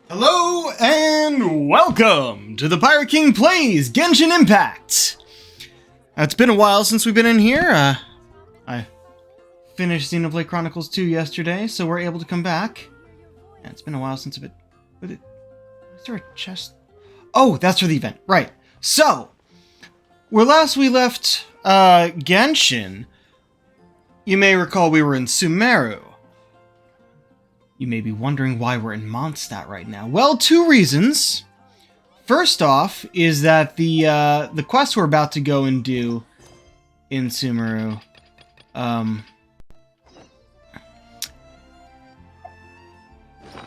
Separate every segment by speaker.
Speaker 1: Hello and welcome to the Pirate King Plays Genshin Impact! It's been a while since we've been in here. I finished Xenoblade Chronicles 2 yesterday, so we're able to come back. Yeah, it's been a while since I've been... Is there a chest? Oh, that's for the event. Right. So, where last we left Genshin, you may recall we were in Sumeru. You may be wondering why we're in Mondstadt right now. Well, two reasons. First off is that the quest we're about to go and do in Sumeru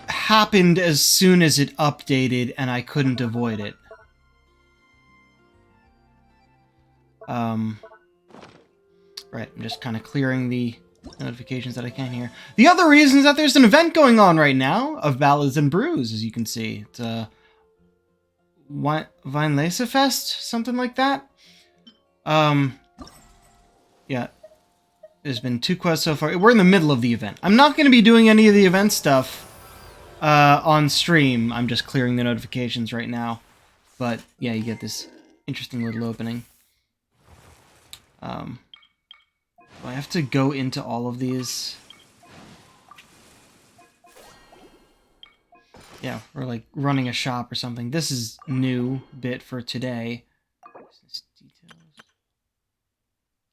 Speaker 1: happened as soon as it updated, and I couldn't avoid it. Right, I'm just kind of clearing the notifications that I can hear. The other reason is that there's an event going on right now of Ballads and Brews, as you can see. It's Weinlese Fest, something like that. Yeah. There's been 2 quests so far. We're in the middle of the event. I'm not going to be doing any of the event stuff on stream. I'm just clearing the notifications right now. But yeah, you get this interesting little opening. Do I have to go into all of these? Yeah, we're like running a shop or something. This is new bit for today.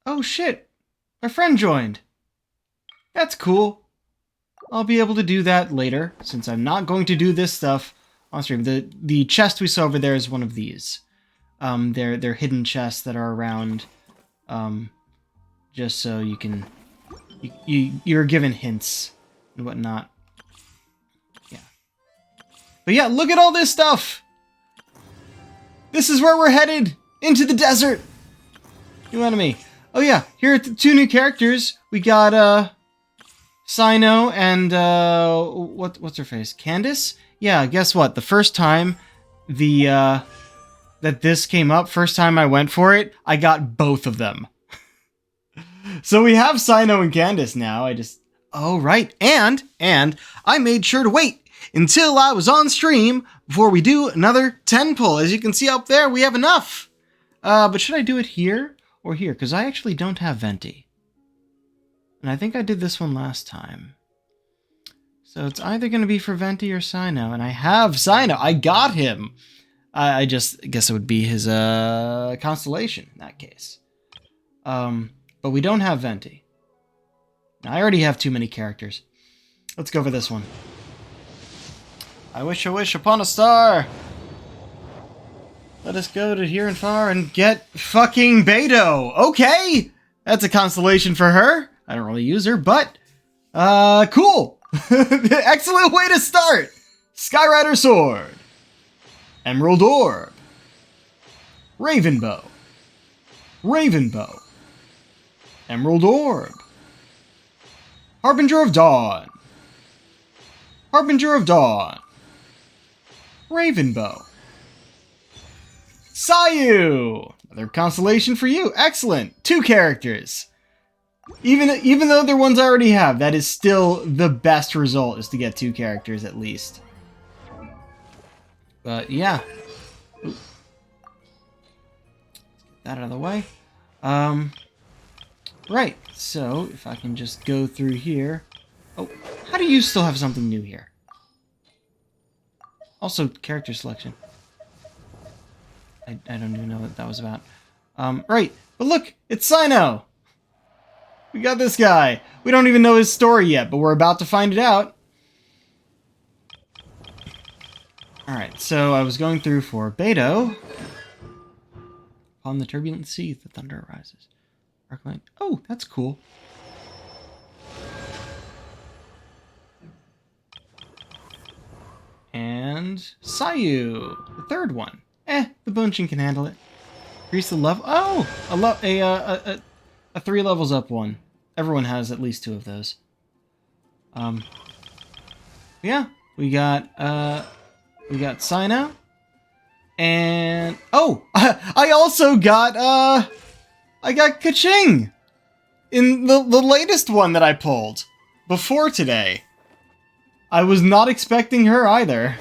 Speaker 1: Oh shit! My friend joined! That's cool. I'll be able to do that later, since I'm not going to do this stuff on stream. The chest we saw over there is one of these. They're hidden chests that are around, just so you can... You're given hints and whatnot. Yeah. But yeah, look at all this stuff! This is where we're headed! Into the desert! New enemy. Oh yeah, here are the 2 new characters. We got, Sino and, what's her face? Candace? Yeah, guess what? The first time that this came up, first time I went for it, I got both of them. So we have Sino and Candace now. Oh, right. And I made sure to wait until I was on stream before we do another 10 pull. As you can see up there, we have enough. But should I do it here or here? Because I actually don't have Venti. And I think I did this one last time. So it's either going to be for Venti or Sino. And I have Sino. I got him. I just guess it would be his constellation in that case. But we don't have Venti. Now, I already have too many characters. Let's go for this one. I wish upon a star. Let us go to here and far and get fucking Beidou. Okay! That's a constellation for her. I don't really use her, but cool. Excellent way to start. Skyrider Sword. Emerald Orb. Ravenbow. Ravenbow. Emerald Orb. Harbinger of Dawn. Harbinger of Dawn. Ravenbow. Sayu! Another constellation for you. Excellent. 2 characters. Even though they're ones I already have, that is still the best result, is to get 2 characters at least. But yeah. Ooh. Let's get that out of the way. Right, so if I can just go through here. Oh, how do you still have something new here? Also, character selection. I don't even know what that was about. Right, but look, it's Sino! We got this guy. We don't even know his story yet, but we're about to find it out. Alright, so I was going through for Beidou. Upon the turbulent sea, the thunder arises. Arclight. Oh, that's cool. And Sayu, the 3rd one. The Bunshin can handle it. Increase the level. Oh, a 3 levels up one. Everyone has at least 2 of those. Yeah, we got Sino, and oh, I also got Kaching in the latest one that I pulled before today. I was not expecting her either.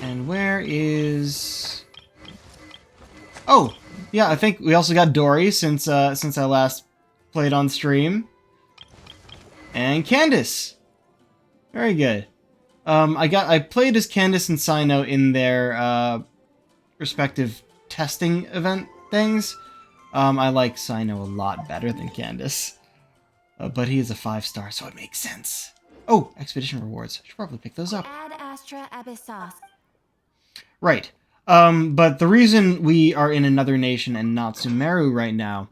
Speaker 1: And where is... Oh, yeah, I think we also got Dory since I last played on stream. And Candace. Very good. I played as Candace and Sino in their respective testing event things. I like Sino a lot better than Candace. But he is a 5-star, so it makes sense. Oh, expedition rewards. Should probably pick those up.
Speaker 2: Ad Astra Abyssos.
Speaker 1: Right. But the reason we are in another nation and not Sumeru right now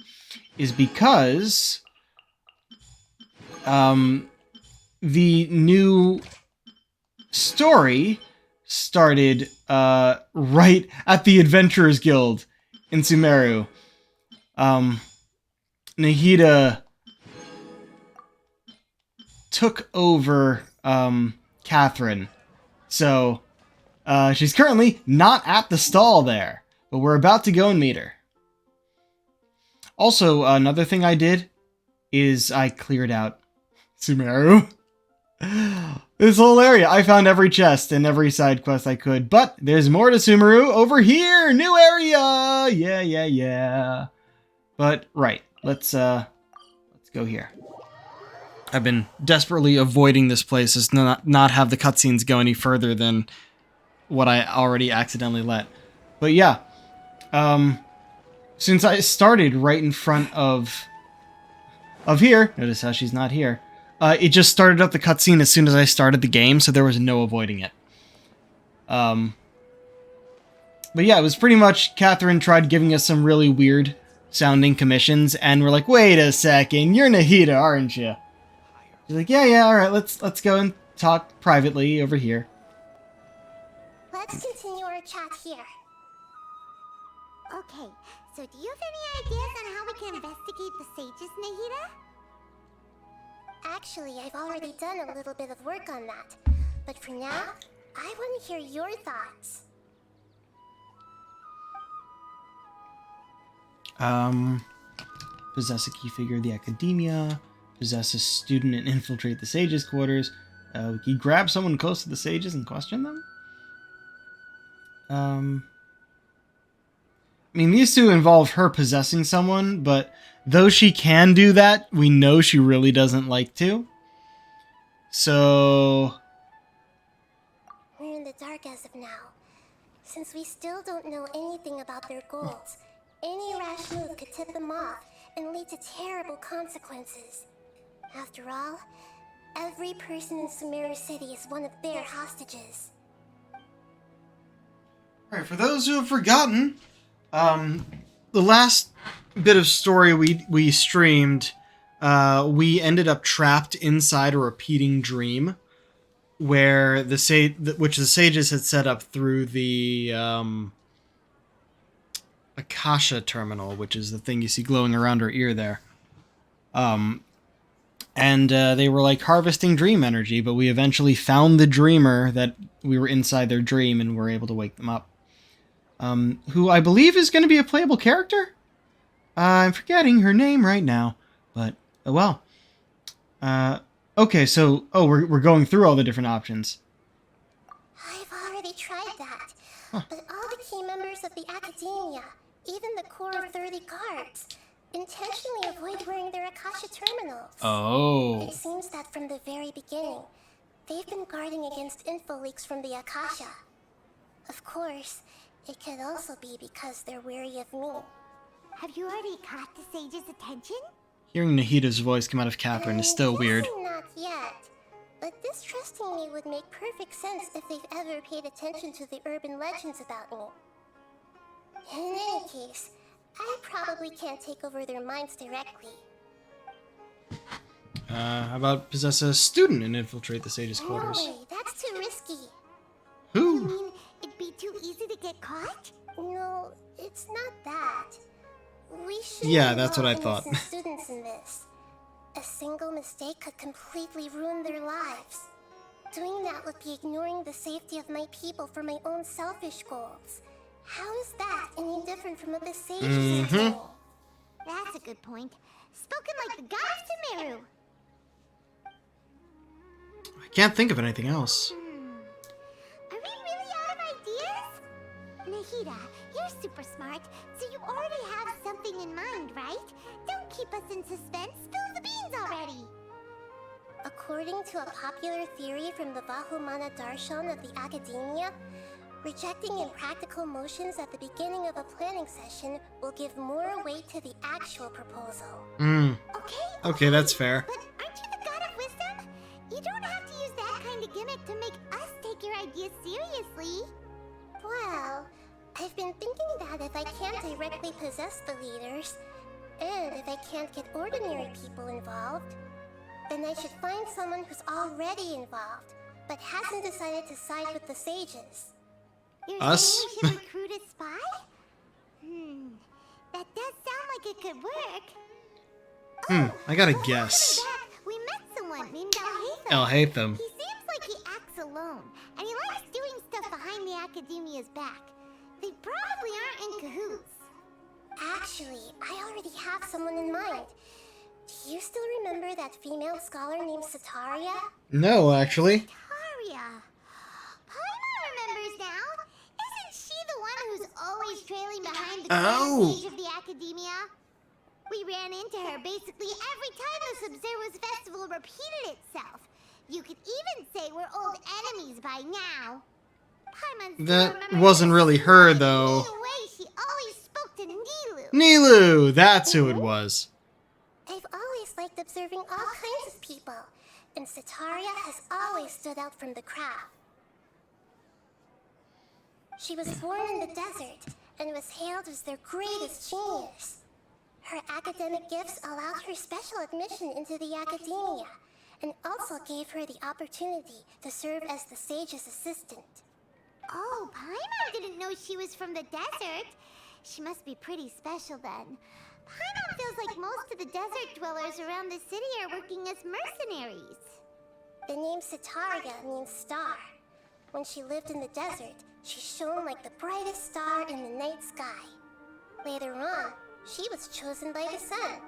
Speaker 1: is because the new story started right at the Adventurers Guild in Sumeru. Nahida took over Catherine. So she's currently not at the stall there, but we're about to go and meet her. Also, another thing I did is I cleared out Sumeru. This whole area. I found every chest and every side quest I could, but there's more to Sumeru over here. New area. Yeah. But right, let's go here. I've been desperately avoiding this place, as not have the cutscenes go any further than what I already accidentally let. But yeah, since I started right in front of here, notice how she's not here. It just started up the cutscene as soon as I started the game, so there was no avoiding it. But yeah, it was pretty much Catherine tried giving us some really weird sounding commissions, and we're like, wait a second, you're Nahida, aren't you? She's like, yeah, alright, let's go and talk privately over here.
Speaker 3: Let's continue our chat here. Okay, so do you have any ideas on how we can investigate the sages, Nahida? Actually, I've already done a little bit of work on that. But for now, I want to hear your thoughts.
Speaker 1: Possess a key figure of the academia, possess a student and infiltrate the sages' quarters. Can you grab someone close to the sages and question them? I mean, these two involve her possessing someone, but though she can do that, we know she really doesn't like to. So...
Speaker 3: We're in the dark as of now. Since we still don't know anything about their goals, any rash move could tip them off and lead to terrible consequences. After all, every person in Sumeru City is one of their hostages.
Speaker 1: Alright, for those who have forgotten, the last bit of story we streamed, we ended up trapped inside a repeating dream, where which the sages had set up through the Akasha terminal, which is the thing you see glowing around her ear there. And they were like harvesting dream energy, but we eventually found the dreamer that we were inside their dream and were able to wake them up. Who I believe is going to be a playable character? I'm forgetting her name right now, but oh well. Okay, so we're going through all the different options.
Speaker 3: I've already tried that, but all the key members of the Academia, even the core of 30 guards, intentionally avoid wearing their Akasha terminals.
Speaker 1: Oh.
Speaker 3: It seems that from the very beginning, they've been guarding against info leaks from the Akasha. Of course, it could also be because they're wary of me.
Speaker 4: Have you already caught the sage's attention?
Speaker 1: Hearing Nahida's voice come out of Catherine is still weird.
Speaker 3: Not yet. But distrusting me would make perfect sense if they've ever paid attention to the urban legends about me. In any case, I probably can't take over their minds directly.
Speaker 1: How about possess a student and infiltrate the sage's quarters?
Speaker 3: No way, that's too risky.
Speaker 1: Who?
Speaker 4: You mean it'd be too easy to get caught?
Speaker 3: No, it's not that. We should
Speaker 1: that's what I thought.
Speaker 3: students in this. A single mistake could completely ruin their lives. Doing that would be ignoring the safety of my people for my own selfish goals. How is that any different from what the sages are doing?
Speaker 4: That's a good point. Spoken like the god of Sumeru.
Speaker 1: I can't think of anything else.
Speaker 4: Are we really out of ideas? Nahida, you're super smart, so you already have something in mind, right? Don't keep us in suspense. Spill the beans already.
Speaker 3: According to a popular theory from the Vahumana Darshan of the Academia, rejecting impractical motions at the beginning of a planning session will give more weight to the actual proposal.
Speaker 1: Okay, that's fair.
Speaker 4: But aren't you the god of wisdom? You don't have to use that kind of gimmick to make us take your ideas seriously.
Speaker 3: Well, I've been thinking that if I can't directly possess the leaders, and if I can't get ordinary people involved, then I should find someone who's already involved, but hasn't decided to side with the sages.
Speaker 4: You're
Speaker 1: Us?
Speaker 4: saying we should recruit a spy? That does sound like it could work.
Speaker 1: I gotta
Speaker 4: Before
Speaker 1: guess.
Speaker 4: coming back, we met someone named Alhaitham.
Speaker 1: Alhaitham.
Speaker 4: He seems like he acts alone, and he likes doing stuff behind the Academia's back. They probably aren't in cahoots.
Speaker 3: Actually, I already have someone in mind. Do you still remember that female scholar named Sataria?
Speaker 1: No, actually.
Speaker 4: Taria. Paimon remembers now. Isn't she the one who's always trailing behind the grand stage of the Academia? We ran into her basically every time the Sub-Zero's festival repeated itself. You could even say we're old enemies by now. Paimon still
Speaker 1: That
Speaker 4: remembers
Speaker 1: wasn't
Speaker 4: the
Speaker 1: really her,
Speaker 4: snide
Speaker 1: though.
Speaker 4: mean way she always spoke to Nilu.
Speaker 1: Nilu! That's who it was.
Speaker 3: I've always liked observing all kinds of people, and Sataria has always stood out from the crowd. She was born in the desert and was hailed as their greatest genius. Her academic gifts allowed her special admission into the Academia, and also gave her the opportunity to serve as the sage's assistant.
Speaker 4: Oh, Paimon didn't know she was from the desert. She must be pretty special then. Paimon feels like most of the desert dwellers around the city are working as mercenaries.
Speaker 3: The name Sataria means star. When she lived in the desert, she shone like the brightest star in the night sky. Later on, she was chosen by the sun.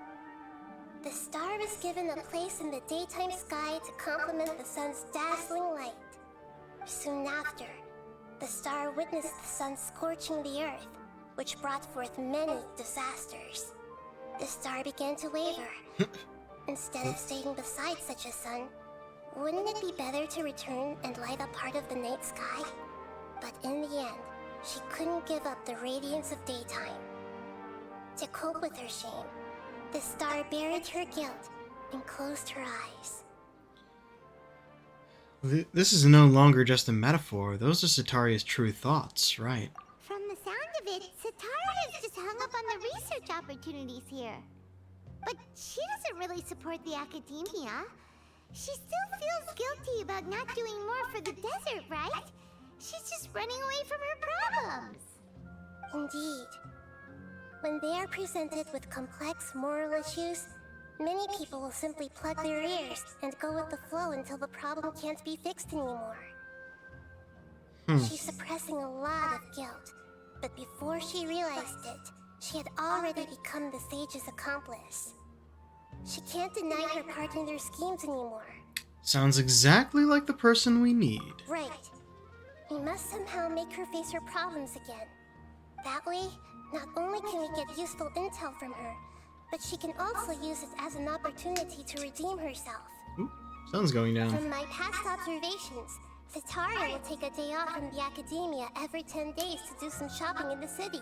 Speaker 3: The star was given a place in the daytime sky to complement the sun's dazzling light. Soon after, the star witnessed the sun scorching the earth, which brought forth many disasters. The star began to waver. Instead of staying beside such a sun, wouldn't it be better to return and light up part of the night sky? But in the end, she couldn't give up the radiance of daytime. To cope with her shame, the star buried her guilt and closed her eyes.
Speaker 1: This is no longer just a metaphor. Those are Sataria's true thoughts, right?
Speaker 4: From the sound of it, Sataria's just hung up on the research opportunities here. But she doesn't really support the Academia. She still feels guilty about not doing more for the desert, right? She's just running away from her problems.
Speaker 3: Indeed. When they are presented with complex moral issues, many people will simply plug their ears and go with the flow until the problem can't be fixed anymore. She's suppressing a lot of guilt, but before she realized it, she had already become the sage's accomplice. She can't deny her part in their schemes anymore.
Speaker 1: Sounds exactly like the person we need.
Speaker 3: Right. We must somehow make her face her problems again. That way, not only can we get useful intel from her, but she can also use it as an opportunity to redeem herself.
Speaker 1: Ooh, sun's going down.
Speaker 3: From my past observations, Sataria will take a day off from the Academia every 10 days to do some shopping in the city.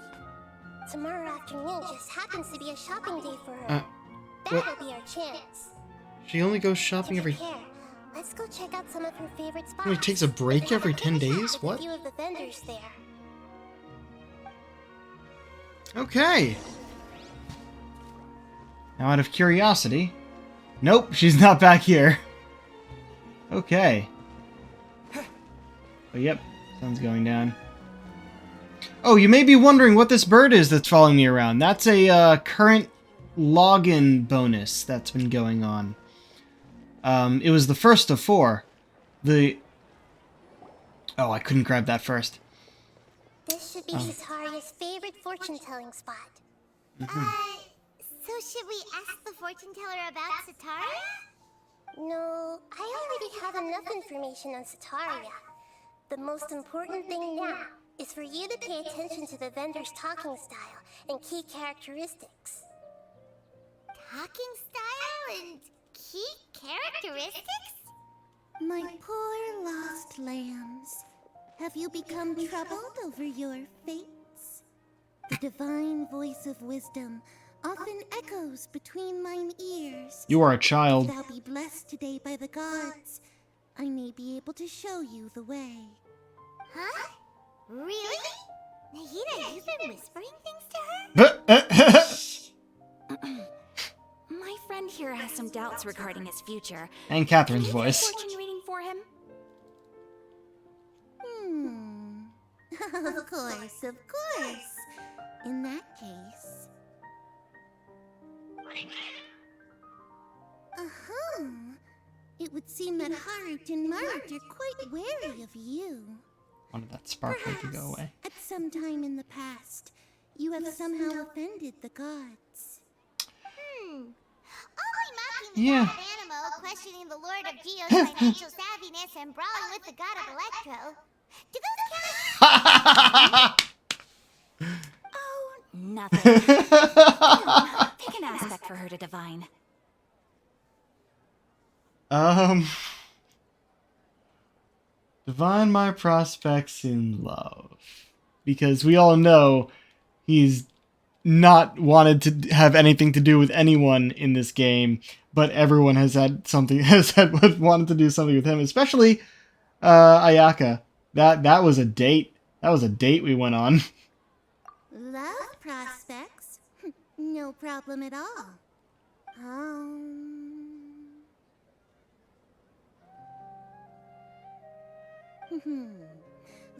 Speaker 3: Tomorrow afternoon just happens to be a shopping day for her. That'll be our chance.
Speaker 1: She only goes shopping every...
Speaker 3: Here, let's go check out some of her favorite spots.
Speaker 1: Only takes a break every 10 days?
Speaker 3: With
Speaker 1: What?
Speaker 3: a few of the vendors there.
Speaker 1: Okay. Now, out of curiosity... Nope, she's not back here. Okay. But yep, sun's going down. Oh, you may be wondering what this bird is that's following me around. That's a current login bonus that's been going on. It was the first of 4. Oh, I couldn't grab that first.
Speaker 3: This should be Sataria's favorite fortune-telling spot.
Speaker 4: So should we ask the fortune teller about Sataria?
Speaker 3: No, I already have enough information on Sataria. The most important thing now is for you to pay attention to the vendor's talking style and key characteristics.
Speaker 4: Talking style and key characteristics?
Speaker 5: My poor lost lambs. Have you become troubled over your fates? The divine voice of wisdom often echoes between mine ears.
Speaker 1: You are a child.
Speaker 5: If thou be blessed today by the gods, I may be able to show you the way.
Speaker 4: Huh? Really? Nahida, you've been whispering things to her?
Speaker 2: My friend here has some doubts regarding his future.
Speaker 1: And Catherine's
Speaker 2: Can you do
Speaker 1: voice.
Speaker 2: fortune reading for him?
Speaker 5: Of course, of course. In that case... It would seem that Harut and Marut are quite wary of you.
Speaker 1: Wanted that sparkling to go away.
Speaker 5: At some time in the past, you have somehow offended the gods.
Speaker 4: Only mocking the
Speaker 1: Yeah.
Speaker 4: god of Animo, questioning the lord of Geo's financial savviness, and brawling with the god of Electro. Do those count?
Speaker 2: Oh, nothing. Pick an aspect for her to divine.
Speaker 1: Divine my prospects in love. Because we all know he's not wanted to have anything to do with anyone in this game, but everyone has had wanted to do something with him, especially Ayaka. That was a date. That was a date we went on.
Speaker 5: Love prospects? No problem at all.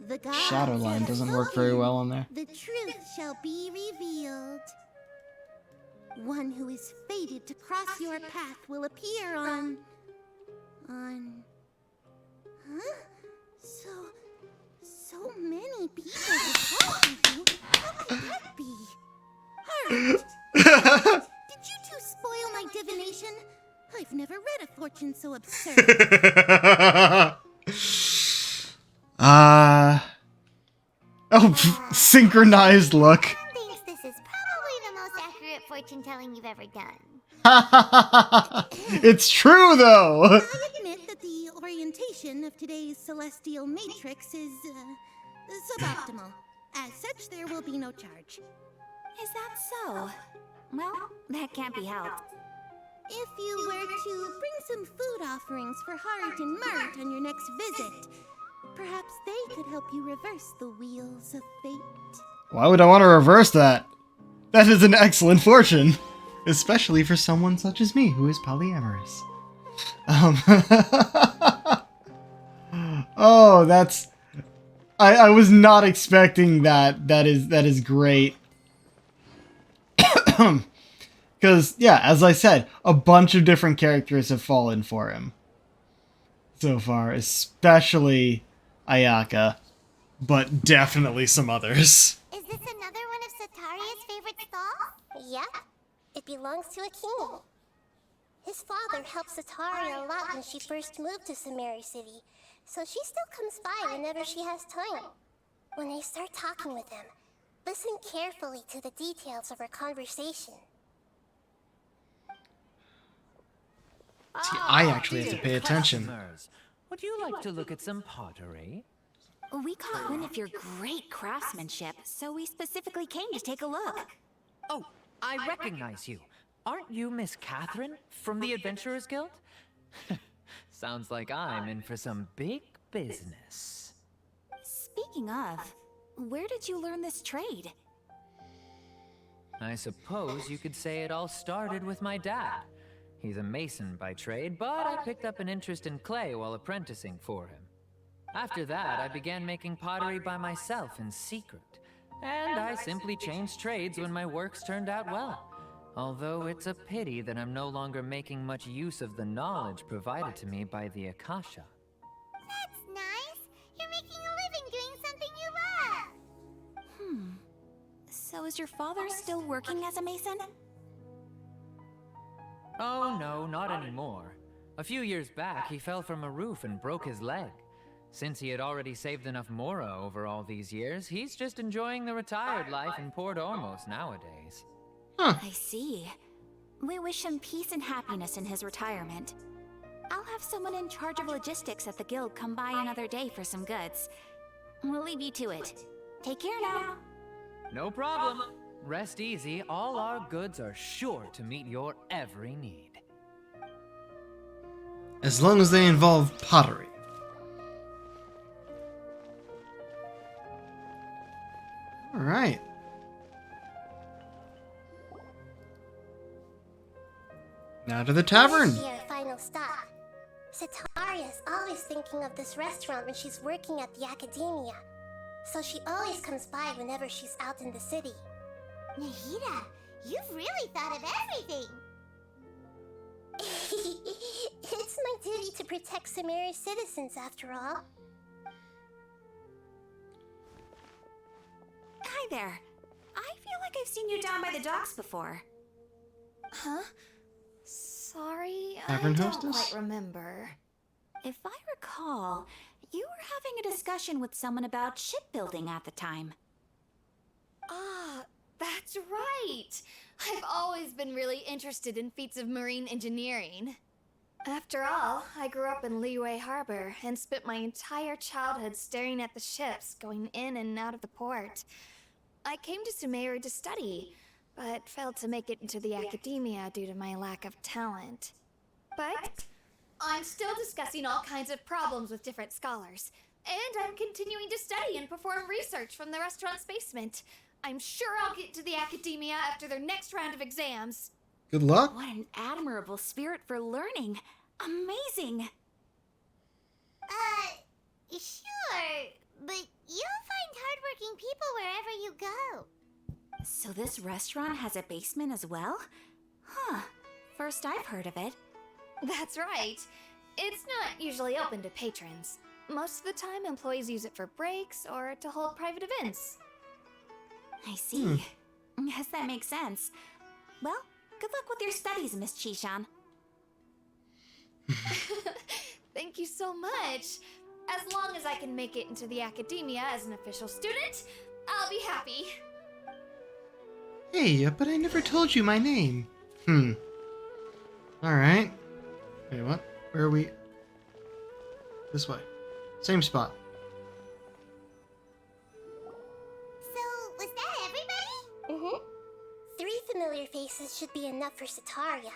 Speaker 5: The gods
Speaker 1: Shadow line
Speaker 5: have
Speaker 1: doesn't work very
Speaker 5: spoken.
Speaker 1: well on there.
Speaker 5: The truth shall be revealed. One who is fated to cross your path will appear on... Huh? So many people will talk to you. How could that be? Hurt. Did you two spoil my divination? I've never read a fortune so absurd.
Speaker 1: Synchronized look.
Speaker 4: Thinks this is probably the most accurate fortune telling you've ever done.
Speaker 1: It's true, though.
Speaker 5: I admit that the orientation of today's celestial matrix is suboptimal. As such, there will be no charge.
Speaker 2: Is that so? Well, that can't be helped.
Speaker 5: If you were to bring some food offerings for Harut and Mert on your next visit, perhaps they could help you reverse the wheels of fate.
Speaker 1: Why would I want to reverse that? That is an excellent fortune. Especially for someone such as me, who is polyamorous. Oh, that's... I was not expecting that. That is great. Because, yeah, as I said, a bunch of different characters have fallen for him so far, especially Ayaka, but definitely some others.
Speaker 4: Is this another one of Sataria's favorite stalls?
Speaker 3: Yep, it belongs to a king. His father helped Sataria a lot when she first moved to Samari City, so she still comes by whenever she has time. When I start talking with him, listen carefully to the details of our conversation.
Speaker 1: See, I actually have to pay attention.
Speaker 6: Customers, would you like to look at some pottery?
Speaker 2: We caught wind of your great craftsmanship, so we specifically came to take a look.
Speaker 6: Oh, I recognize you. Aren't you Miss Catherine from the Adventurers Guild? Sounds like I'm in for some big business.
Speaker 2: Speaking of, where did you learn this trade?
Speaker 6: I suppose you could say it all started with my dad. He's a mason by trade, but I picked up an interest in clay while apprenticing for him. After that, I began making pottery by myself in secret, and I simply changed trades when my works turned out well. Although it's a pity that I'm no longer making much use of the knowledge provided to me by the Akasha.
Speaker 4: That's nice. You're making a living doing something you love.
Speaker 2: So is your father still working as a mason?
Speaker 6: Oh no, not anymore. A few years back, he fell from a roof and broke his leg. Since he had already saved enough Mora over all these years, he's just enjoying the retired life in Port Ormos nowadays.
Speaker 1: Huh.
Speaker 2: I see. We wish him peace and happiness in his retirement. I'll have someone in charge of logistics at the guild come by another day for some goods. We'll leave you to it. Take care now.
Speaker 6: No problem. Rest easy, all our goods are sure to meet your every need.
Speaker 1: As long as they involve pottery. Alright. Now to the tavern.
Speaker 3: This will be our final stop. Setaria is always thinking of this restaurant when she's working at the academia. So she always comes by whenever she's out in the city.
Speaker 4: Nahida, you've really thought of everything.
Speaker 3: It's my duty to protect Samaria's citizens, after all.
Speaker 2: Hi there. I feel like I've seen you down by the docks before.
Speaker 7: Huh? Sorry,
Speaker 1: Tavern
Speaker 7: I don't
Speaker 1: hostess?
Speaker 7: quite remember.
Speaker 2: If I recall, you were having a discussion with someone about shipbuilding at the time.
Speaker 7: Ah, that's right. I've always been really interested in feats of marine engineering. After all, I grew up in Liyue Harbor and spent my entire childhood staring at the ships going in and out of the port. I came to Sumeru to study, but failed to make it into the academia due to my lack of talent. But I'm still discussing all kinds of problems with different scholars, and I'm continuing to study and perform research from the restaurant's basement. I'm sure I'll get to the academia after their next round of exams.
Speaker 1: Good luck.
Speaker 2: What an admirable spirit for learning. Amazing.
Speaker 4: Sure, but you'll find hardworking people wherever you go.
Speaker 2: So this restaurant has a basement as well? Huh. First I've heard of it.
Speaker 7: That's right. It's not usually open to patrons. Most of the time, employees use it for breaks or to hold private events.
Speaker 2: I see. Yes, that makes sense. Well, good luck with your studies, Miss Chishan.
Speaker 7: Thank you so much. As long as I can make it into the academia as an official student, I'll be happy.
Speaker 1: Hey, but I never told you my name. Alright. Wait, what? Where are we? This way. Same spot.
Speaker 4: So, was that everybody?
Speaker 3: 3 familiar faces should be enough for Setaria.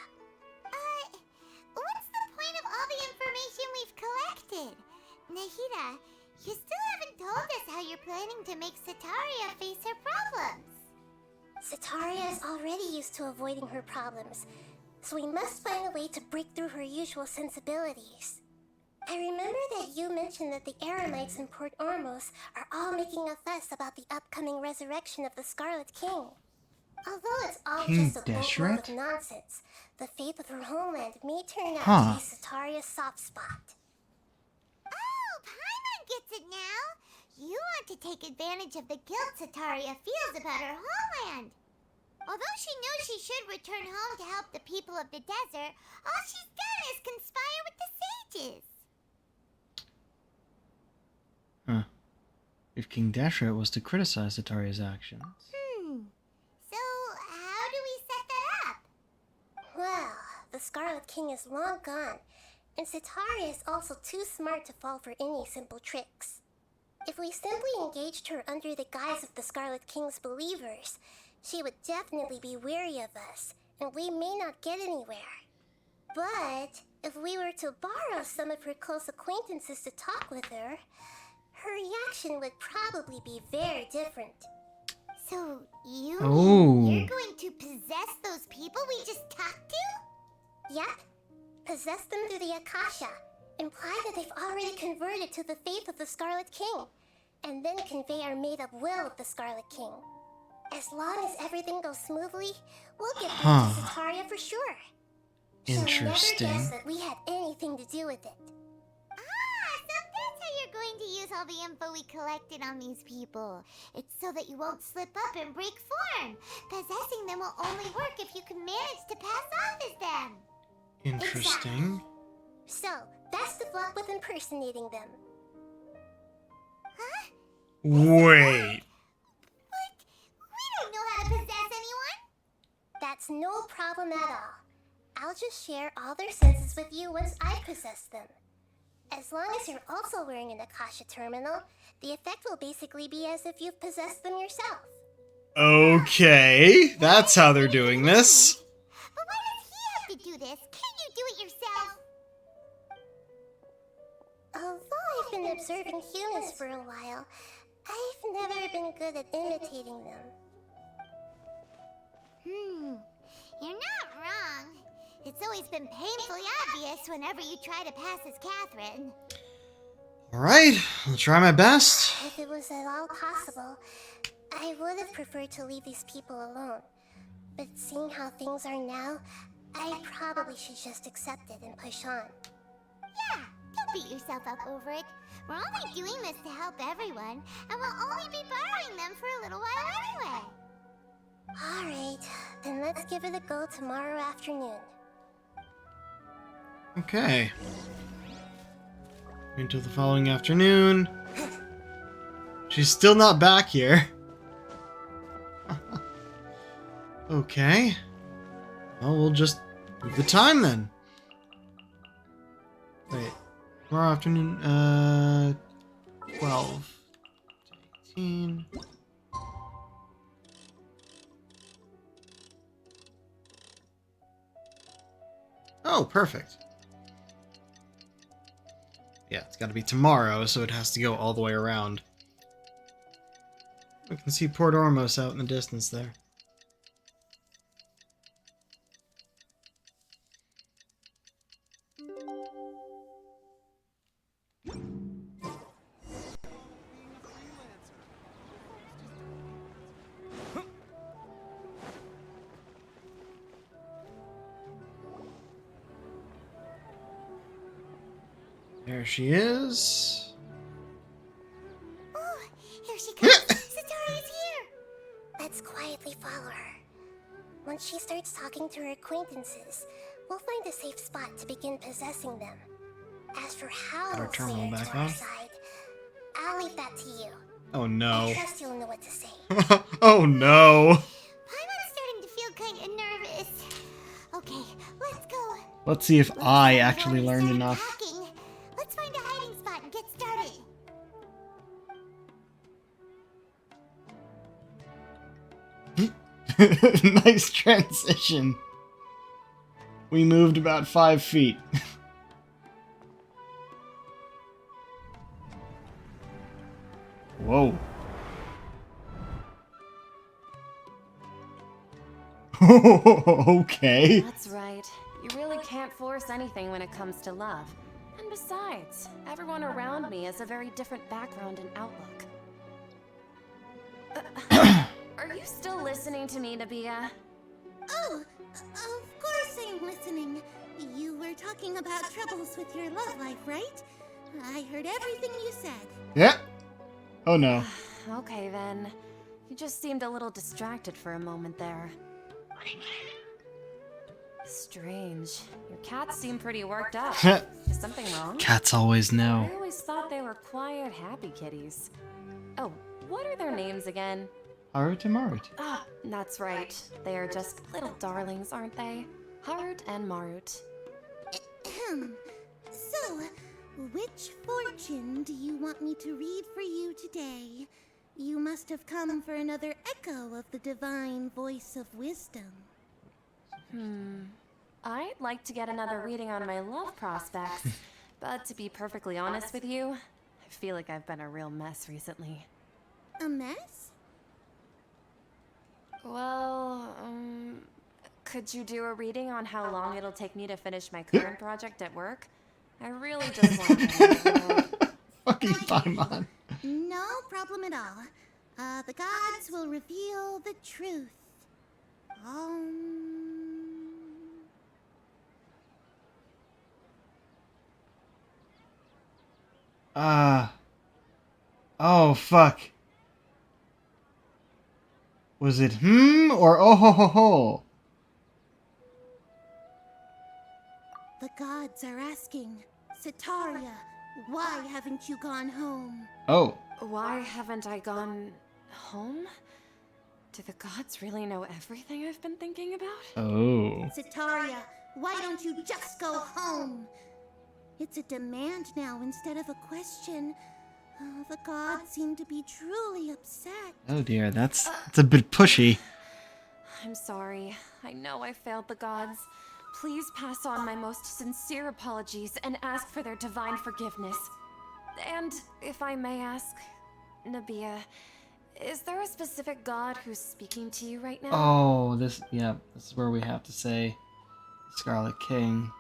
Speaker 4: What's the point of all the information we've collected? Nahida, you still haven't told us how you're planning to make Setaria face her problems.
Speaker 3: Setaria is already used to avoiding her problems, so we must find a way to break through her usual sensibilities. I remember that you mentioned that the Eremites in Port Ormos are all making a fuss about the upcoming resurrection of the Scarlet King. Although it's all
Speaker 1: King
Speaker 3: just a boatload of
Speaker 1: Deshret?
Speaker 3: nonsense, the fate of her homeland may turn out
Speaker 1: Huh.
Speaker 3: to be Setaria's soft spot.
Speaker 4: Oh, Paimon gets it now. You want to take advantage of the guilt Setaria feels about her homeland. Although she knows she should return home to help the people of the desert, all she's done is conspire with the sages.
Speaker 1: Huh. If King Deshret was to criticize Setaria's actions.
Speaker 4: So, how do we set that up?
Speaker 3: Well, the Scarlet King is long gone, and Setaria is also too smart to fall for any simple tricks. If we simply engaged her under the guise of the Scarlet King's believers, she would definitely be weary of us, and we may not get anywhere. But if we were to borrow some of her close acquaintances to talk with her, her reaction would probably be very different.
Speaker 4: So, you're
Speaker 1: Oh.
Speaker 4: going to possess those people we just talked to?
Speaker 3: Yep. Possess them through the Akasha. Imply that they've already converted to the faith of the Scarlet King. And then convey our made-up will of the Scarlet King. As long as everything goes smoothly, we'll get through to Setaria for sure. She'll never
Speaker 1: Interesting.
Speaker 3: guess that we had anything to do with it.
Speaker 4: So that's how you're going to use all the info we collected on these people. It's so that you won't slip up and break form. Possessing them will only work if you can manage to pass off as them.
Speaker 1: Interesting.
Speaker 3: So, best of luck with impersonating them.
Speaker 1: Wait.
Speaker 4: But we don't know how to possess anyone.
Speaker 3: That's no problem at all. I'll just share all their senses with you once I possess them. As long as you're also wearing an Akasha terminal, the effect will basically be as if you've possessed them yourself.
Speaker 1: Okay, that's how they're doing this.
Speaker 4: But why does he have to do this? Can't you do it yourself?
Speaker 3: Although I've been observing humans for a while, I've never been good at imitating them.
Speaker 4: You're not wrong. It's always been painfully obvious whenever you try to pass as Catherine.
Speaker 1: Alright, I'll try my best.
Speaker 3: If it was at all possible, I would have preferred to leave these people alone. But seeing how things are now, I probably should just accept it and push on.
Speaker 4: Yeah, don't beat yourself up over it. We're only doing this to help everyone, and we'll only be borrowing them for a little while anyway.
Speaker 3: Alright, then let's give it a go tomorrow afternoon.
Speaker 1: Okay. Until the following afternoon. She's still not back here. Okay. Well, we'll just move the time then. Wait. Tomorrow afternoon, 12 to 18. Oh, perfect. Yeah, it's gotta be tomorrow, so it has to go all the way around. We can see Port Ormos out in the distance there. There she is.
Speaker 4: Oh, here she comes. Satari's here.
Speaker 3: Let's quietly follow her. Once she starts talking to her acquaintances, we'll find a safe spot to begin possessing them. As for how
Speaker 1: Got our
Speaker 3: we'll
Speaker 1: terminal
Speaker 3: steer
Speaker 1: back
Speaker 3: to our
Speaker 1: on.
Speaker 3: side, I'll leave that to you.
Speaker 1: Oh
Speaker 3: I
Speaker 1: no.
Speaker 3: trust you'll know what to say.
Speaker 1: Oh no.
Speaker 4: Paimon's starting to feel kind of nervous. Okay, let's go.
Speaker 1: Let's see if I
Speaker 4: Looks like
Speaker 1: actually
Speaker 4: we've already
Speaker 1: learned
Speaker 4: started
Speaker 1: enough.
Speaker 4: packing. Let's find a hiding spot and get started.
Speaker 1: Nice transition. We moved about 5 feet. Whoa. Okay.
Speaker 8: That's right. You really can't force anything when it comes to love. And besides, everyone around me has a very different background and outlook. Are you still listening to me, Nabia?
Speaker 5: Oh, of course I'm listening. You were talking about troubles with your love life, right? I heard everything you said.
Speaker 1: Yeah. Oh no.
Speaker 8: Okay then. You just seemed a little distracted for a moment there. Strange. Your cats seem pretty worked up. Is something wrong?
Speaker 1: Cats always know.
Speaker 8: I always thought they were quiet, happy kitties. Oh, what are their names again?
Speaker 1: Harut and Marut.
Speaker 8: Ah, that's right. They are just little darlings, aren't they? Harut and Marut.
Speaker 5: So, which fortune do you want me to read for you today? You must have come for another echo of the divine voice of wisdom.
Speaker 8: I'd like to get another reading on my love prospects, but to be perfectly honest with you, I feel like I've been a real mess recently.
Speaker 5: A mess?
Speaker 8: Well, could you do a reading on how long it'll take me to finish my current project at work? I really just want to.
Speaker 1: Fucking Paimon.
Speaker 5: No problem at all. The gods will reveal the truth.
Speaker 1: Oh fuck. Was it or oh ho ho ho?
Speaker 5: The gods are asking, Sitaria, why haven't you gone home?
Speaker 1: Oh.
Speaker 8: Why haven't I gone home? Do the gods really know everything I've been thinking about?
Speaker 1: Oh.
Speaker 5: Sitaria, why don't you just go home? It's a demand now instead of a question. Oh, the gods seem to be truly upset.
Speaker 1: Oh dear, that's a bit pushy.
Speaker 8: I'm sorry. I know I failed the gods. Please pass on my most sincere apologies and ask for their divine forgiveness. And if I may ask, Nabia, is there a specific god who's speaking to you right now?
Speaker 1: Oh, this is where we have to say Scarlet King,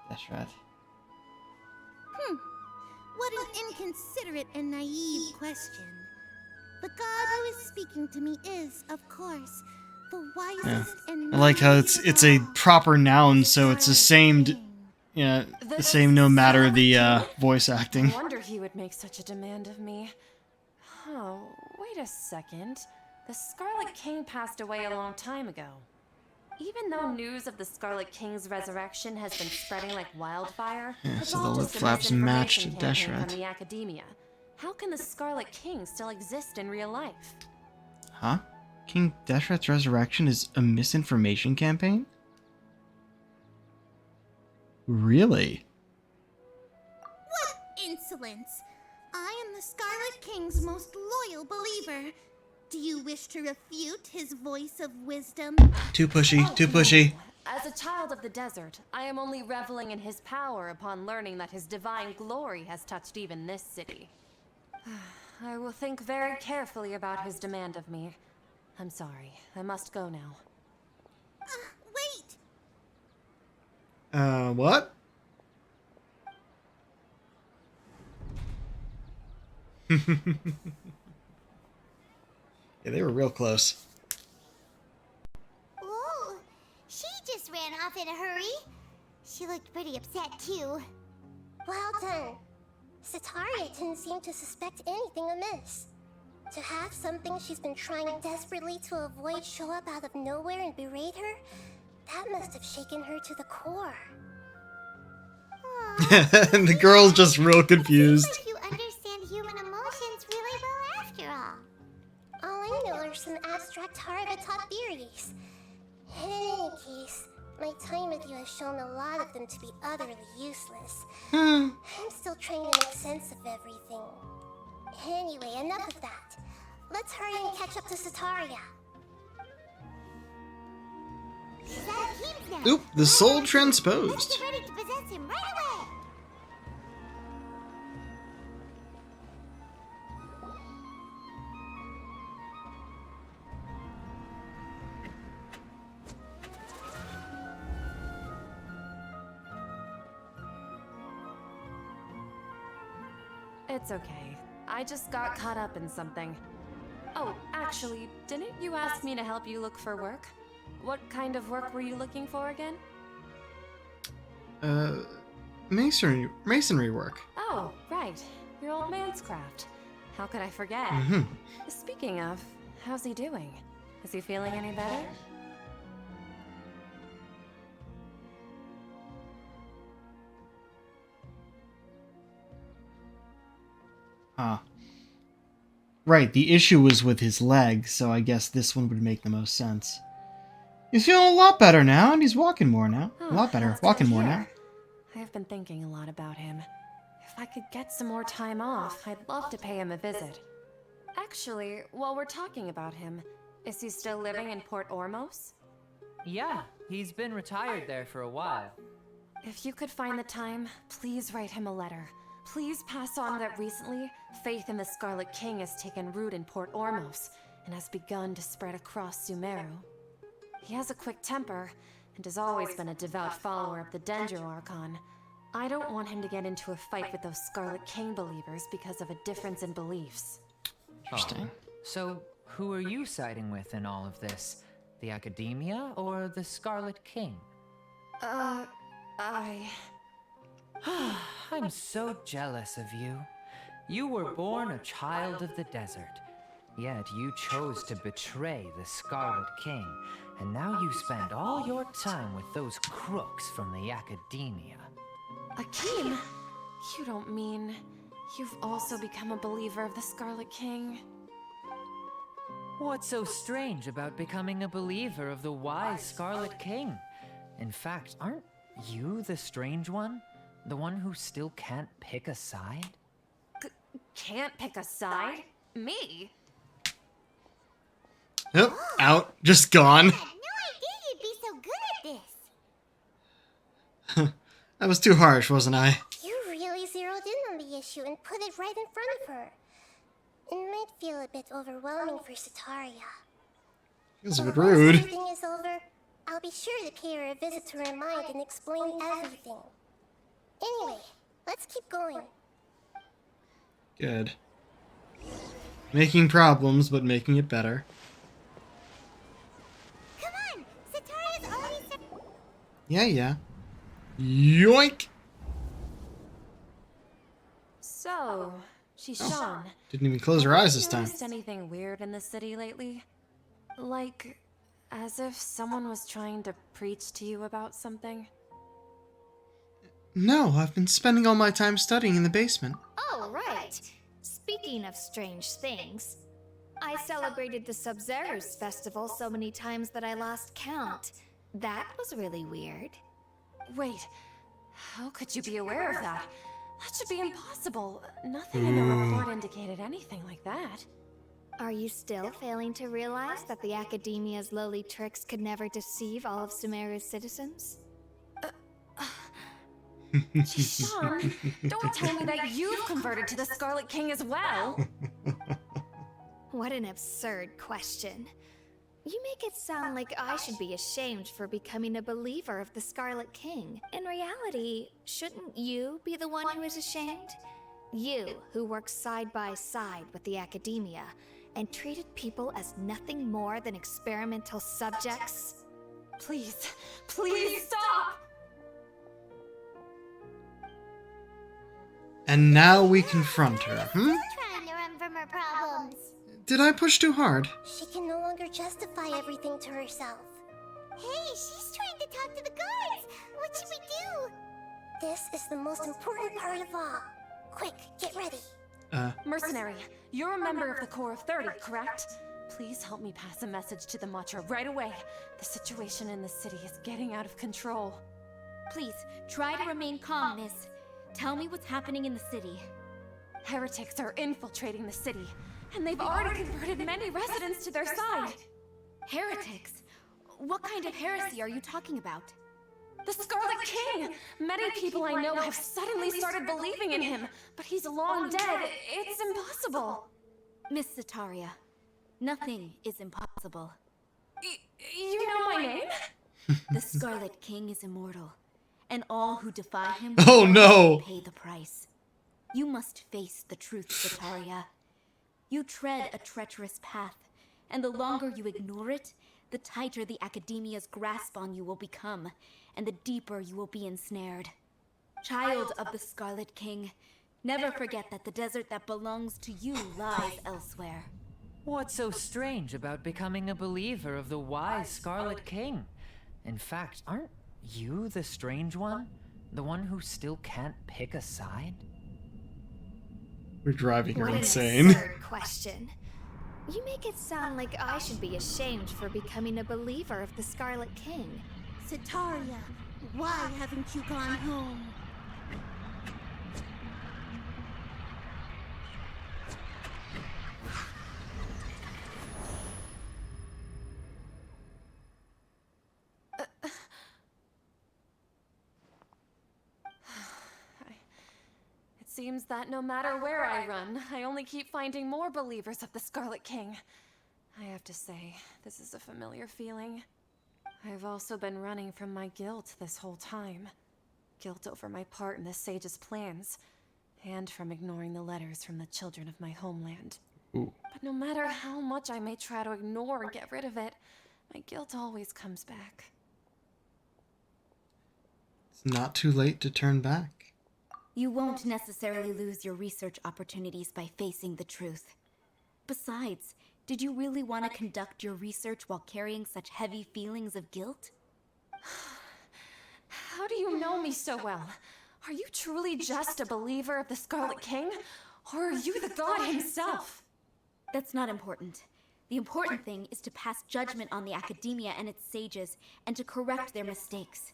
Speaker 1: Deshret.
Speaker 5: What an inconsiderate and naive question. The god who is speaking to me is, of course, the wisest and
Speaker 1: I like how it's a proper noun, so it's the same. The same no matter the voice acting.
Speaker 8: I wonder he would make such a demand of me. Oh, wait a second. The Scarlet King passed away a long time ago. Even though news of the Scarlet King's resurrection has been spreading like wildfire, it's
Speaker 1: so
Speaker 8: all
Speaker 1: the
Speaker 8: just a
Speaker 1: flaps matched
Speaker 8: misinformation campaign
Speaker 1: Deshret.
Speaker 8: from the academia. How can the Scarlet King still exist in real life?
Speaker 1: Huh? King Deshret's resurrection is a misinformation campaign? Really?
Speaker 5: What insolence! I am the Scarlet King's most loyal believer. Do you wish to refute his voice of wisdom?
Speaker 1: Too pushy, too pushy.
Speaker 8: As a child of the desert, I am only reveling in his power upon learning that his divine glory has touched even this city. I will think very carefully about his demand of me. I'm sorry, I must go now.
Speaker 5: Wait!
Speaker 1: What? Yeah, they were real close.
Speaker 4: Whoa, she just ran off in a hurry. She looked pretty upset too.
Speaker 3: Well done. Sitaria didn't seem to suspect anything amiss. To have something she's been trying desperately to avoid show up out of nowhere and berate her, that must have shaken her to the core.
Speaker 1: And the girl's just real confused.
Speaker 4: Seems like you understand human emotions really well after all.
Speaker 3: All I know are some abstract Harva-taught theories. In any case, my time with you has shown a lot of them to be utterly useless. I'm still trying to make sense of everything. Anyway, enough of that. Let's hurry and catch up to Sitaria.
Speaker 4: She's out of Keeps now.
Speaker 1: Oop, the soul
Speaker 4: Let's
Speaker 1: transposed.
Speaker 4: get ready to possess him right away.
Speaker 8: It's okay. I just got caught up in something. Oh, actually, didn't you ask me to help you look for work? What kind of work were you looking for again?
Speaker 1: Masonry work.
Speaker 8: Oh, right. Your old man's craft. How could I forget? Speaking of, how's he doing? Is he feeling any better?
Speaker 1: Huh. Right, the issue was with his leg, so I guess this one would make the most sense. He's feeling a lot better now, and he's walking more now. A lot better,
Speaker 8: That's good
Speaker 1: walking
Speaker 8: to
Speaker 1: more
Speaker 8: hear.
Speaker 1: now.
Speaker 8: I have been thinking a lot about him. If I could get some more time off, I'd love to pay him a visit. Actually, while we're talking about him, is he still living in Port Ormos?
Speaker 6: Yeah, he's been retired there for a while.
Speaker 8: If you could find the time, please write him a letter. Please pass on that recently, faith in the Scarlet King has taken root in Port Ormos and has begun to spread across Sumeru. He has a quick temper and has always been a devout follower of the Dendro Archon. I don't want him to get into a fight with those Scarlet King believers because of a difference in beliefs.
Speaker 1: Interesting.
Speaker 6: So, who are you siding with in all of this? The Academia or the Scarlet King? I'm so jealous of you. You were born a child of the desert, yet you chose to betray the Scarlet King, and now you spend all your time with those crooks from the Academia.
Speaker 8: Akeem, you don't mean you've also become a believer of the Scarlet King?
Speaker 6: What's so strange about becoming a believer of the wise Scarlet King? In fact, aren't you the strange one? The one who still can't pick a side?
Speaker 8: Can't pick a side? Me?
Speaker 1: Yep, out. Just gone.
Speaker 4: I had no idea you'd be so good at this.
Speaker 1: That was too harsh, wasn't I?
Speaker 3: You really zeroed in on the issue and put it right in front of her. It might feel a bit overwhelming for Sataria.
Speaker 1: Feels a bit
Speaker 3: But once
Speaker 1: rude.
Speaker 3: everything is over, I'll be sure to pay her a visit to her mind and explain everything. Anyway, let's keep going.
Speaker 1: Good. Making problems, but making it better.
Speaker 4: Come on, Sataria's already
Speaker 1: Yeah. Yoink!
Speaker 8: So, Shishan.
Speaker 1: Didn't even close her eyes this time.
Speaker 8: Noticed anything weird in the city lately? Like, as if someone was trying to preach to you about something?
Speaker 1: No, I've been spending all my time studying in the basement.
Speaker 7: Oh, right. Speaking of strange things, I celebrated the Sub-Zerus festival so many times that I lost count. That was really weird.
Speaker 8: Wait, how could you be aware of that? That should be impossible. Nothing in the report indicated anything like that.
Speaker 7: Are you still failing to realize that the Academia's lowly tricks could never deceive all of Sumeru's citizens?
Speaker 8: Shishan, don't tell me that you've converted to the Scarlet King as well.
Speaker 7: What an absurd question. You make it sound like I should be ashamed for becoming a believer of the Scarlet King. In reality, shouldn't you be the one who is ashamed? You, who works side by side with the Academia and treated people as nothing more than experimental subjects.
Speaker 8: Please stop!
Speaker 1: And now we confront her,
Speaker 4: Still trying to run from her problems.
Speaker 1: Did I push too hard?
Speaker 3: She can no longer justify everything to herself.
Speaker 4: Hey, she's trying to talk to the guards. What should we do?
Speaker 3: This is the most important part of all. Quick, get ready.
Speaker 8: Mercenary, you're a member of the Corps of 30, correct? Please help me pass a message to the Matcha right away. The situation in the city is getting out of control.
Speaker 9: Please, try to remain calm, miss. Tell me what's happening in the city.
Speaker 8: Heretics are infiltrating the city, and they've already converted many residents to their side.
Speaker 9: Heretics? What kind of heresy are you talking about?
Speaker 8: The Scarlet King! Many people I know have suddenly started believing in him, but he's long dead. It's impossible.
Speaker 9: Miss Sataria, nothing is impossible.
Speaker 8: You know my name?
Speaker 9: The Scarlet King is immortal, and all who defy him
Speaker 1: Oh no!
Speaker 9: pay the price. You must face the truth, Sataria. You tread a treacherous path, and the longer you ignore it, the tighter the Academia's grasp on you will become, and the deeper you will be ensnared. Child of the Scarlet King, never forget that the desert that belongs to you lies elsewhere.
Speaker 6: What's so strange about becoming a believer of the wise Scarlet King? In fact, aren't you the strange one? The one who still can't pick a side?
Speaker 1: We're driving her
Speaker 7: What an
Speaker 1: insane.
Speaker 7: absurd question. You make it sound like I should be ashamed for becoming a believer of the Scarlet King.
Speaker 5: Sataria, why haven't you gone home?
Speaker 8: It seems that no matter where I run, I only keep finding more believers of the Scarlet King. I have to say, this is a familiar feeling. I've also been running from my guilt this whole time. Guilt over my part in the Sage's plans, and from ignoring the letters from the children of my homeland.
Speaker 1: Ooh.
Speaker 8: But no matter how much I may try to ignore and get rid of it, my guilt always comes back.
Speaker 1: It's not too late to turn back.
Speaker 9: You won't necessarily lose your research opportunities by facing the truth. Besides, did you really want to conduct your research while carrying such heavy feelings of guilt?
Speaker 8: How do you know me so well? Are you truly just a believer of the Scarlet King? Or are you the god himself?
Speaker 9: That's not important. The important thing is to pass judgment on the academia and its sages, and to correct their mistakes.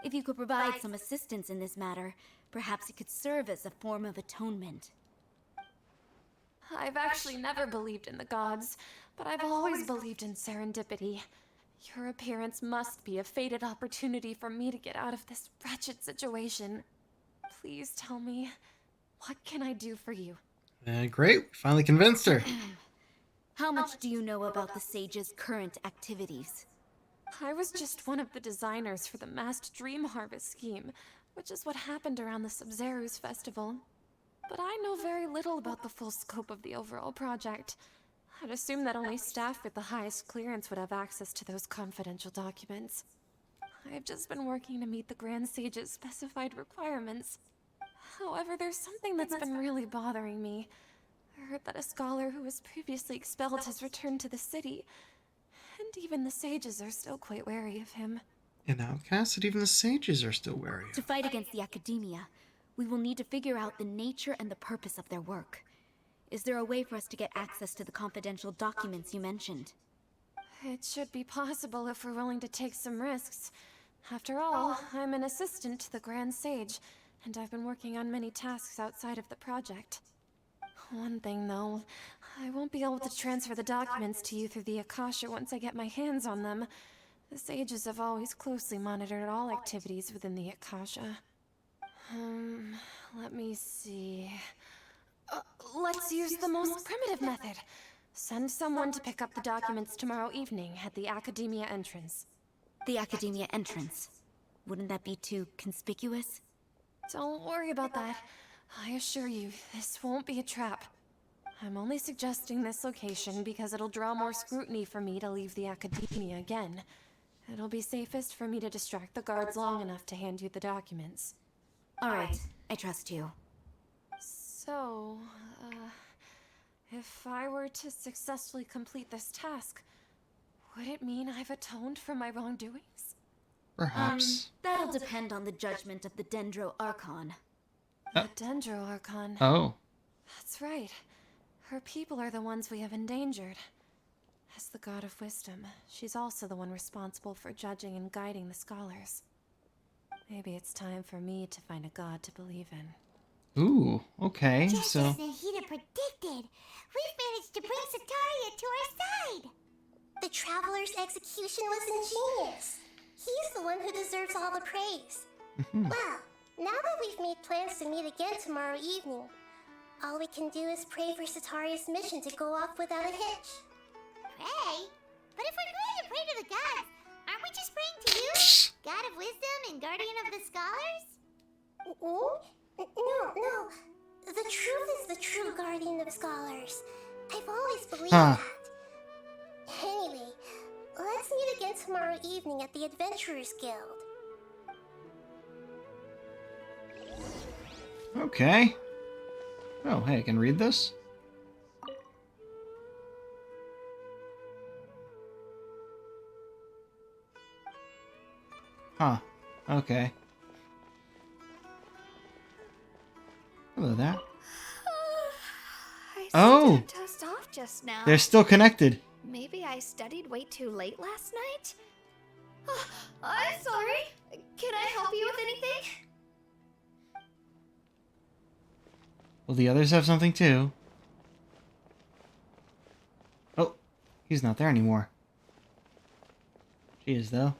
Speaker 9: If you could provide some assistance in this matter, perhaps it could serve as a form of atonement.
Speaker 8: I've actually never believed in the gods, but I've always believed in serendipity. Your appearance must be a fated opportunity for me to get out of this wretched situation. Please tell me, what can I do for you?
Speaker 1: Great, we finally convinced her.
Speaker 9: How much do you know about the sage's current activities?
Speaker 8: I was just one of the designers for the masked dream harvest scheme, which is what happened around the Sub-Zero's festival. But I know very little about the full scope of the overall project. I'd assume that only staff with the highest clearance would have access to those confidential documents. I've just been working to meet the Grand Sage's specified requirements. However, there's something that's been really bothering me. I heard that a scholar who was previously expelled has returned to the city, and even the sages are still quite wary of him.
Speaker 1: An outcast, and even the sages are still wary
Speaker 9: To
Speaker 1: of.
Speaker 9: fight against the academia, we will need to figure out the nature and the purpose of their work. Is there a way for us to get access to the confidential documents you mentioned?
Speaker 8: It should be possible if we're willing to take some risks. After all, I'm an assistant to the Grand Sage, and I've been working on many tasks outside of the project. One thing, though, I won't be able to transfer the documents to you through the Akasha once I get my hands on them. The sages have always closely monitored all activities within the Akasha. Let me see. Let's use the most primitive method. Send someone to pick up the documents tomorrow evening at the Academia entrance.
Speaker 9: The academia entrance. Wouldn't that be too conspicuous?
Speaker 8: Don't worry about that. I assure you, this won't be a trap. I'm only suggesting this location because it'll draw more scrutiny for me to leave the Academia again. It'll be safest for me to distract the guards long enough to hand you the documents.
Speaker 9: Alright, I trust you.
Speaker 8: So, if I were to successfully complete this task, would it mean I've atoned for my wrongdoings?
Speaker 1: Perhaps.
Speaker 9: That'll depend on the judgment of the Dendro Archon.
Speaker 8: The Dendro Archon.
Speaker 1: Oh.
Speaker 8: That's right. Her people are the ones we have endangered. As the God of Wisdom, she's also the one responsible for judging and guiding the scholars. Maybe it's time for me to find a god to believe in.
Speaker 1: Ooh, okay,
Speaker 4: Just
Speaker 1: so...
Speaker 4: as Nahida predicted, we've managed to bring Sataria to our side.
Speaker 3: The Traveler's execution was ingenious. He's the one who deserves all the praise. Well, now that we've made plans to meet again tomorrow evening, all we can do is pray for Sataria's mission to go off without a hitch.
Speaker 4: Pray? But if we're going to pray to the gods, aren't we just praying to you? God of Wisdom and Guardian of the Scholars?
Speaker 3: No. The truth is the true Guardian of Scholars. I've always believed
Speaker 1: Huh.
Speaker 3: that. Anyway, let's meet again tomorrow evening at the Adventurers Guild.
Speaker 1: Okay. Oh, hey, I can read this? Huh. Okay. Hello there.
Speaker 7: I
Speaker 1: Oh!
Speaker 7: seemed to toast off just now.
Speaker 1: They're still connected.
Speaker 7: Maybe I studied way too late last night? I'm sorry. Can I help you with anything?
Speaker 1: Well, the others have something too. Oh, he's not there anymore. She is, though.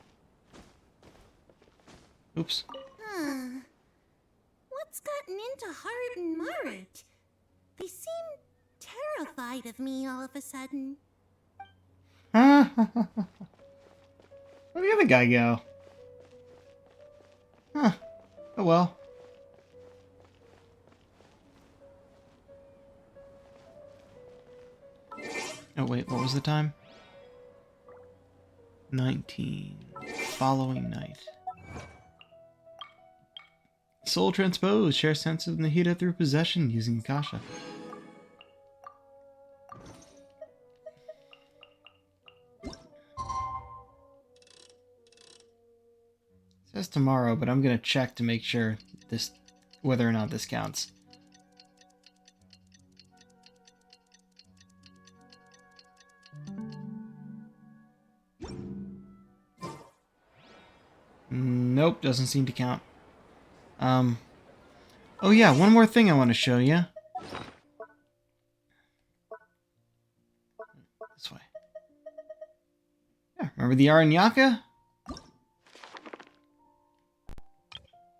Speaker 1: Oops.
Speaker 5: What's gotten into Hart and Marek? They seem terrified of me all of a sudden.
Speaker 1: Where'd the other guy go? Huh. Oh well. Oh wait, what was the time? 19. Following night. Soul transposed. Share sense of Nahida through possession using Akasha. It says tomorrow, but I'm gonna check to make sure it whether or not this counts. Nope, doesn't seem to count. Oh yeah, one more thing I want to show you. This way. Yeah, remember the Aranyaka?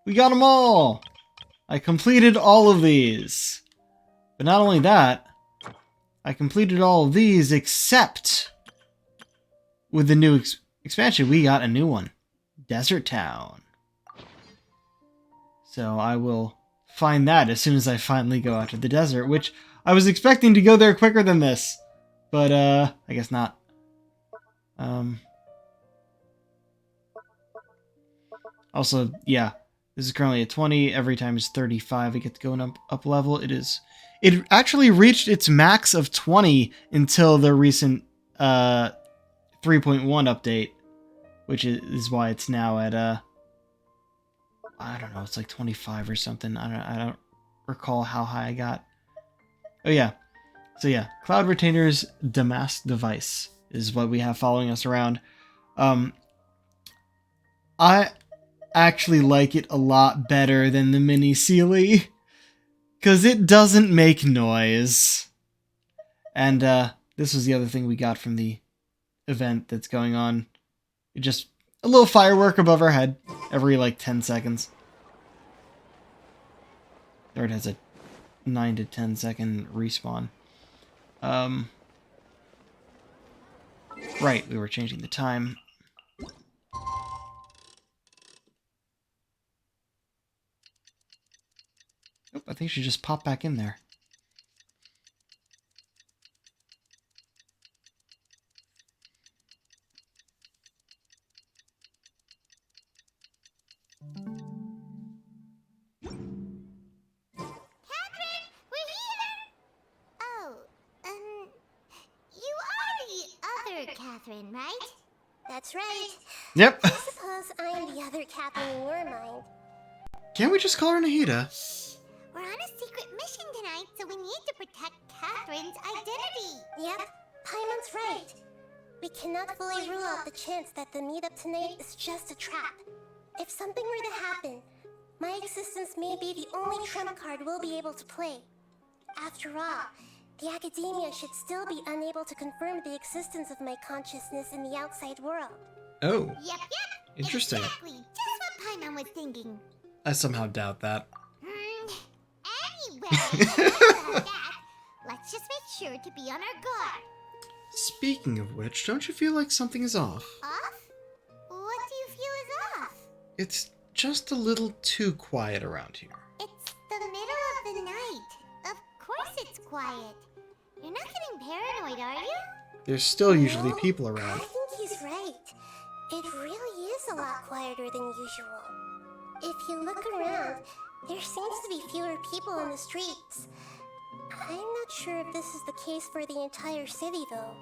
Speaker 1: We got them all! I completed all of these. But not only that, I completed all of these except with the new expansion, we got a new one. Desert Town. So I will find that as soon as I finally go out to the desert, which I was expecting to go there quicker than this. But, I guess not. Also, yeah, this is currently at 20. Every time it's 35, it gets going up level. It actually reached its max of 20 until the recent, 3.1 update, which is why it's now at, I don't know, it's like 25 or something. I don't recall how high I got. Oh yeah. So yeah, Cloud Retainer's Damask device is what we have following us around. I actually like it a lot better than the Mini Sealy, because it doesn't make noise. And this was the other thing we got from the event that's going on. Just a little firework above our head every like 10 seconds. Or it has a 9 to 10 second respawn. Right, we were changing the time. Nope, I think you should just pop back in there.
Speaker 4: Catherine, we're here! Oh, you are the other Catherine, right?
Speaker 3: That's right.
Speaker 1: Yep.
Speaker 3: I suppose I'm the other Catherine in your mind.
Speaker 1: Can't we just call her Nahida?
Speaker 4: We're on a secret mission tonight, so we need to protect Catherine's identity.
Speaker 3: Yep, Paimon's right. We cannot fully rule out the chance that the meetup tonight is just a trap. If something were to happen, my existence may be the only trump card we'll be able to play. After all, the Academia should still be unable to confirm the existence of my consciousness in the outside world.
Speaker 1: Oh,
Speaker 4: Yep.
Speaker 1: interesting.
Speaker 4: Exactly, just what Paimon was thinking.
Speaker 1: I somehow doubt that.
Speaker 4: Anyway, about that, let's just make sure to be on our guard.
Speaker 1: Speaking of which, don't you feel like something is off?
Speaker 4: Off? What do you feel is off?
Speaker 1: It's just a little too quiet around here.
Speaker 4: It's the middle of the night. Of course it's quiet. You're not getting paranoid, are you?
Speaker 1: There's still usually
Speaker 3: No,
Speaker 1: people
Speaker 3: I
Speaker 1: around.
Speaker 3: think he's right. It really is a lot quieter than usual. If you look around, there seems to be fewer people in the streets. I'm not sure if this is the case for the entire city, though.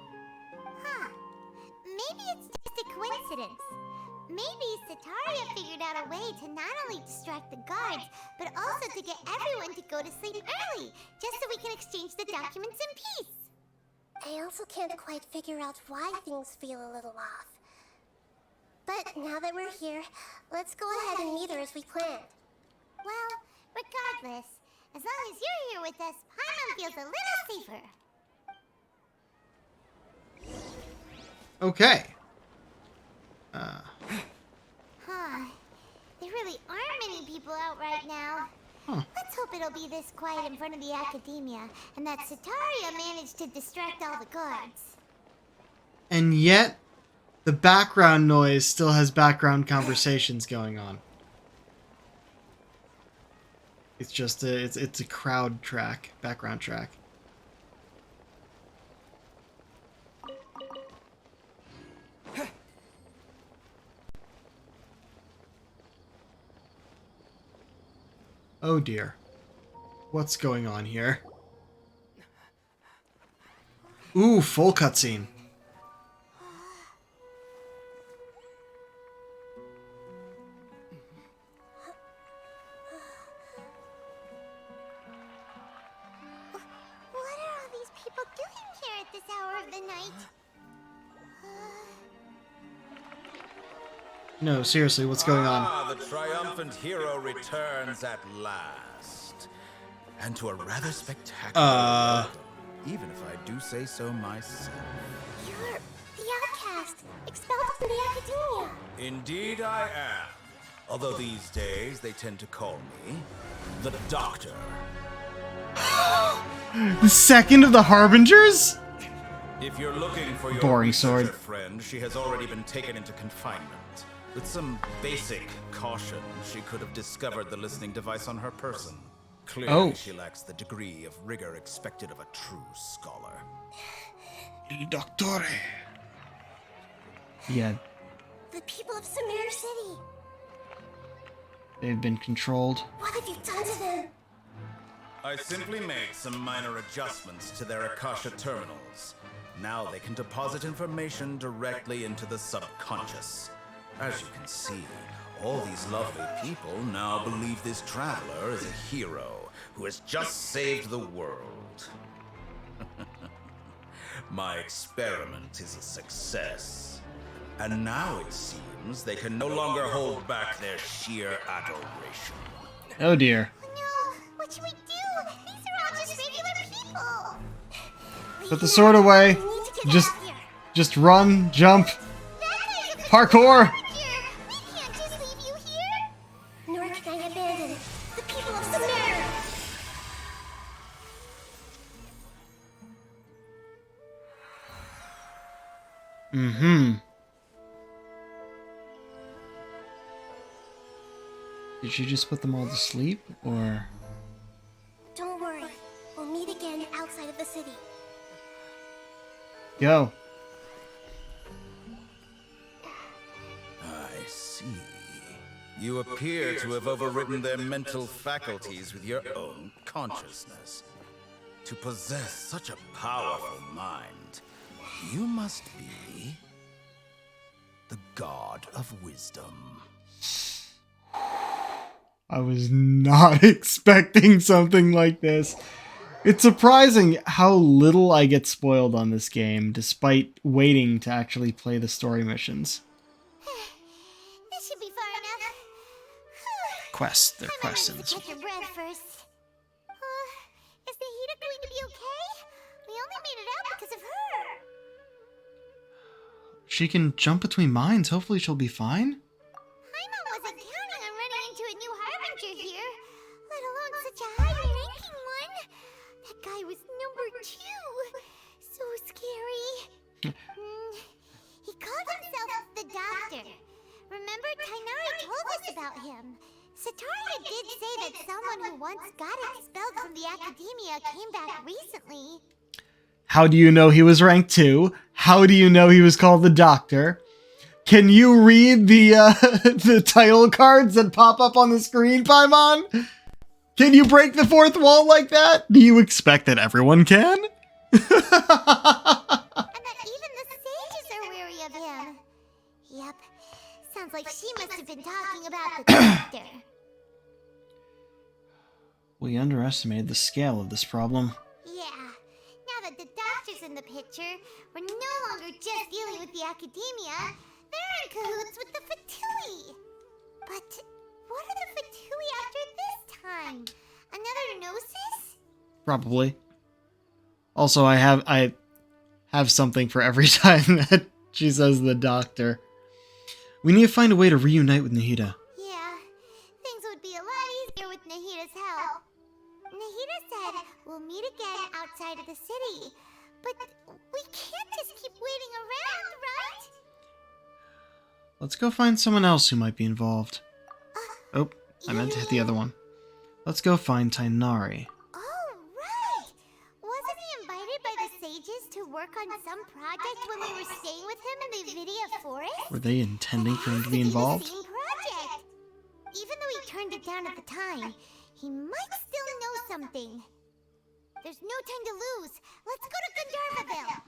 Speaker 4: Huh. Maybe it's just a coincidence. Maybe Sataria figured out a way to not only distract the guards, but also to get everyone to go to sleep early, just so we can exchange the documents in peace.
Speaker 3: I also can't quite figure out why things feel a little off. But now that we're here, let's go ahead and meet her as we planned.
Speaker 4: Well, regardless, as long as you're here with us, Paimon feels a little safer.
Speaker 1: Okay.
Speaker 4: Huh. There really aren't many people out right now.
Speaker 1: Huh.
Speaker 4: Let's hope it'll be this quiet in front of the Academia, and that Sataria managed to distract all the guards.
Speaker 1: And yet, the background noise still has background conversations going on. It's just it's a crowd track, background track. Oh dear. What's going on here? Ooh, full cutscene.
Speaker 4: hour of the night.
Speaker 1: No, seriously, what's going on?
Speaker 10: Ah, the triumphant hero returns at last. And to a rather spectacular welcome, even if I do say so myself.
Speaker 3: You're the outcast, expelled from the Academia.
Speaker 10: Indeed I am. Although these days they tend to call me the Doctor.
Speaker 1: The second of the Harbingers?
Speaker 10: If you're looking for your
Speaker 1: Boring
Speaker 10: researcher
Speaker 1: sword.
Speaker 10: friend, she has already been taken into confinement. With some basic caution, she could have discovered the listening device on her person. Clearly, she lacks the degree of rigor expected of a true scholar.
Speaker 1: Il Dottore. Yeah,
Speaker 3: The people of Sumer City.
Speaker 1: they've been controlled.
Speaker 3: What have you done to them?
Speaker 10: I simply made some minor adjustments to their Akasha terminals. Now they can deposit information directly into the subconscious. As you can see, all these lovely people now believe this traveler is a hero who has just saved the world. My experiment is a success. And now it seems they can no longer hold back their sheer adoration.
Speaker 1: Oh dear.
Speaker 4: No, what should we do? These are all just regular people.
Speaker 1: Put the sword away.
Speaker 3: We need to get out of here.
Speaker 1: Just run, jump,
Speaker 4: That guy's a
Speaker 1: parkour.
Speaker 4: Here, we can't just leave you here.
Speaker 3: Nor can I abandon the people of Sumer.
Speaker 1: Mm-hmm. Did she just put them all to sleep, or?
Speaker 3: Don't worry, we'll meet again outside of the city.
Speaker 1: Go.
Speaker 10: I see. You appear to have overridden their mental faculties with your own consciousness. To possess such a powerful mind, you must be the god of wisdom.
Speaker 1: I was not expecting something like this. It's surprising how little I get spoiled on this game, despite waiting to actually play the story missions.
Speaker 4: This should be far enough.
Speaker 1: Quests, they're
Speaker 4: I might need to
Speaker 1: questions.
Speaker 4: catch your breath first. Is Nahida going to be okay? We only made it out because of her.
Speaker 1: She can jump between mines, hopefully she'll be fine.
Speaker 4: Paimon wasn't counting on running into a new Harbinger here, let alone such a high-ranking one. That guy was number 2. So scary. He called himself the Doctor. Remember, Tainari told us about him. Sataria did say that someone who once got expelled from the Academia came back recently.
Speaker 1: How do you know he was rank 2? How do you know he was called the Doctor? Can you read the the title cards that pop up on the screen, Paimon? Can you break the fourth wall like that? Do you expect that everyone can?
Speaker 4: And that even the sages are weary of him. Yep. Sounds like she must have been talking about the Doctor.
Speaker 1: We underestimated the scale of this problem.
Speaker 4: Yeah. Now that the Doctor's in the picture, we're no longer just dealing with the Academia. They're in cahoots with the Fatui. But what are the Fatui after this time? Another Gnosis?
Speaker 1: Probably. Also, I have something for every time that she says the Doctor. We need to find a way to reunite with Nahida.
Speaker 4: Yeah. Things would be a lot easier with Nahida's help. Nahida said we'll meet again outside of the city. But we can't just keep waiting around, right?
Speaker 1: Let's go find someone else who might be involved. Oh, I meant to hit the other one. Let's go find Tainari.
Speaker 4: Oh, right! Wasn't he invited by the sages to work on some project when we were staying with him in the Vidia forest?
Speaker 1: Were they intending for him to be
Speaker 4: The
Speaker 1: involved?
Speaker 4: same project. Even though he turned it down at the time, he might still know something. There's no time to lose. Let's go to Gandharvaville.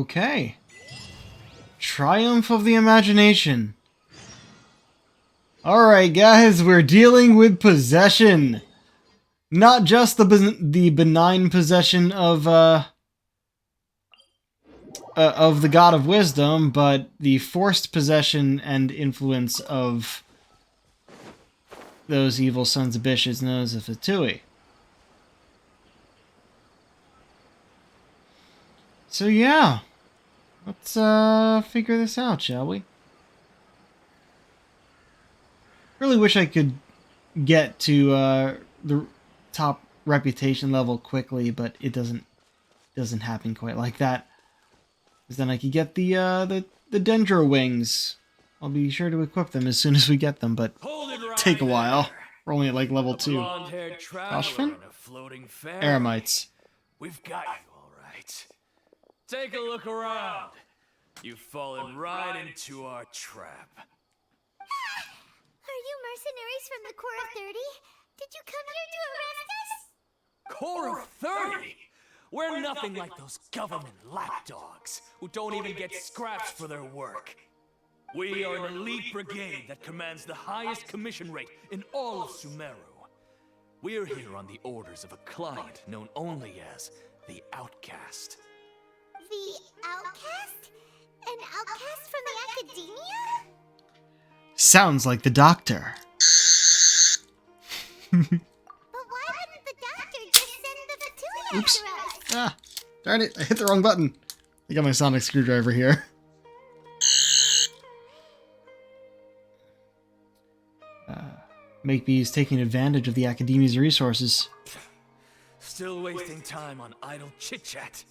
Speaker 1: Okay. Triumph of the imagination. Alright guys, we're dealing with possession. not just the benign possession of the God of Wisdom, but the forced possession and influence of those evil sons of bitches known as the Fatui. So yeah, let's figure this out, shall we? Really wish I could get to the top reputation level quickly, but it doesn't happen quite like that. Because then I could get the Dendro wings. I'll be sure to equip them as soon as we get them, but take a while. We're only at like level 2. Oshfin? Eremites.
Speaker 11: We've got you, all right. Take a look around. You've fallen right into our trap.
Speaker 4: Are you mercenaries from the Core of 30? Did you come here to arrest us?
Speaker 11: Core of 30? We're nothing like those government lapdogs who don't even get scraps for their work. We are an elite brigade that commands the highest commission rate in all of Sumeru. We're here on the orders of a client known only as the Outcast.
Speaker 4: The Outcast? An outcast from the Academia?
Speaker 1: Sounds like the Doctor.
Speaker 4: But why wouldn't the Doctor just send the Fatui
Speaker 1: Oops.
Speaker 4: after us?
Speaker 1: Ah, darn it, I hit the wrong button. I got my sonic screwdriver here. Makebe's taking advantage of the Academia's resources.
Speaker 11: Still wasting time on idle chit-chat.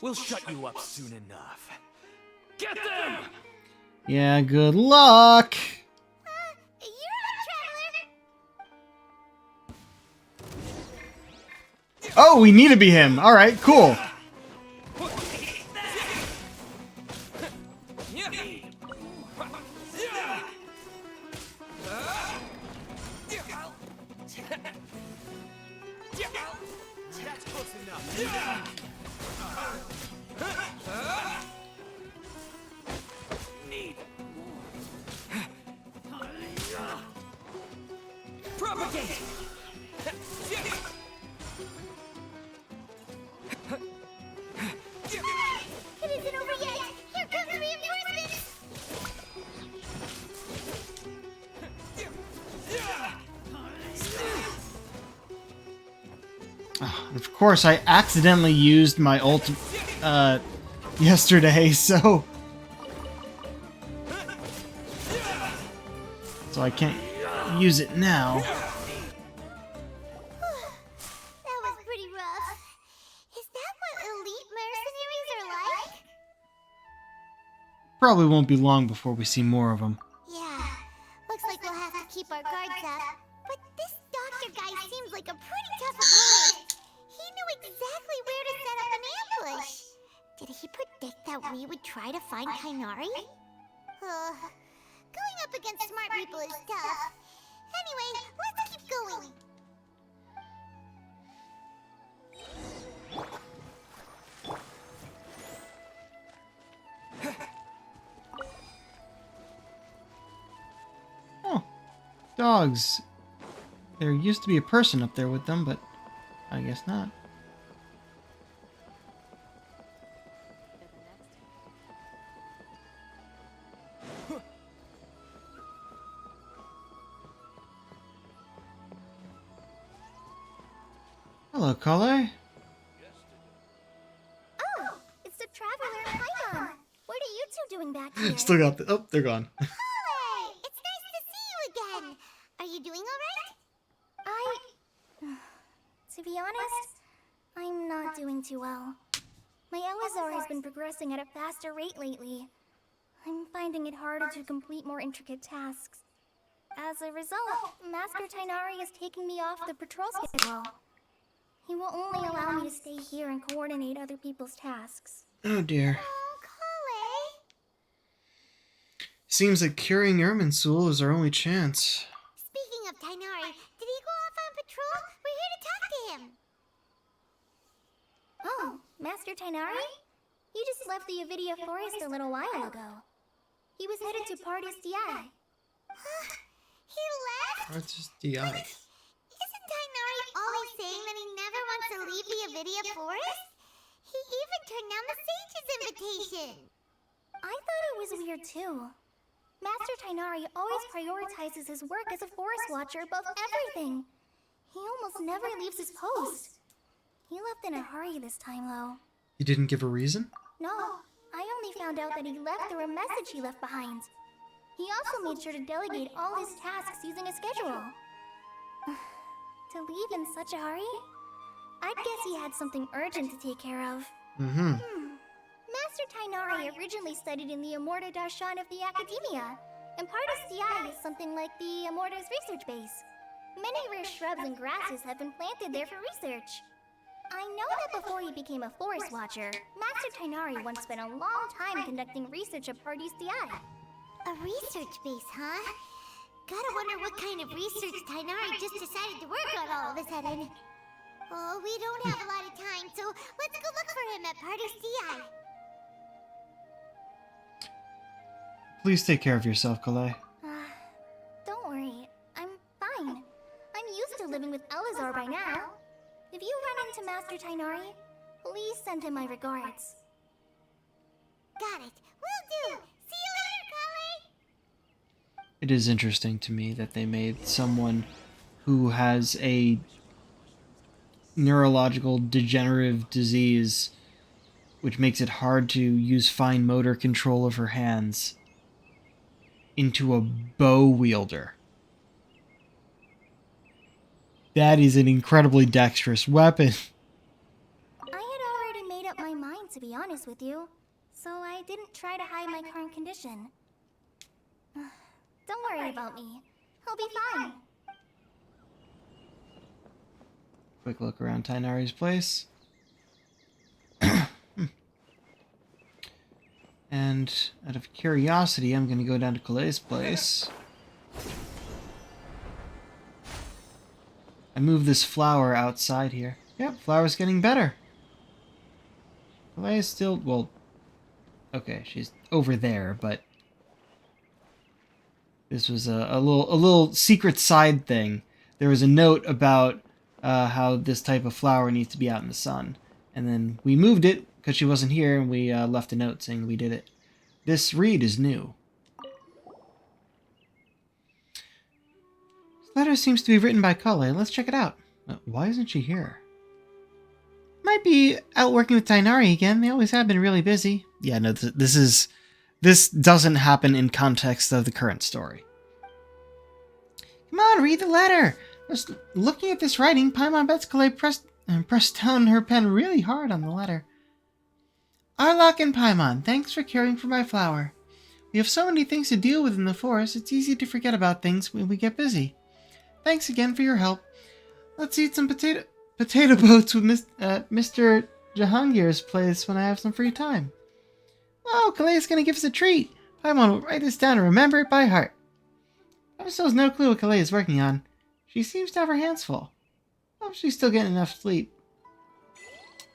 Speaker 11: We'll shut you up soon enough. Get them!
Speaker 1: Yeah, good luck! Oh, we need to be him. Alright, cool.
Speaker 11: Propagate!
Speaker 4: It isn't over yet! Here comes reinforcements!
Speaker 1: Of course, I accidentally used my ult yesterday, so I can't use it now.
Speaker 4: That was pretty rough. Is that what elite mercenaries are like?
Speaker 1: Probably won't be long before we see more of them.
Speaker 4: Yeah, looks like we'll have to keep our guards up. But this doctor guy seems like a pretty tough opponent. He knew exactly where to set up an ambush. Did he predict that we would try to find Kainari? Going up against smart people is tough. Anyway, let's keep going.
Speaker 1: Oh, dogs. There used to be a person up there with them, but I guess not. Hello, Kale.
Speaker 3: Oh, it's the Traveler and Python. What are you two doing back here?
Speaker 1: Still got the... Oh, they're gone.
Speaker 4: Hey, it's nice to see you again. Are you doing alright?
Speaker 3: To be honest, I'm not doing too well. My LSR has been progressing at a faster rate lately. I'm finding it harder to complete more intricate tasks. As a result, Master Tainari is taking me off the patrol schedule. He will only allow me to stay here and coordinate other people's tasks.
Speaker 1: Oh dear.
Speaker 4: Oh, Kale.
Speaker 1: Seems like curing Irminsul is our only chance.
Speaker 4: Speaking of Tainari, did he go off on patrol? We're here to talk to him.
Speaker 3: Oh, Master Tainari? He just left the Avidia Forest a little while ago. He was headed to Party's DI.
Speaker 4: He left?
Speaker 1: That's just DI.
Speaker 4: Isn't Tainari always saying that he never wants to leave the Avidia Forest? He even turned down the sage's invitation.
Speaker 3: I thought it was weird too. Master Tainari always prioritizes his work as a forest watcher above everything. He almost never leaves his post. He left in a hurry this time, though.
Speaker 1: You didn't give a reason?
Speaker 3: No, I only found out that he left through a message he left behind. He also made sure to delegate all his tasks using a schedule. To leave in such a hurry? I'd guess he had something urgent to take care of. Master Tainari originally studied in the Amorta Darshan of the Academia, and part of CI is something like the Amorta's research base. Many rare shrubs and grasses have been planted there for research. I know that before he became a forest watcher, Master Tainari once spent a long time conducting research at Party's CI.
Speaker 4: A research base, huh? Gotta wonder what kind of research Tainari just decided to work on all of a sudden. Oh, we don't have a lot of time, so let's go look for him at Party's CI.
Speaker 1: Please take care of yourself, Kalei.
Speaker 3: Don't worry, I'm fine. I'm used to living with Elazar by now. If you run into Master Tainari, please send him my regards.
Speaker 4: Got it. Will do. See you later, Kalei.
Speaker 1: It is interesting to me that they made someone who has a neurological degenerative disease, which makes it hard to use fine motor control of her hands, into a bow wielder. That is an incredibly dexterous weapon.
Speaker 3: I had already made up my mind, to be honest with you, so I didn't try to hide my current condition. Don't worry about me. He'll be fine.
Speaker 1: Quick look around Tainari's place. And out of curiosity, I'm going to go down to Kalei's place. I moved this flower outside here. Yep, flower's getting better. Kalei is still, well, okay, she's over there, but this was a little secret side thing. There was a note about how this type of flower needs to be out in the sun. And then we moved it because she wasn't here, and we left a note saying we did it. This read is new. This letter seems to be written by Kalei. Let's check it out. Why isn't she here? Might be out working with Tainari again. They always have been really busy. Yeah, no, this doesn't happen in context of the current story. Come on, read the letter. Just looking at this writing, Paimon bets Kalei pressed down her pen really hard on the letter. Arlok and Paimon, thanks for caring for my flower. We have so many things to deal with in the forest, it's easy to forget about things when we get busy. Thanks again for your help. Let's eat some potato boats with Mr. Jahangir's place when I have some free time. Oh, Kalei's gonna give us a treat. Paimon will write this down and remember it by heart. I still has no clue what Kalei is working on. She seems to have her hands full. Hope she's still getting enough sleep.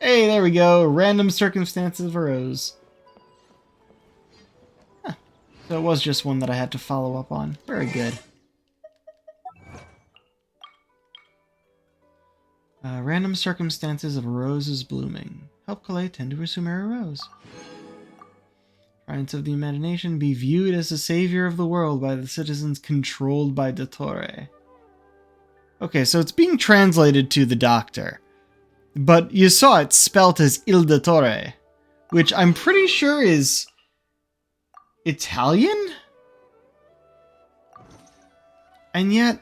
Speaker 1: Hey, there we go. Random circumstances arose. Huh. So it was just one that I had to follow up on. Very good. Random circumstances of roses blooming. Help Kalei tend to her Sumeru rose. Triumphs of the imagination be viewed as the savior of the world by the citizens controlled by Dottore. Okay, so it's being translated to the doctor. But you saw it spelt as Il Dottore, which I'm pretty sure is Italian? And yet,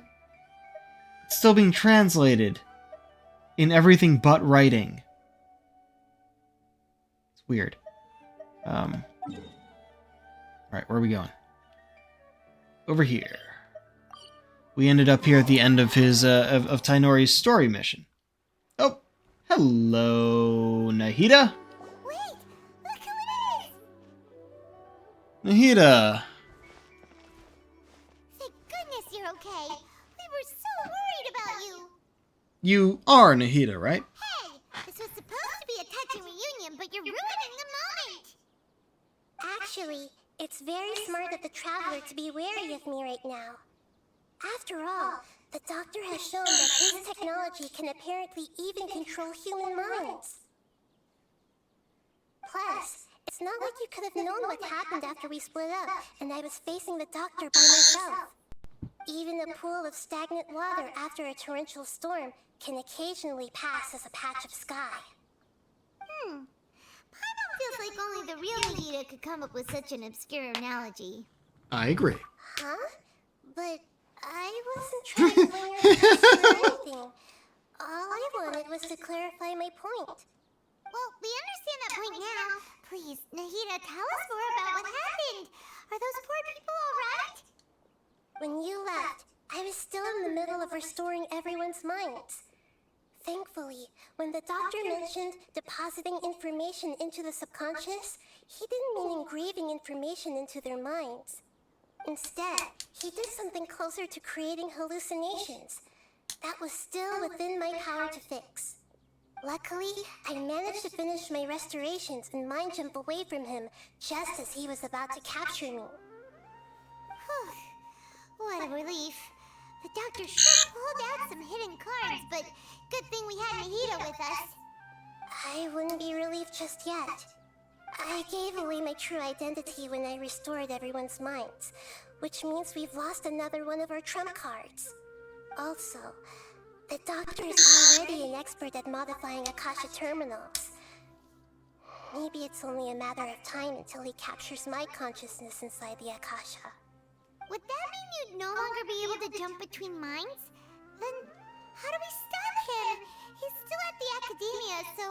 Speaker 1: it's still being translated in everything but writing. It's weird. Alright, where are we going? Over here. We ended up here at the end of his, of Tainori's story mission. Oh, hello, Nahida?
Speaker 4: Wait, look who it is!
Speaker 1: Nahida!
Speaker 4: Thank goodness you're okay. We were so worried about you.
Speaker 1: You are Nahida, right?
Speaker 4: Hey, this was supposed to be a touching reunion, but you're ruining the moment.
Speaker 3: Actually, it's very smart of the Traveler to be wary of me right now. After all, The doctor has shown that his technology can apparently even control human minds. Plus, it's not like you could have known what happened after we split up and I was facing the doctor by myself. Even a pool of stagnant water after a torrential storm can occasionally pass as a patch of sky.
Speaker 4: Paimon feels like only the real Nagita could come up with such an obscure analogy.
Speaker 1: I agree.
Speaker 3: Huh? But I wasn't trying to blame your attention or anything. All I wanted was to clarify my point.
Speaker 4: Well, we understand that point now. Please, Nahida, tell us more about what happened. Are those poor people alright?
Speaker 3: When you left, I was still in the middle of restoring everyone's minds. Thankfully, when the doctor mentioned depositing information into the subconscious, he didn't mean engraving information into their minds. Instead, he did something closer to creating hallucinations. That was still within my power to fix. Luckily, I managed to finish my restorations and mind jump away from him just as he was about to capture me.
Speaker 4: Whew. What a relief. The doctor sure pulled out some hidden cards, but good thing we had Nahida with us.
Speaker 3: I wouldn't be relieved just yet. I gave away my true identity when I restored everyone's minds, which means we've lost another one of our trump cards. Also, the doctor is already an expert at modifying Akasha terminals. Maybe it's only a matter of time until he captures my consciousness inside the Akasha.
Speaker 4: Would that mean you'd no longer be able to jump between minds? Then how do we stop him? He's still at the Academia, so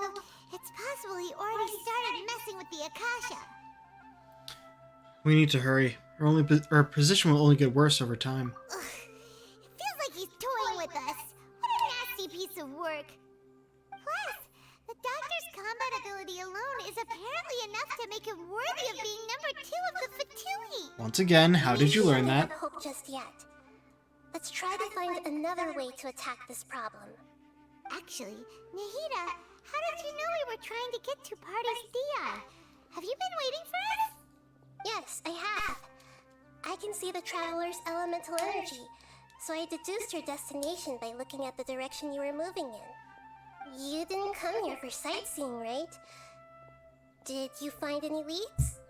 Speaker 4: it's possible he already started messing with the Akasha.
Speaker 1: We need to hurry. Our position will only get worse over time.
Speaker 4: Ugh. It feels like he's toying with us. What a nasty piece of work. Plus, the doctor's combat ability alone is apparently enough to make him worthy of being number 2 of the Fatui.
Speaker 1: Once again, how did you learn that?
Speaker 3: I don't hope just yet. Let's try to find another way to attack this problem.
Speaker 4: Actually, Nahida, how did you know we were trying to get to Party's Dia? Have you been waiting for us?
Speaker 3: Yes, I have. I can see the traveler's elemental energy, so I deduced your destination by looking at the direction you were moving in. You didn't come here for sightseeing, right? Did you find any leads?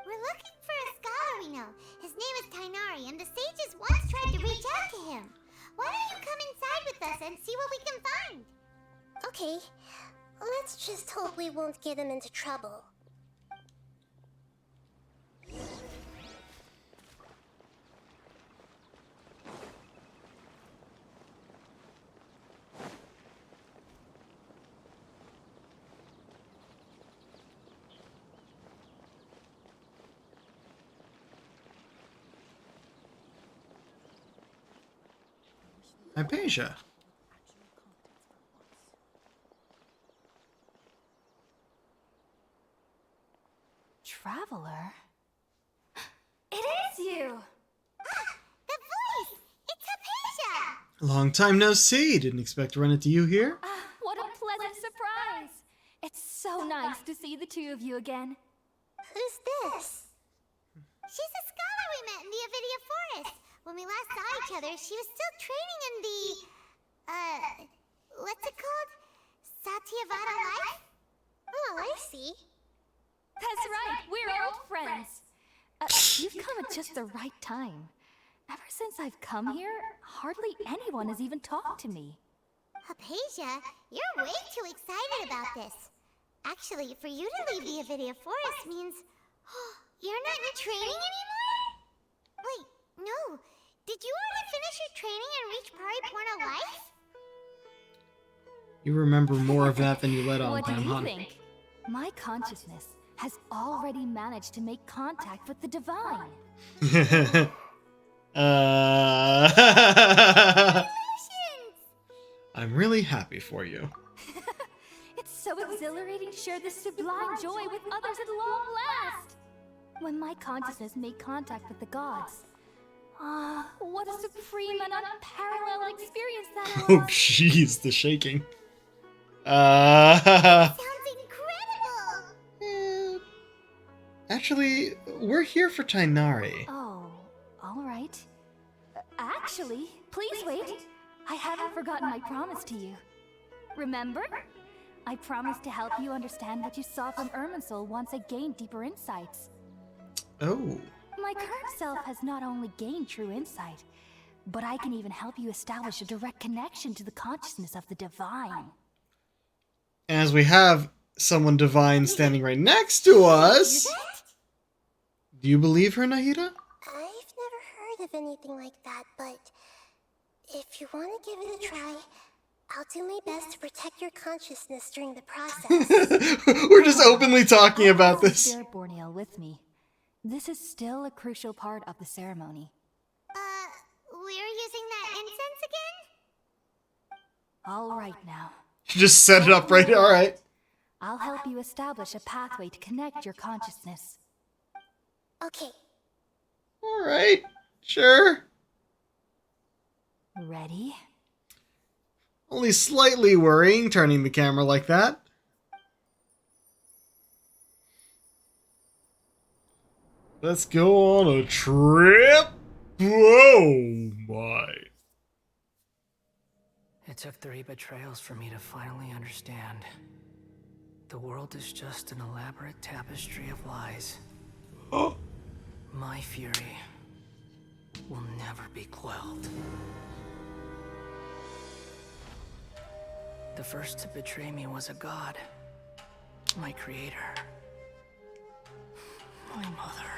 Speaker 4: We're looking for a scholar we know. His name is Tainari, and the sages once tried to reach out to him. Why don't you come inside with us and see what we can find?
Speaker 3: Okay, let's just hope we won't get him into trouble.
Speaker 1: Hypatia.
Speaker 8: Traveler? It is you!
Speaker 4: The voice! It's Hypatia!
Speaker 1: Long time no see. Didn't expect to run into you here.
Speaker 9: What a pleasant surprise! It's so nice to see the two of you again.
Speaker 3: Who's this?
Speaker 4: She's a scholar we met in the Avidia Forest. When we last saw each other, she was still training in the... what's it called? Satyavada life?
Speaker 3: Oh, I see.
Speaker 9: That's right, we're old friends. You've come at just the right time. Ever since I've come here, hardly anyone has even talked to me.
Speaker 4: Hypatia, you're way too excited about this. Actually, for you to leave the Avidia Forest means... you're not in training anymore? Wait, no. Did you already finish your training and reach Pariporno life?
Speaker 1: You remember more of that than you let on,
Speaker 9: What do you
Speaker 1: Paimon.
Speaker 9: think? My consciousness has already managed to make contact with the divine.
Speaker 1: I'm really happy for you.
Speaker 9: It's so exhilarating to share this sublime joy with others at long last. When my consciousness made contact with the gods. What a supreme and unparalleled experience that
Speaker 1: Oh,
Speaker 9: was.
Speaker 1: jeez, the shaking.
Speaker 4: Sounds incredible!
Speaker 1: Actually, we're here for Tainari.
Speaker 9: Oh, all right. Actually,
Speaker 2: Actually, please wait. I haven't forgotten my promise to you. Remember? I promised to help you understand what you saw from Irminsul once I gained deeper insights.
Speaker 1: Oh.
Speaker 2: My current self has not only gained true insight, but I can even help you establish a direct connection to the consciousness of the divine.
Speaker 1: As we have someone divine standing right next to us. Do you believe her, Nahida?
Speaker 3: I've never heard of anything like that, but if you want to give it a try, I'll do my best to protect your consciousness during the process.
Speaker 1: We're just openly talking about this.
Speaker 2: Spirit Borneo with me. This is still a crucial part of the ceremony.
Speaker 4: We're using that incense again?
Speaker 2: All right now.
Speaker 1: Just set it up right. All right.
Speaker 2: I'll help you establish a pathway to connect your consciousness.
Speaker 3: Okay.
Speaker 1: All right. Sure.
Speaker 2: Ready?
Speaker 1: Only slightly worrying turning the camera like that. Let's go on a trip. Oh my.
Speaker 6: It took 3 betrayals for me to finally understand. The world is just an elaborate tapestry of lies.
Speaker 1: Oh.
Speaker 6: My fury will never be quelled. The first to betray me was a god. My creator. My mother.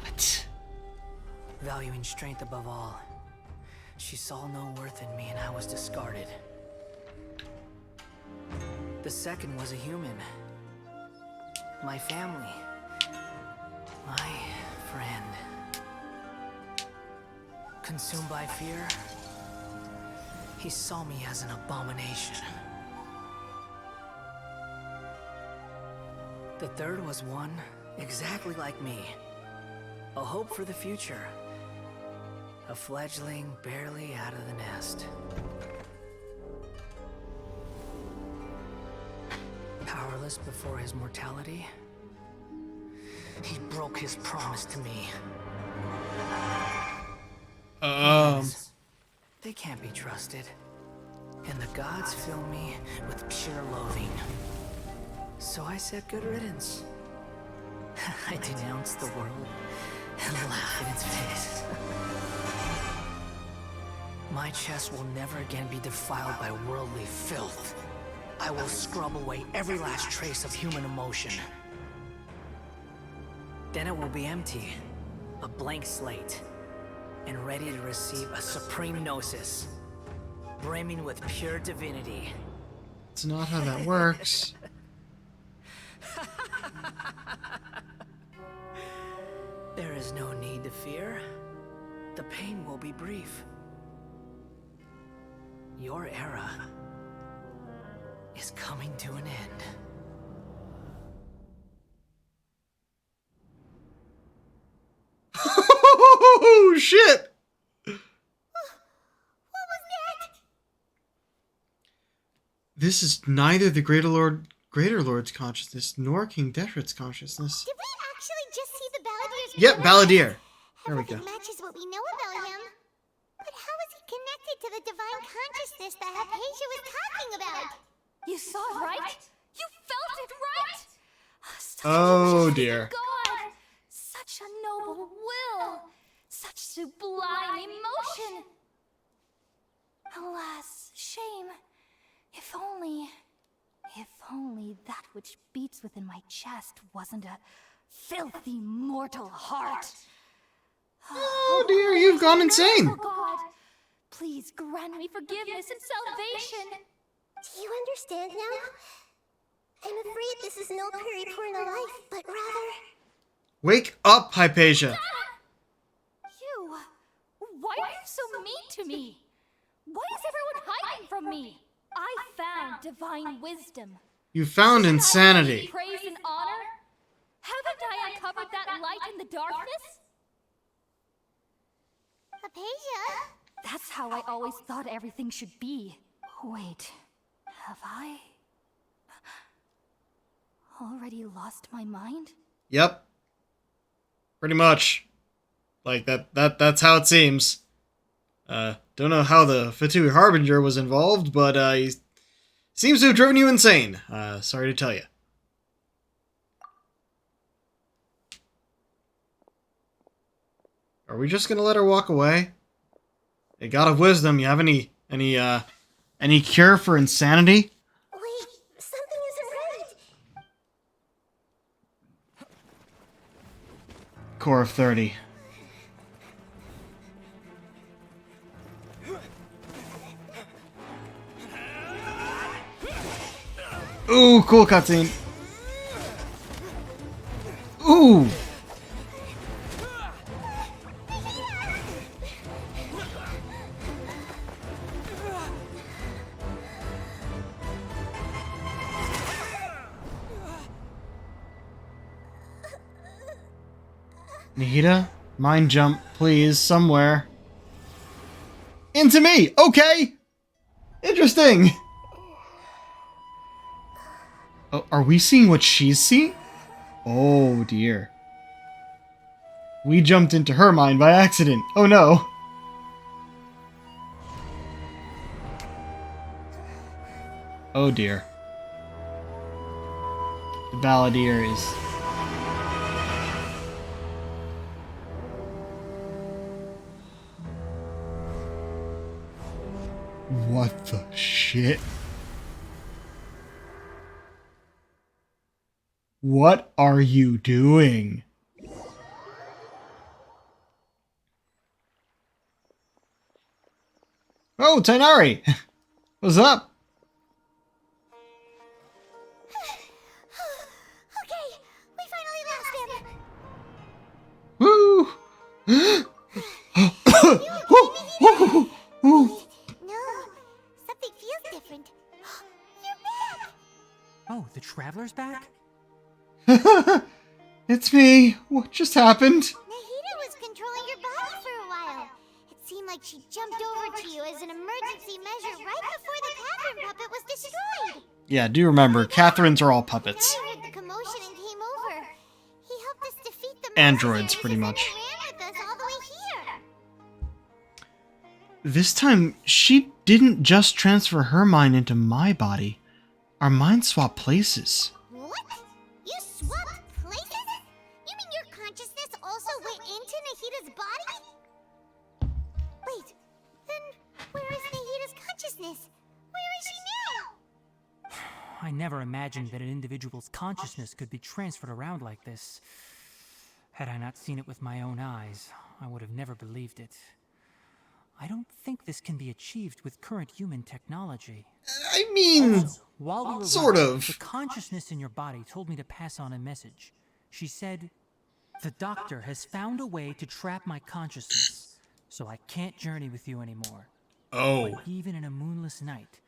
Speaker 1: What?
Speaker 6: Valuing strength above all, she saw no worth in me and I was discarded. The second was a human. My family. My friend. Consumed by fear, he saw me as an abomination. The third was one exactly like me. A hope for the future. A fledgling barely out of the nest. Powerless before his mortality, he broke his promise to me. They can't be trusted. And the gods fill me with pure loathing. So I said good riddance. I denounced the world and laughed in its face. My chest will never again be defiled by worldly filth. I will scrub away every last trace of human emotion. Then it will be empty, a blank slate, and ready to receive a supreme gnosis, brimming with pure divinity.
Speaker 1: It's not how that works.
Speaker 6: There is no need to fear. The pain will be brief. Your era is coming to an end.
Speaker 1: Oh shit!
Speaker 4: What was that?
Speaker 1: This is neither the Greater Lord's consciousness nor King Detrit's consciousness.
Speaker 4: Did we actually just see the Balladeer's
Speaker 1: Yep,
Speaker 4: mirror?
Speaker 1: Balladeer. There we
Speaker 4: Everything
Speaker 1: go.
Speaker 4: matches what we know about him. But how is he connected to the divine consciousness that Hypatia was talking about?
Speaker 2: You saw it right? You felt it right? Such
Speaker 1: Oh
Speaker 2: a
Speaker 1: dear.
Speaker 2: God! Such a noble will! Such sublime emotion! Alas, shame. If only that which beats within my chest wasn't a filthy mortal heart.
Speaker 1: Oh dear, you've gone insane.
Speaker 2: Oh God, please grant me forgiveness and salvation.
Speaker 3: Do you understand now? I'm afraid this is no Periporno life, but rather...
Speaker 1: Wake up, Hypatia.
Speaker 2: You, why are you so mean to me? Why is everyone hiding from me? I found divine wisdom.
Speaker 1: You found insanity.
Speaker 2: Praise and honor? Haven't I uncovered that light in the darkness?
Speaker 4: Hypatia?
Speaker 2: That's how I always thought everything should be. Wait, have I already lost my mind?
Speaker 1: Yep. Pretty much. Like that's how it seems. Don't know how the Fatui Harbinger was involved, but he seems to have driven you insane. Sorry to tell you. Are we just gonna let her walk away? Hey, God of Wisdom, you have any cure for insanity?
Speaker 3: Wait, something isn't right.
Speaker 1: Core of 30. Ooh, cool cutscene. Ooh! Nahida, mind jump, please, somewhere. Into me! Okay! Interesting! Oh, are we seeing what she's seeing? Oh dear. We jumped into her mind by accident. Oh no. Oh dear. The Balladeer is... What the shit? What are you doing? Oh, Tainari! What's up?
Speaker 4: Okay, we finally lost him.
Speaker 1: Woo!
Speaker 4: No, something feels different. You're back.
Speaker 12: Oh, the Traveler's back?
Speaker 1: It's me. What just happened?
Speaker 4: Nahida was controlling your body for a while. It seemed like she jumped over to you as an emergency measure right before the Catherine puppet was destroyed.
Speaker 1: Yeah, do remember, Catherines are all puppets.
Speaker 4: Harry heard the commotion and came over. He helped us defeat the
Speaker 1: Androids, pretty much.
Speaker 4: and ran with us all the way here.
Speaker 1: This time, she didn't just transfer her mind into my body. Our minds swapped places.
Speaker 4: What? You swapped places? You mean your consciousness also went into Nahida's body? Wait, then where is Nahida's consciousness? Where is she now?
Speaker 12: I never imagined that an individual's consciousness could be transferred around like this. Had I not seen it with my own eyes, I would have never believed it. I don't think this can be achieved with current human technology.
Speaker 1: I mean,
Speaker 12: Also, while we were
Speaker 1: sort
Speaker 12: running,
Speaker 1: of.
Speaker 12: the consciousness in your body told me to pass on a message. She said, "The doctor has found a way to trap my consciousness, so I can't journey with you anymore."
Speaker 1: Oh.
Speaker 12: But even in a moonless night,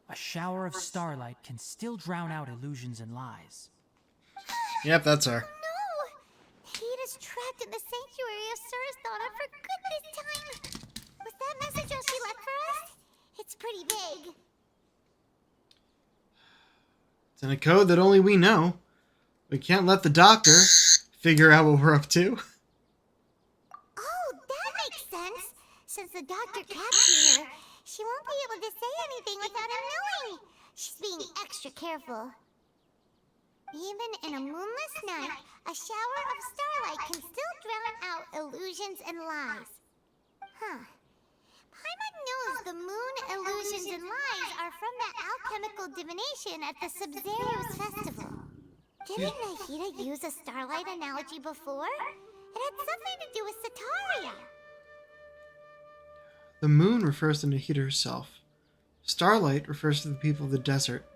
Speaker 12: a shower of starlight can still drown out illusions and lies.
Speaker 1: Yep, that's her.
Speaker 4: No! Nahida's trapped in the sanctuary of Surasthana for good this time. Was that message all she left for us? It's pretty vague.
Speaker 1: It's in a code that only we know. We can't let the doctor figure out what we're up to.
Speaker 4: Oh, that makes sense. Since the doctor captured her, she won't be able to say anything without him knowing. She's being extra careful. Even in a moonless night, a shower of starlight can still drown out illusions and lies. Huh. Paimon knows the moon illusions and lies are from the alchemical divination at the Sub-Zero's festival. Didn't Nahida use a starlight analogy before? It had something to do with Sataria.
Speaker 1: The moon refers to Nahida herself. Starlight refers to the people of the desert.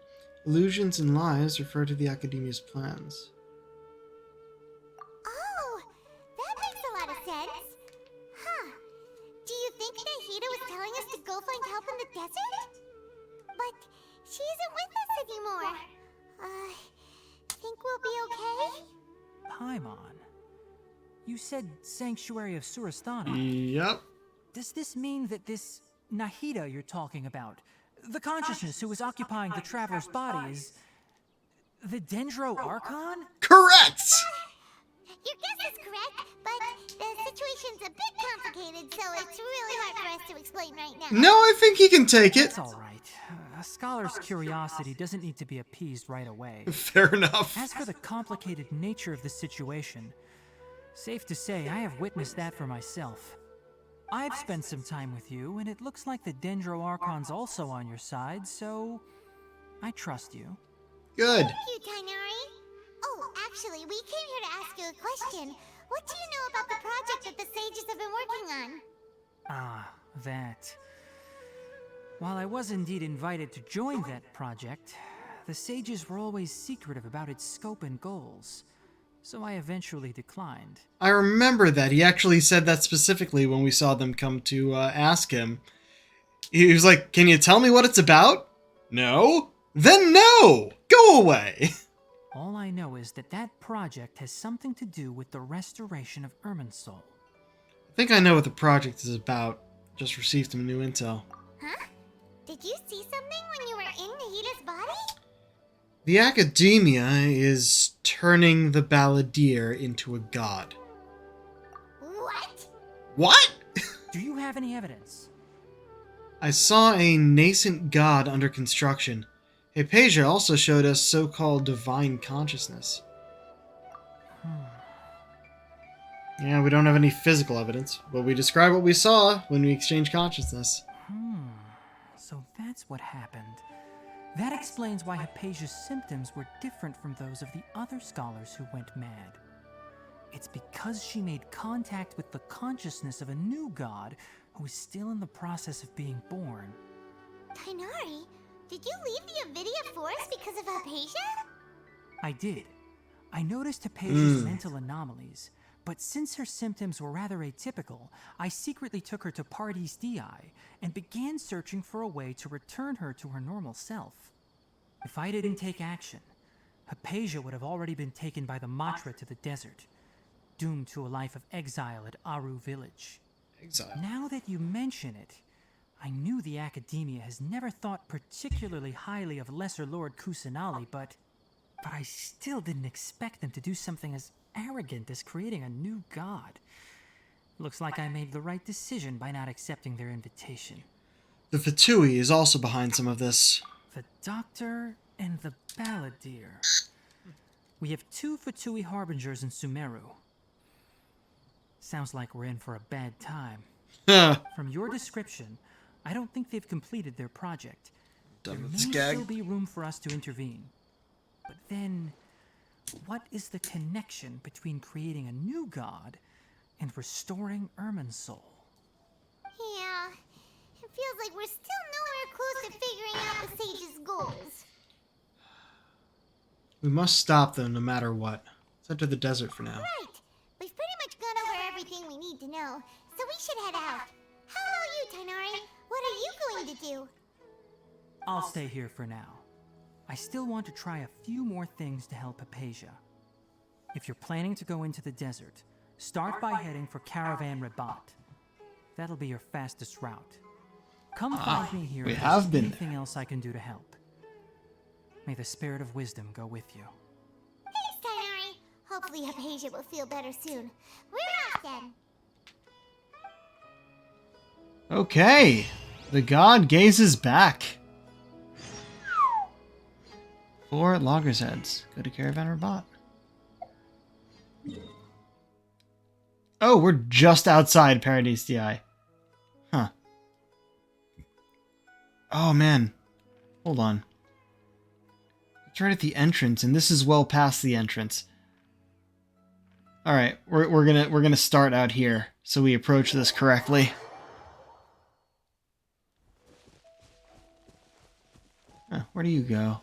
Speaker 1: Illusions and lies refer to the Academia's plans.
Speaker 4: Oh, that makes a lot of sense. Huh. Do you think Nahida was telling us to go find help in the desert? But she isn't with us anymore. Think we'll be okay?
Speaker 12: Paimon, you said Sanctuary of Surasthana.
Speaker 1: Yep.
Speaker 12: Does this mean that this Nahida you're talking about, the consciousness who was occupying the Traveler's body, is the Dendro Archon?
Speaker 1: Correct!
Speaker 4: Your guess is correct, but the situation's It's a bit complicated, so it's really hard for us to explain right now.
Speaker 1: No, I think he can take it.
Speaker 12: It's all right. A scholar's curiosity doesn't need to be appeased right away.
Speaker 1: Fair enough.
Speaker 12: As for the complicated nature of the situation, safe to say I have witnessed that for myself. I've spent some time with you, and it looks like the Dendro Archon's also on your side, so I trust you.
Speaker 1: Good.
Speaker 4: Thank you, Tainari. Oh, actually, we came here to ask you a question. What do you know about the project that the sages have been working on?
Speaker 12: Ah, that. While I was indeed invited to join that project, the sages were always secretive about its scope and goals, so I eventually declined.
Speaker 1: I remember that. He actually said that specifically when we saw them come to ask him. He was like, "Can you tell me what it's about?" No? Then no! Go away!
Speaker 12: All I know is that that project has something to do with the restoration of Irminsul.
Speaker 1: I think I know what the project is about. Just received some new intel.
Speaker 4: Huh? Did you see something when you were in Nahida's body?
Speaker 1: The Academia is turning the Balladeer into a god.
Speaker 4: What?
Speaker 1: What?
Speaker 12: Do you have any evidence?
Speaker 1: I saw a nascent god under construction. Hypatia also showed us so-called divine consciousness. Yeah, we don't have any physical evidence, but we describe what we saw when we exchanged consciousness.
Speaker 12: So that's what happened. That explains why Hypatia's symptoms were different from those of the other scholars who went mad. It's because she made contact with the consciousness of a new god who is still in the process of being born.
Speaker 4: Tainari, did you leave the Avidia Forest because of Hypatia?
Speaker 12: I did. I noticed Hypatia's mental anomalies, but since her symptoms were rather atypical, I secretly took her to Pardis Dii and began searching for a way to return her to her normal self. If I didn't take action, Hypatia would have already been taken by the Matra to the desert, doomed to a life of exile at Aru village.
Speaker 1: Exile.
Speaker 12: Now that you mention it, I knew the Academia has never thought particularly highly of Lesser Lord Kusanali, but I still didn't expect them to do something as arrogant as creating a new god. Looks like I made the right decision by not accepting their invitation.
Speaker 1: The Fatui is also behind some of this.
Speaker 12: The Doctor and the Balladeer. We have 2 Fatui Harbingers in Sumeru. Sounds like we're in for a bad time. From your description, I don't think they've completed their project. There may still be room for us to intervene. But then, what is the connection between creating a new god and restoring Irminsul?
Speaker 4: Yeah, it feels like we're still nowhere close to figuring out the sage's goals.
Speaker 1: We must stop them no matter what. Let's head to the desert for now.
Speaker 4: Right. We've pretty much gone over everything we need to know, so we should head out. How about you, Tainari? What are you going to do?
Speaker 12: I'll stay here for now. I still want to try a few more things to help Hypatia. If you're planning to go into the desert, start by heading for Caravan Rabat. That'll be your fastest route. Come find me here if there's anything else I can do to help. May the spirit of wisdom go with you.
Speaker 4: Thanks, Tainari. Hopefully Hypatia will feel better soon. We're off then.
Speaker 1: Okay. The god gazes back. 4 Logger's Heads. Go to Caravan Rabat. Oh, we're just outside Paradise Di. Huh. Oh, man. Hold on. It's right at the entrance, and this is well past the entrance. Alright, we're gonna start out here, so we approach this correctly. Huh, where do you go?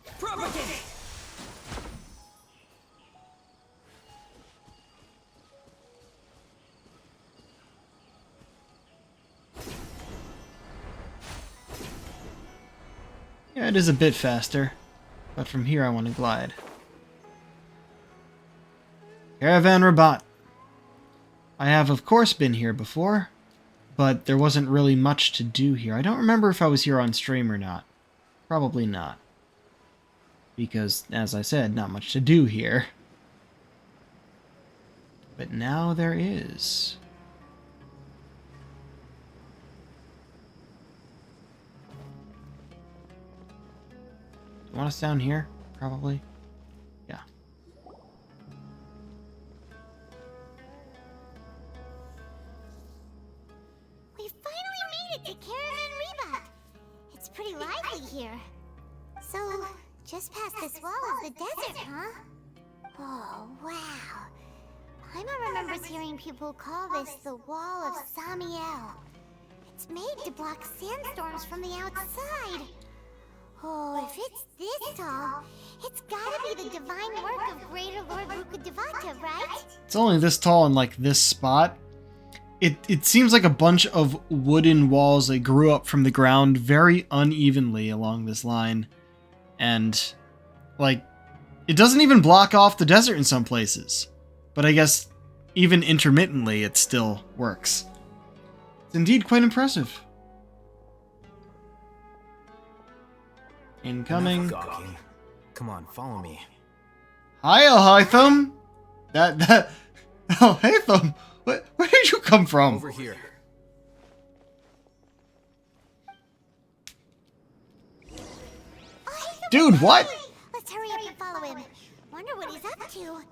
Speaker 1: Yeah, it is a bit faster, but from here I want to glide. Caravan Rabat. I have, of course, been here before, but there wasn't really much to do here. I don't remember if I was here on stream or not. Probably not. Because, as I said, not much to do here. But now there is. You want us down here? Probably. Yeah.
Speaker 4: We finally made it to Caravan Reba. It's pretty lively here. So, just past this wall is the desert, huh? Oh, wow. Paimon remembers hearing people call this the Wall of Samiel. It's made to block sandstorms from the outside. Oh, if it's this tall, it's gotta be the divine work of Greater Lord Rukkhadevata, right?
Speaker 1: It's only this tall in like this spot. It seems like a bunch of wooden walls that grew up from the ground very unevenly along this line. And like it doesn't even block off the desert in some places. But I guess even intermittently it still works. It's indeed quite impressive. Incoming.
Speaker 13: Come on, follow me.
Speaker 1: Hi, Hytham. Oh, Hytham. Where did you come from?
Speaker 13: Over here.
Speaker 1: Dude, what?
Speaker 4: Let's hurry up and follow him. Wonder what he's up to.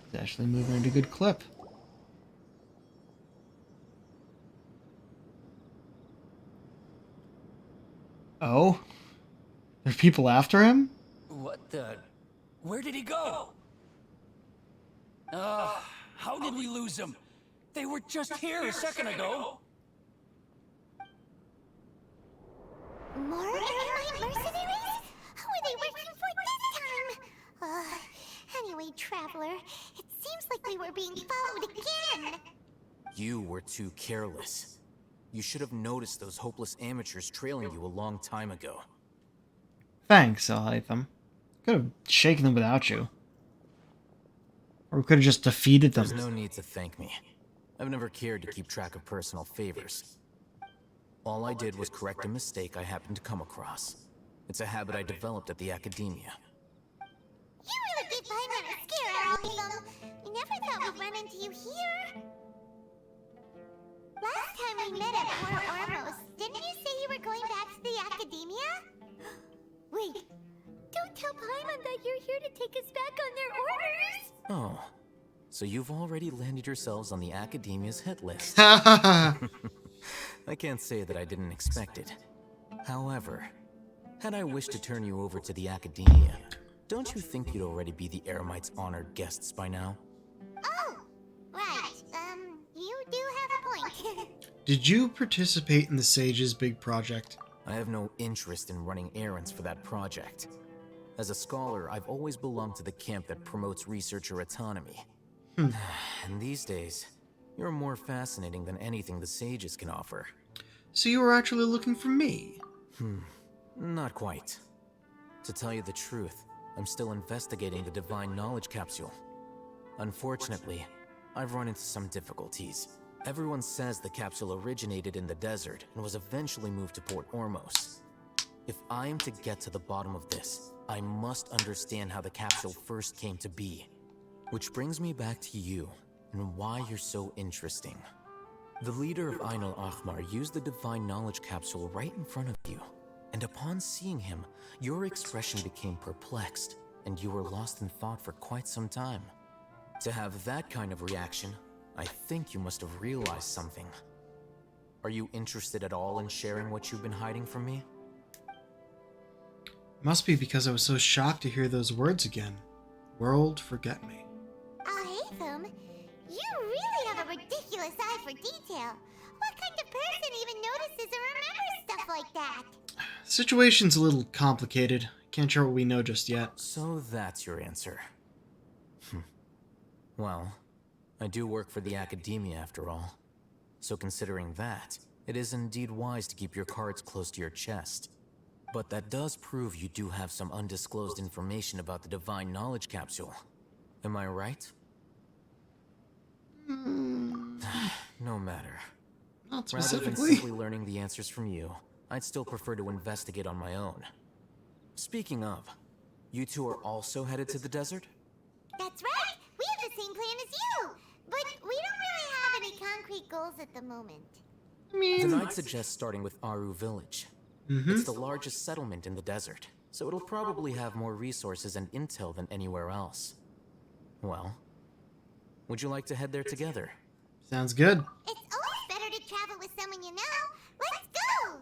Speaker 1: It's actually moving at a good clip. Oh? There are people after him?
Speaker 11: What the? Where did he go? How did we lose him? They were just here a second ago.
Speaker 4: More Ermite mercenaries? Who are they working for this time? Anyway, Traveler, it seems like we were being followed again.
Speaker 13: You were too careless. You should have noticed those hopeless amateurs trailing you a long time ago.
Speaker 1: Thanks, Hytham. Could have shaken them without you. Or we could have just defeated them.
Speaker 13: There's no need to thank me. I've never cared to keep track of personal favors. All I did was correct a mistake I happened to come across. It's a habit I developed at the academia.
Speaker 4: You really did Paimon a scare, Hytham. We never thought we'd run into you here. Last time we met at Port Ormos, didn't you say you were going back to the academia? Wait, don't tell Paimon that you're here to take us back on their orders!
Speaker 13: Oh, so you've already landed yourselves on the academia's hit list.
Speaker 1: Ha
Speaker 13: I can't say that I didn't expect it. However, had I wished to turn you over to the academia, don't you think you'd already be the Eremites' honored guests by now?
Speaker 4: Oh, right. You do have a point.
Speaker 1: Did you participate in the Sage's big project?
Speaker 13: I have no interest in running errands for that project. As a scholar, I've always belonged to the camp that promotes researcher autonomy. And these days, you're more fascinating than anything the Sages can offer.
Speaker 1: So you were actually looking for me?
Speaker 13: Not quite. To tell you the truth, I'm still investigating the Divine Knowledge Capsule. Unfortunately, I've run into some difficulties. Everyone says the capsule originated in the desert and was eventually moved to Port Ormos. If I am to get to the bottom of this, I must understand how the capsule first came to be. Which brings me back to you, and why you're so interesting. The leader of Ainul Ahmar used the Divine Knowledge Capsule right in front of you, and upon seeing him, your expression became perplexed, and you were lost in thought for quite some time. To have that kind of reaction, I think you must have realized something. Are you interested at all in sharing what you've been hiding from me?
Speaker 1: Must be because I was so shocked to hear those words again. World, forget me.
Speaker 4: Hytham, you really have a ridiculous eye for detail. What kind of person even notices or remembers stuff like that?
Speaker 1: The situation's a little complicated. Can't share what we know just yet.
Speaker 13: So that's your answer. Well, I do work for the academia after all. So considering that, it is indeed wise to keep your cards close to your chest. But that does prove you do have some undisclosed information about the Divine Knowledge Capsule. Am I right? No matter.
Speaker 1: Not
Speaker 13: Rather than
Speaker 1: specifically.
Speaker 13: simply learning the answers from you, I'd still prefer to investigate on my own. Speaking of, you two are also headed to the desert?
Speaker 4: That's right! We have the same plan as you! But we don't really have any concrete goals at the moment.
Speaker 13: Then I'd suggest starting with Aru Village. It's the largest settlement in the desert, so it'll probably have more resources and intel than anywhere else. Well, would you like to head there together?
Speaker 1: Sounds good.
Speaker 4: It's always better to travel with someone you know. Let's go!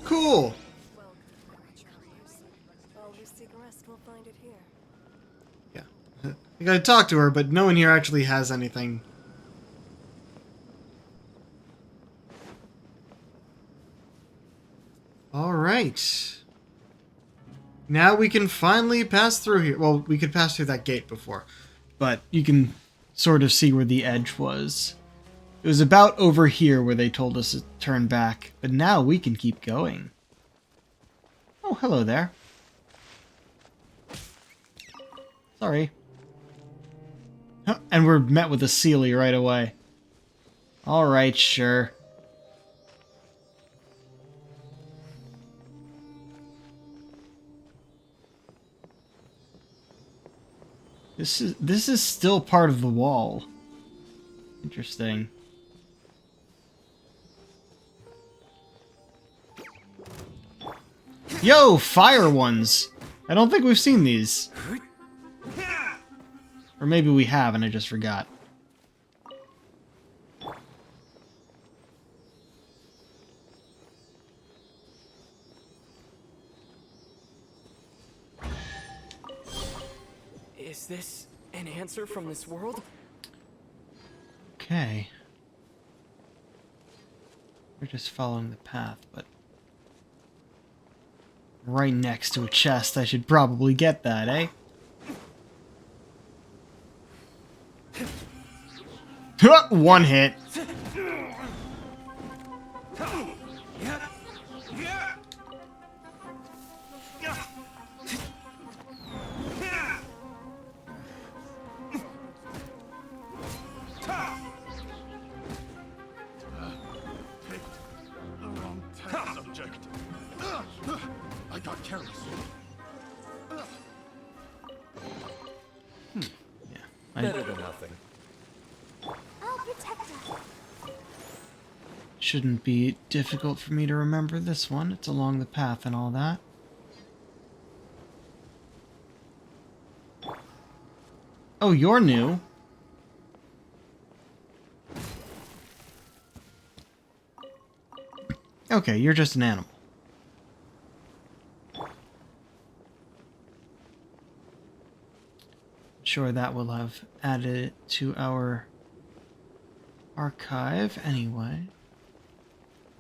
Speaker 1: Cool. Yeah. I gotta talk to her, but no one here actually has anything. Alright. Now we can finally pass through here. Well, we could pass through that gate before, but you can sort of see where the edge was. It was about over here where they told us to turn back, but now we can keep going. Oh, hello there. Sorry. Huh, and we're met with a Sealy right away. Alright, sure. This is still part of the wall. Interesting. Yo, fire ones! I don't think we've seen these. Or maybe we have and I just forgot.
Speaker 14: Is this an answer from this world?
Speaker 1: Okay. We're just following the path, but right next to a chest, I should probably get that, eh? One hit.
Speaker 15: I got careless.
Speaker 13: Better than nothing.
Speaker 4: I'll protect us.
Speaker 1: Shouldn't be difficult for me to remember this one. It's along the path and all that. Oh, you're new. Okay, you're just an animal. Sure, that will have added it to our archive anyway.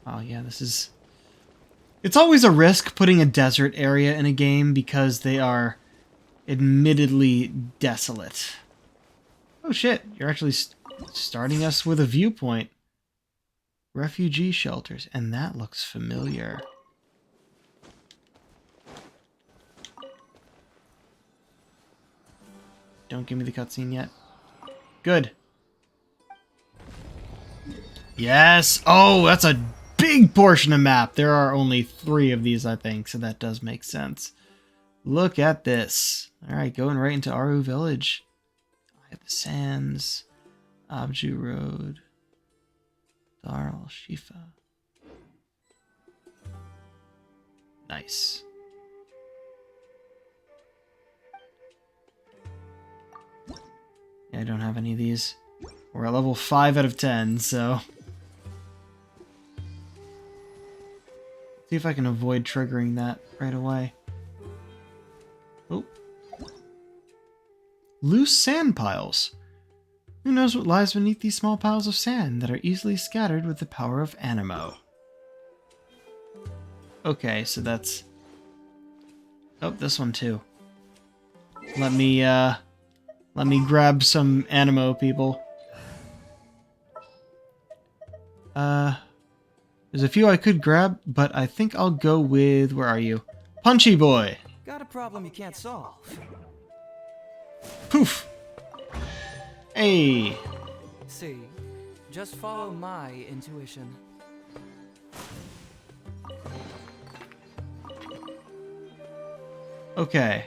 Speaker 1: Oh yeah, this is... It's always a risk putting a desert area in a game because they are admittedly desolate. Oh shit, you're actually starting us with a viewpoint. Refugee shelters, and that looks familiar. Don't give me the cutscene yet. Good. Yes! Oh, that's a big portion of map. There are only 3 of these, I think, so that does make sense. Look at this. Alright, going right into Aru Village. I have the Sands, Abju Road, Dar al-Shifa. Nice. Yeah, I don't have any of these. We're at level 5 out of 10, so... See if I can avoid triggering that right away. Oh. Loose sand piles. Who knows what lies beneath these small piles of sand that are easily scattered with the power of animo? Okay, so that's... Oh, this one too. Let me grab some animo, people. There's a few I could grab, but I think I'll go with... Where are you? Punchy Boy!
Speaker 14: Got a problem you can't solve.
Speaker 1: Poof! Hey!
Speaker 14: See, just follow my intuition.
Speaker 1: Okay.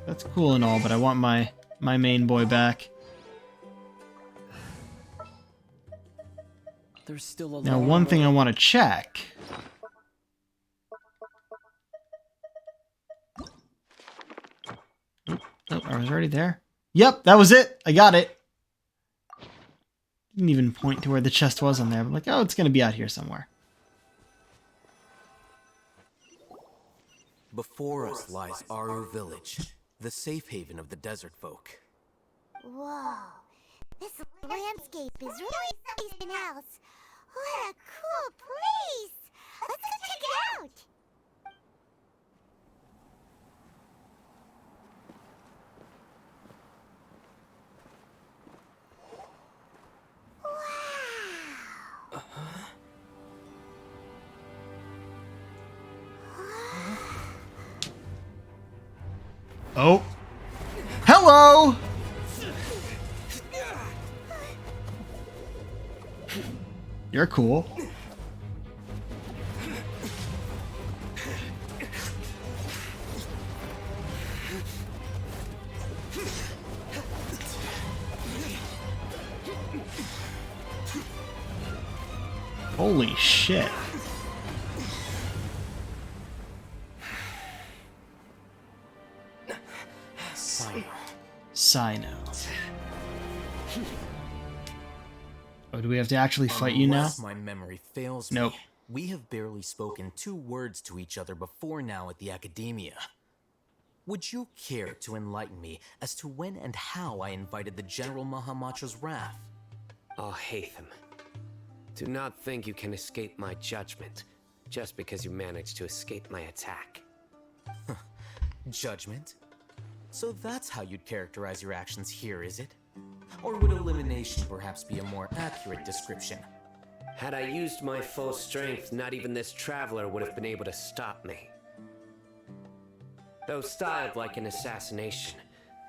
Speaker 1: That's cool and all, but I want my my main boy back.
Speaker 14: There's still a
Speaker 1: Now, one thing I want to check. Oh, I was already there. Yep, that was it. I got it. Didn't even point to where the chest was on there. But like, oh, it's gonna be out here somewhere.
Speaker 13: Before us lies Aru Village, the safe haven of the desert folk.
Speaker 4: Whoa. This landscape is really something else. What a cool place! Let's go check it out!
Speaker 1: Oh. Hello! You're cool. Holy shit. Sino. Oh, do we have to actually fight you now?
Speaker 13: Unless my memory fails
Speaker 1: Nope.
Speaker 13: me, we have barely spoken 2 words to each other before now at the Academia. Would you care to enlighten me as to when and how I invited the General Mahamatra's wrath?
Speaker 16: Oh, Hatham. Do not think you can escape my judgment just because you managed to escape my attack.
Speaker 13: Judgment? So that's how you'd characterize your actions here, is it? Or would elimination perhaps be a more accurate description?
Speaker 16: Had I used my full strength, not even this traveler would have been able to stop me. Though styled like an assassination,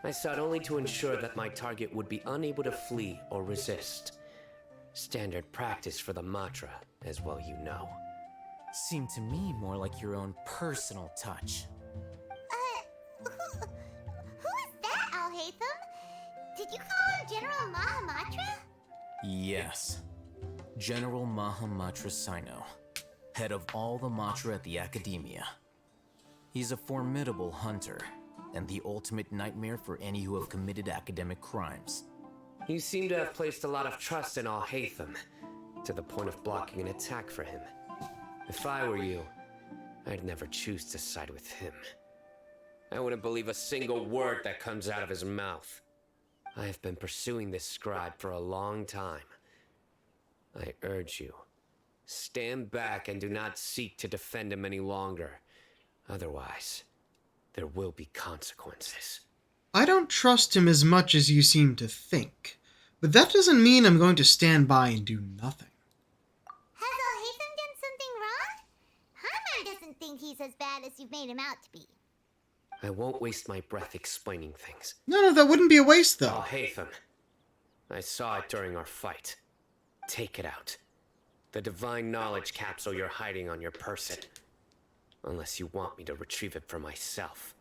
Speaker 16: I sought only to ensure that my target would be unable to flee or resist. Standard practice for the Matra, as well you know.
Speaker 13: Seemed to me more like your own personal touch.
Speaker 4: Who is that, Al-Hatham? Did you call him General Mahamatra?
Speaker 13: Yes. General Mahamatra Sino, head of all the Matra at the Academia. He's a formidable hunter, and the ultimate nightmare for any who have committed academic crimes.
Speaker 16: You seem to have placed a lot of trust in Al-Hatham, to the point of blocking an attack for him. If I were you, I'd never choose to side with him. I wouldn't believe a single word that comes out of his mouth. I have been pursuing this scribe for a long time. I urge you, stand back and do not seek to defend him any longer. Otherwise, there will be consequences.
Speaker 1: I don't trust him as much as you seem to think, but that doesn't mean I'm going to stand by and do nothing.
Speaker 4: Has Al-Hatham done something wrong? Paimon doesn't think he's as bad as you've made him out to be.
Speaker 16: I won't waste my breath explaining things.
Speaker 1: No, that wouldn't be a waste, though.
Speaker 16: Al-Hatham, I saw it during our fight. Take it out. The divine knowledge capsule you're hiding on your person. Unless you want me to retrieve it for myself.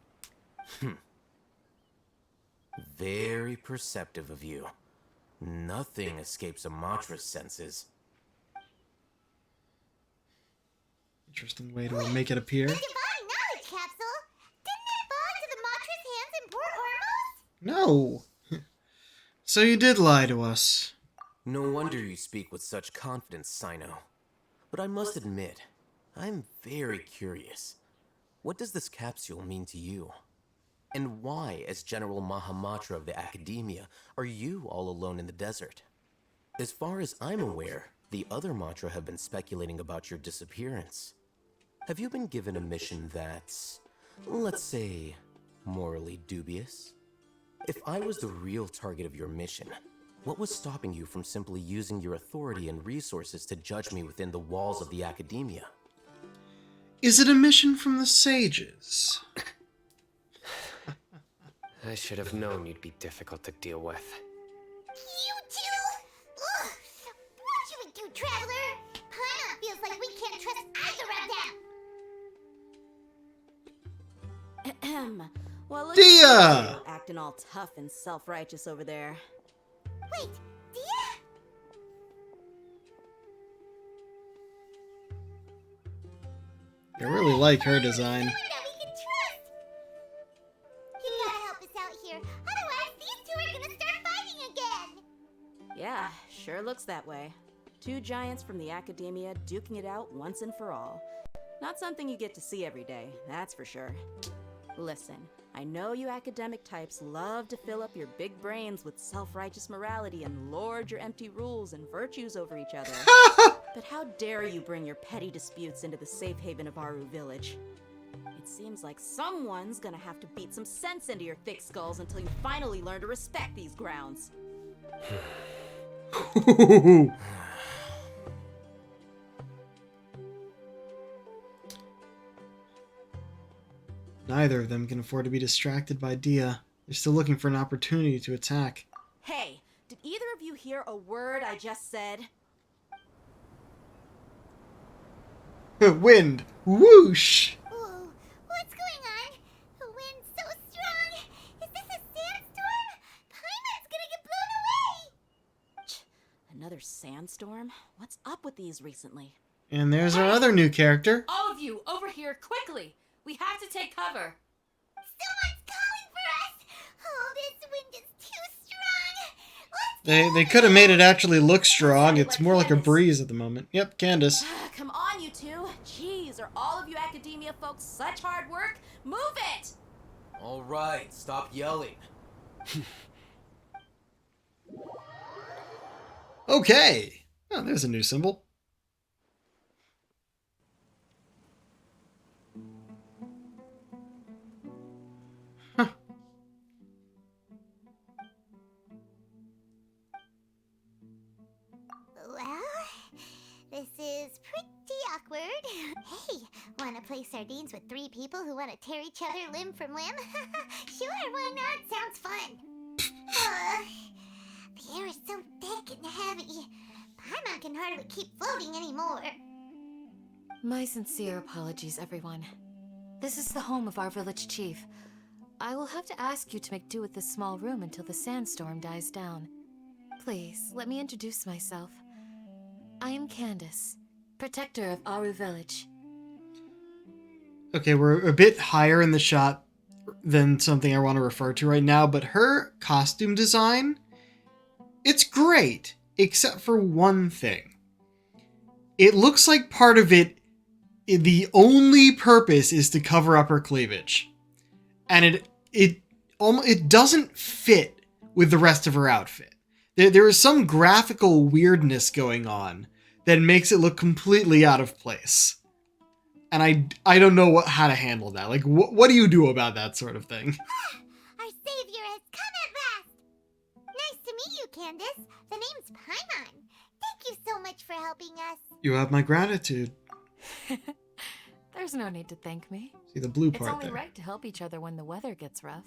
Speaker 13: Very perceptive of you. Nothing escapes a Matra's senses.
Speaker 1: Interesting way to make it appear.
Speaker 4: The divine knowledge capsule? Didn't it fall into the Matra's hands in Port Ormos?
Speaker 1: No. So you did lie to us.
Speaker 13: No wonder you speak with such confidence, Sino. But I must admit, I'm very curious. What does this capsule mean to you? And why, as General Mahamatra of the Academia, are you all alone in the desert? As far as I'm aware, the other Matra have been speculating about your disappearance. Have you been given a mission that's, let's say, morally dubious? If I was the real target of your mission, what was stopping you from simply using your authority and resources to judge me within the walls of the Academia?
Speaker 1: Is it a mission from the sages?
Speaker 16: I should have known you'd be difficult to deal with.
Speaker 4: You two? Ugh. What should we do, Traveler? Paimon feels like we can't trust either of them.
Speaker 9: Well,
Speaker 1: Dia!
Speaker 17: acting all tough and self-righteous over there.
Speaker 4: Wait, Dia?
Speaker 1: I really like her design.
Speaker 4: That we can trust. You gotta help us out here, otherwise these two are gonna start fighting again.
Speaker 17: Yeah, sure looks that way. Two giants from the academia duking it out once and for all. Not something you get to see every day, that's for sure. Listen, I know you academic types love to fill up your big brains with self-righteous morality and lord your empty rules and virtues over each other. But how dare you bring your petty disputes into the safe haven of Aru Village? It seems like someone's gonna have to beat some sense into your thick skulls until you finally learn to respect these grounds.
Speaker 1: Neither of them can afford to be distracted by Dia. They're still looking for an opportunity to attack.
Speaker 17: Hey, did either of you hear a word I just said?
Speaker 1: Wind! Whoosh!
Speaker 4: Whoa, what's going on? The wind's so strong. Is this a sandstorm? Paimon's gonna get blown away.
Speaker 17: Another sandstorm? What's up with these recently?
Speaker 1: And there's our other new character.
Speaker 8: All of you, over here, quickly! We have to take cover.
Speaker 4: Someone's calling for us. Oh, this wind is too strong.
Speaker 1: They could have made it actually look strong. It's more like a breeze at the moment. Yep, Candace.
Speaker 17: Come on, you two. Jeez, are all of you academia folks such hard work? Move it!
Speaker 13: All right, stop yelling.
Speaker 1: Okay. Oh, there's a new symbol.
Speaker 4: Well, this is pretty awkward. Hey, wanna play sardines with three people who wanna tear each other limb from limb? Sure, why not? Sounds fun. The air is so thick and heavy. Paimon can hardly keep floating anymore.
Speaker 8: My sincere apologies, everyone. This is the home of our village chief. I will have to ask you to make do with this small room until the sandstorm dies down. Please, let me introduce myself. I am Candace, protector of Aru Village.
Speaker 1: Okay, we're a bit higher in the shot than something I want to refer to right now, but her costume design, it's great, except for one thing. It looks like part of it, the only purpose is to cover up her cleavage. And it doesn't fit with the rest of her outfit. There is some graphical weirdness going on that makes it look completely out of place. And I don't know how to handle that. Like, what do you do about that sort of thing?
Speaker 4: Our savior has come at last! Nice to meet you, Candace. The name's Paimon. Thank you so much for helping us.
Speaker 1: You have my gratitude.
Speaker 8: There's no need to thank me.
Speaker 1: See the blue
Speaker 8: It's
Speaker 1: part
Speaker 8: only
Speaker 1: there.
Speaker 8: right to help each other when the weather gets rough.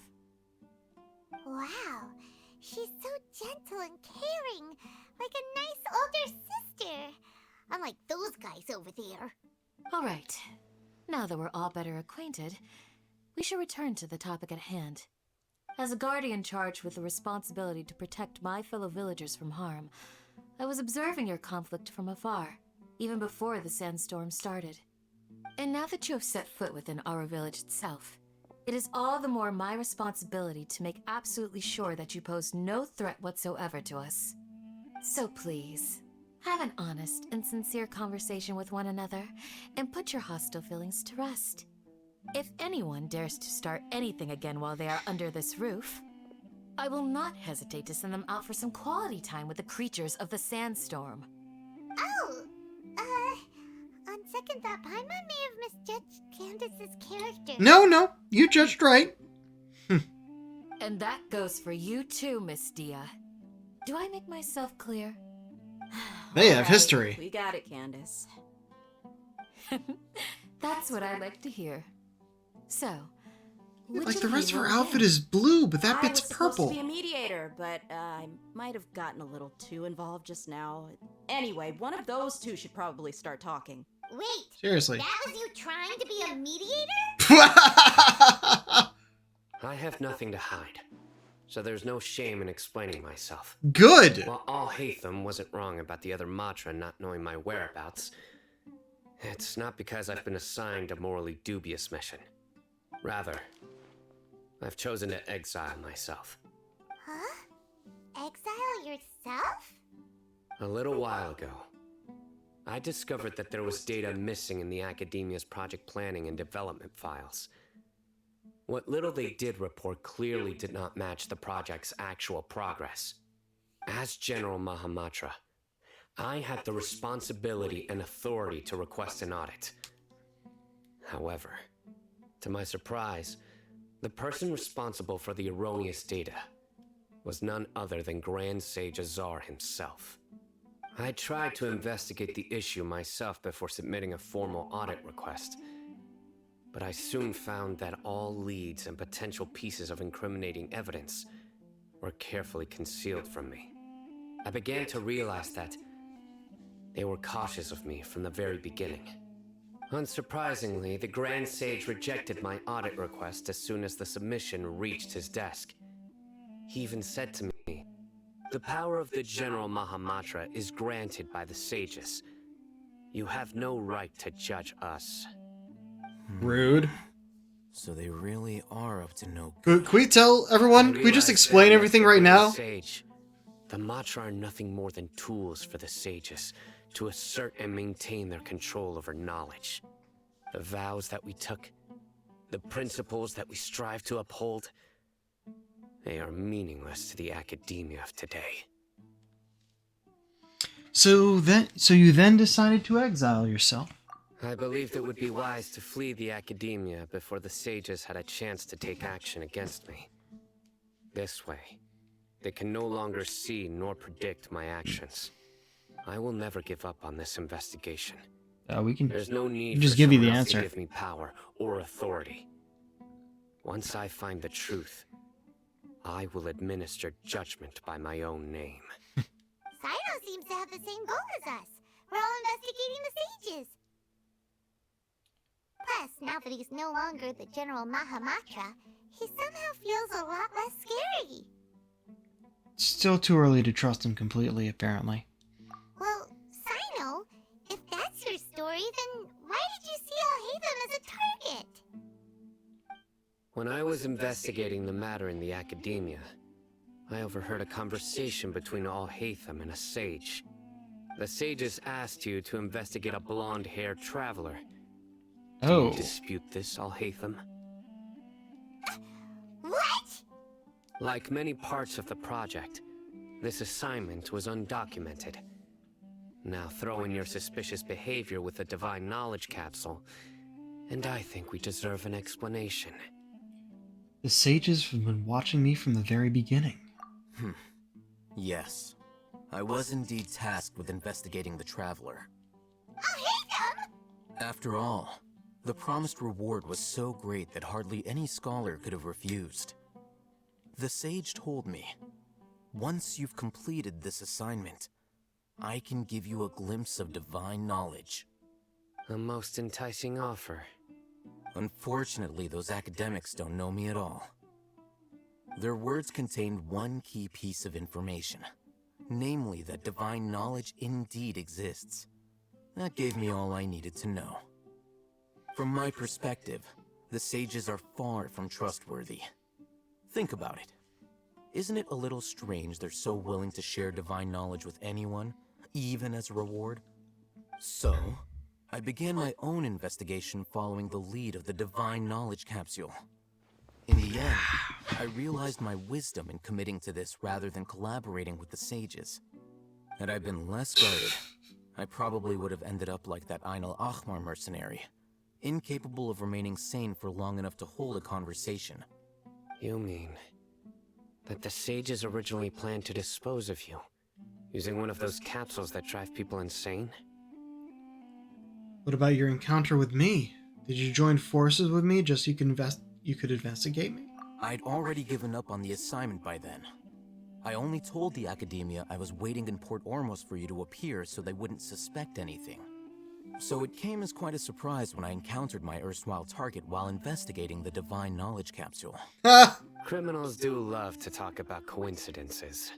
Speaker 4: Wow, she's so gentle and caring, like a nice older sister. Unlike those guys over there.
Speaker 8: All right. Now that we're all better acquainted, we should return to the topic at hand. As a guardian charged with the responsibility to protect my fellow villagers from harm, I was observing your conflict from afar, even before the sandstorm started. And now that you have set foot within our village itself, it is all the more my responsibility to make absolutely sure that you pose no threat whatsoever to us. So please, have an honest and sincere conversation with one another, and put your hostile feelings to rest. If anyone dares to start anything again while they are under this roof, I will not hesitate to send them out for some quality time with the creatures of the sandstorm.
Speaker 4: Oh, on second thought, Paimon may have misjudged Candace's character.
Speaker 1: No, you judged right.
Speaker 8: And that goes for you too, Miss Dia. Do I make myself clear?
Speaker 1: They have history.
Speaker 17: We got it, Candace.
Speaker 8: That's what I like to hear. So,
Speaker 1: Like the rest of her outfit is blue, but that bit's
Speaker 17: I was supposed
Speaker 1: purple.
Speaker 17: to be a mediator, but I might have gotten a little too involved just now. Anyway, one of those two should probably start talking.
Speaker 4: Wait.
Speaker 1: Seriously.
Speaker 4: That was you trying to be a mediator?
Speaker 16: I have nothing to hide. so there's no shame in explaining myself.
Speaker 1: Good!
Speaker 16: While Al-Haytham wasn't wrong about the other Matra not knowing my whereabouts, it's not because I've been assigned a morally dubious mission. Rather, I've chosen to exile myself.
Speaker 4: Huh? Exile yourself?
Speaker 16: A little while ago, I discovered that there was data missing in the Academia's project planning and development files. What little they did report clearly did not match the project's actual progress. As General Mahamatra, I had the responsibility and authority to request an audit. However, to my surprise, the person responsible for the erroneous data was none other than Grand Sage Azar himself. I tried to investigate the issue myself before submitting a formal audit request, but I soon found that all leads and potential pieces of incriminating evidence were carefully concealed from me. I began to realize that they were cautious of me from the very beginning. Unsurprisingly, the Grand Sage rejected my audit request as soon as the submission reached his desk. He even said to me, "The power of the General Mahamatra is granted by the sages. You have no right to judge us."
Speaker 1: Rude.
Speaker 13: So they really are up to no
Speaker 1: good. Can we tell everyone? Can we just explain everything right now?
Speaker 16: Sage, the Matra are nothing more than tools for the sages to assert and maintain their control over knowledge. The vows that we took, the principles that we strive to uphold, they are meaningless to the academia of today.
Speaker 1: So you then decided to exile yourself.
Speaker 16: I believed it would be wise to flee the academia before the sages had a chance to take action against me. This way, they can no longer see nor predict my actions. I will never give up on this investigation.
Speaker 1: We can.
Speaker 16: There's no need
Speaker 1: just
Speaker 16: for
Speaker 1: give you the
Speaker 16: someone else to
Speaker 1: answer.
Speaker 16: give me power or authority. Once I find the truth, I will administer judgment by my own name.
Speaker 4: Sino seems to have the same goal as us. We're all investigating the sages. Plus, now that he's no longer the General Mahamatra, he somehow feels a lot less scary.
Speaker 1: Still too early to trust him completely, apparently.
Speaker 4: Well, Sino, if that's your story, then why did you see Al-Haytham as a target?
Speaker 16: When I was investigating the matter in the academia, I overheard a conversation between Al-Haytham and a sage. The sages asked you to investigate a blonde-haired traveler.
Speaker 1: Oh.
Speaker 16: Do you dispute this, Al-Haytham?
Speaker 4: What?
Speaker 16: Like many parts of the project, this assignment was undocumented. Now throw in your suspicious behavior with the Divine Knowledge Capsule, and I think we deserve an explanation.
Speaker 1: The sages have been watching me from the very beginning.
Speaker 13: Yes. I was indeed tasked with investigating the Traveler.
Speaker 4: Al-Haytham!
Speaker 13: After all, the promised reward was so great that hardly any scholar could have refused. The sage told me, once you've completed this assignment, I can give you a glimpse of divine knowledge.
Speaker 16: A most enticing offer.
Speaker 13: Unfortunately, those academics don't know me at all. Their words contained one key piece of information, namely that divine knowledge indeed exists. That gave me all I needed to know. From my perspective, the sages are far from trustworthy. Think about it. Isn't it a little strange they're so willing to share divine knowledge with anyone, even as a reward? So, I began my own investigation following the lead of the Divine Knowledge Capsule. In the end, I realized my wisdom in committing to this rather than collaborating with the sages. Had I been less guarded, I probably would have ended up like that Ain al-Ahmar mercenary, incapable of remaining sane for long enough to hold a conversation.
Speaker 16: You mean that the sages originally planned to dispose of you, using one of those capsules that drive people insane?
Speaker 1: What about your encounter with me? Did you join forces with me just so you could investigate me?
Speaker 13: I'd already given up on the assignment by then. I only told the Academia I was waiting in Port Ormos for you to appear so they wouldn't suspect anything. So it came as quite a surprise when I encountered my erstwhile target while investigating the Divine Knowledge Capsule.
Speaker 16: Criminals do love to talk about coincidences.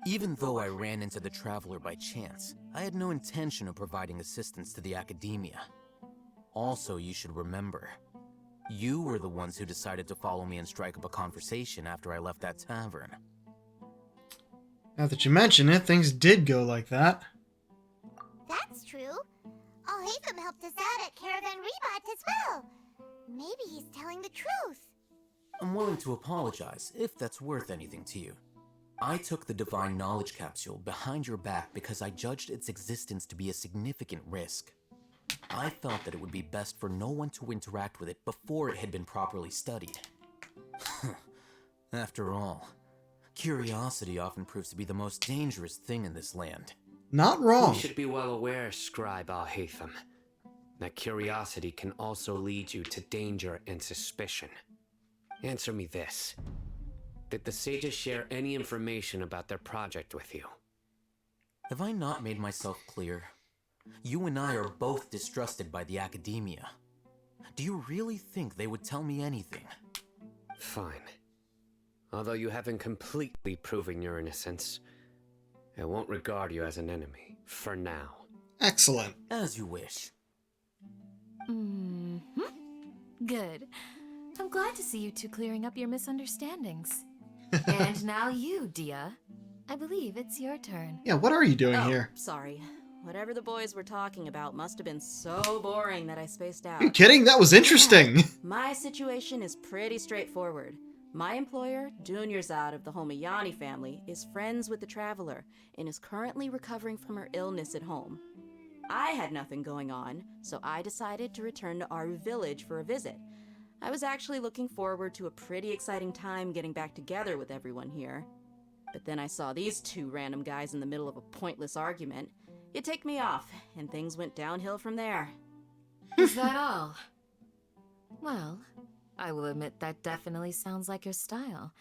Speaker 13: Even though I ran into the Traveler by chance, I had no intention of providing assistance to the Academia. Also, you should remember, you were the ones who decided to follow me and strike up a conversation after I left that tavern.
Speaker 1: Now that you mention it, things did go like that.
Speaker 4: That's true. Alhaitham helped us out at Caravan Rebot as well. Maybe he's telling the truth.
Speaker 13: I'm willing to apologize, if that's worth anything to you. I took the Divine Knowledge Capsule behind your back because I judged its existence to be a significant risk. I felt that it would be best for no one to interact with it before it had been properly studied. After all, curiosity often proves to be the most dangerous thing in this land.
Speaker 1: Not wrong.
Speaker 16: You should be well aware, Scribe Alhaitham, that curiosity can also lead you to danger and suspicion. Answer me this. Did the sages share any information about their project with you?
Speaker 13: Have I not made myself clear? You and I are both distrusted by the Academia. Do you really think they would tell me anything?
Speaker 16: Fine. Although you haven't completely proven your innocence, I won't regard you as an enemy, for now.
Speaker 1: Excellent.
Speaker 13: As you wish.
Speaker 8: Good. I'm glad to see you two clearing up your misunderstandings. And now you, Dia. I believe it's your turn.
Speaker 1: Yeah, what are you doing here?
Speaker 17: Sorry. Whatever the boys were talking about must have been so boring that I spaced out.
Speaker 1: Are you kidding? That was interesting.
Speaker 17: My situation is pretty straightforward. My employer, Dunyarzad of the Homayani family, is friends with the Traveler and is currently recovering from her illness at home. I had nothing going on, so I decided to return to Aru village for a visit. I was actually looking forward to a pretty exciting time getting back together with everyone here. But then I saw these two random guys in the middle of a pointless argument. It ticked me off, and things went downhill from there.
Speaker 8: Is that all? Well, I will admit that definitely sounds like your style.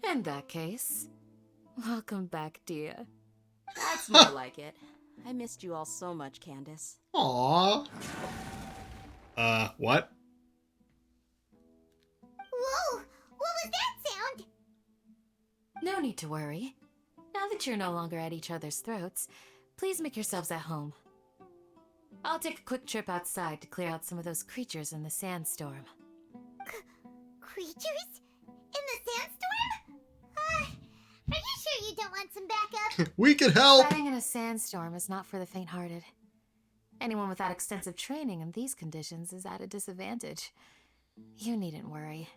Speaker 8: In that case, welcome back, Dia.
Speaker 17: That's more like it. I missed you all so much, Candace.
Speaker 1: Aww. What?
Speaker 4: Whoa! What was that sound?
Speaker 8: No need to worry. Now that you're no longer at each other's throats, please make yourselves at home. I'll take a quick trip outside to clear out some of those creatures in the sandstorm.
Speaker 4: Creatures? In the sandstorm? Are you sure you don't want some backup?
Speaker 1: We could help!
Speaker 8: Fighting in a sandstorm is not for the faint-hearted. Anyone without extensive training in these conditions is at a disadvantage. You needn't worry.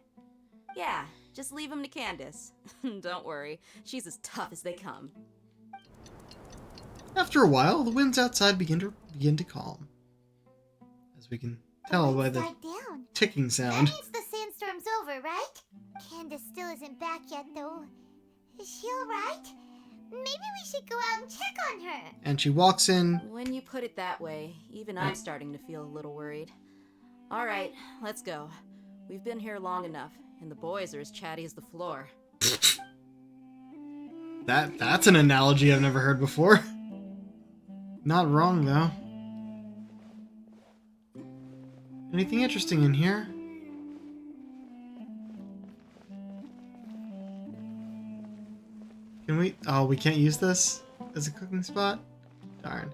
Speaker 17: Yeah, just leave him to Candace. Don't worry, she's as tough as they come.
Speaker 1: After a while, the winds outside begin to calm. As we can tell by the ticking sound.
Speaker 4: That means the sandstorm's over, right? Candace still isn't back yet, though. Is she alright? Maybe we should go out and check on her.
Speaker 1: And she walks in.
Speaker 17: When you put it that way, even I'm starting to feel a little worried. Alright, let's go. We've been here long enough, and the boys are as chatty as the floor.
Speaker 1: That's an analogy I've never heard before. Not wrong, though. Anything interesting in here? Can we... Oh, we can't use this as a cooking spot? Darn.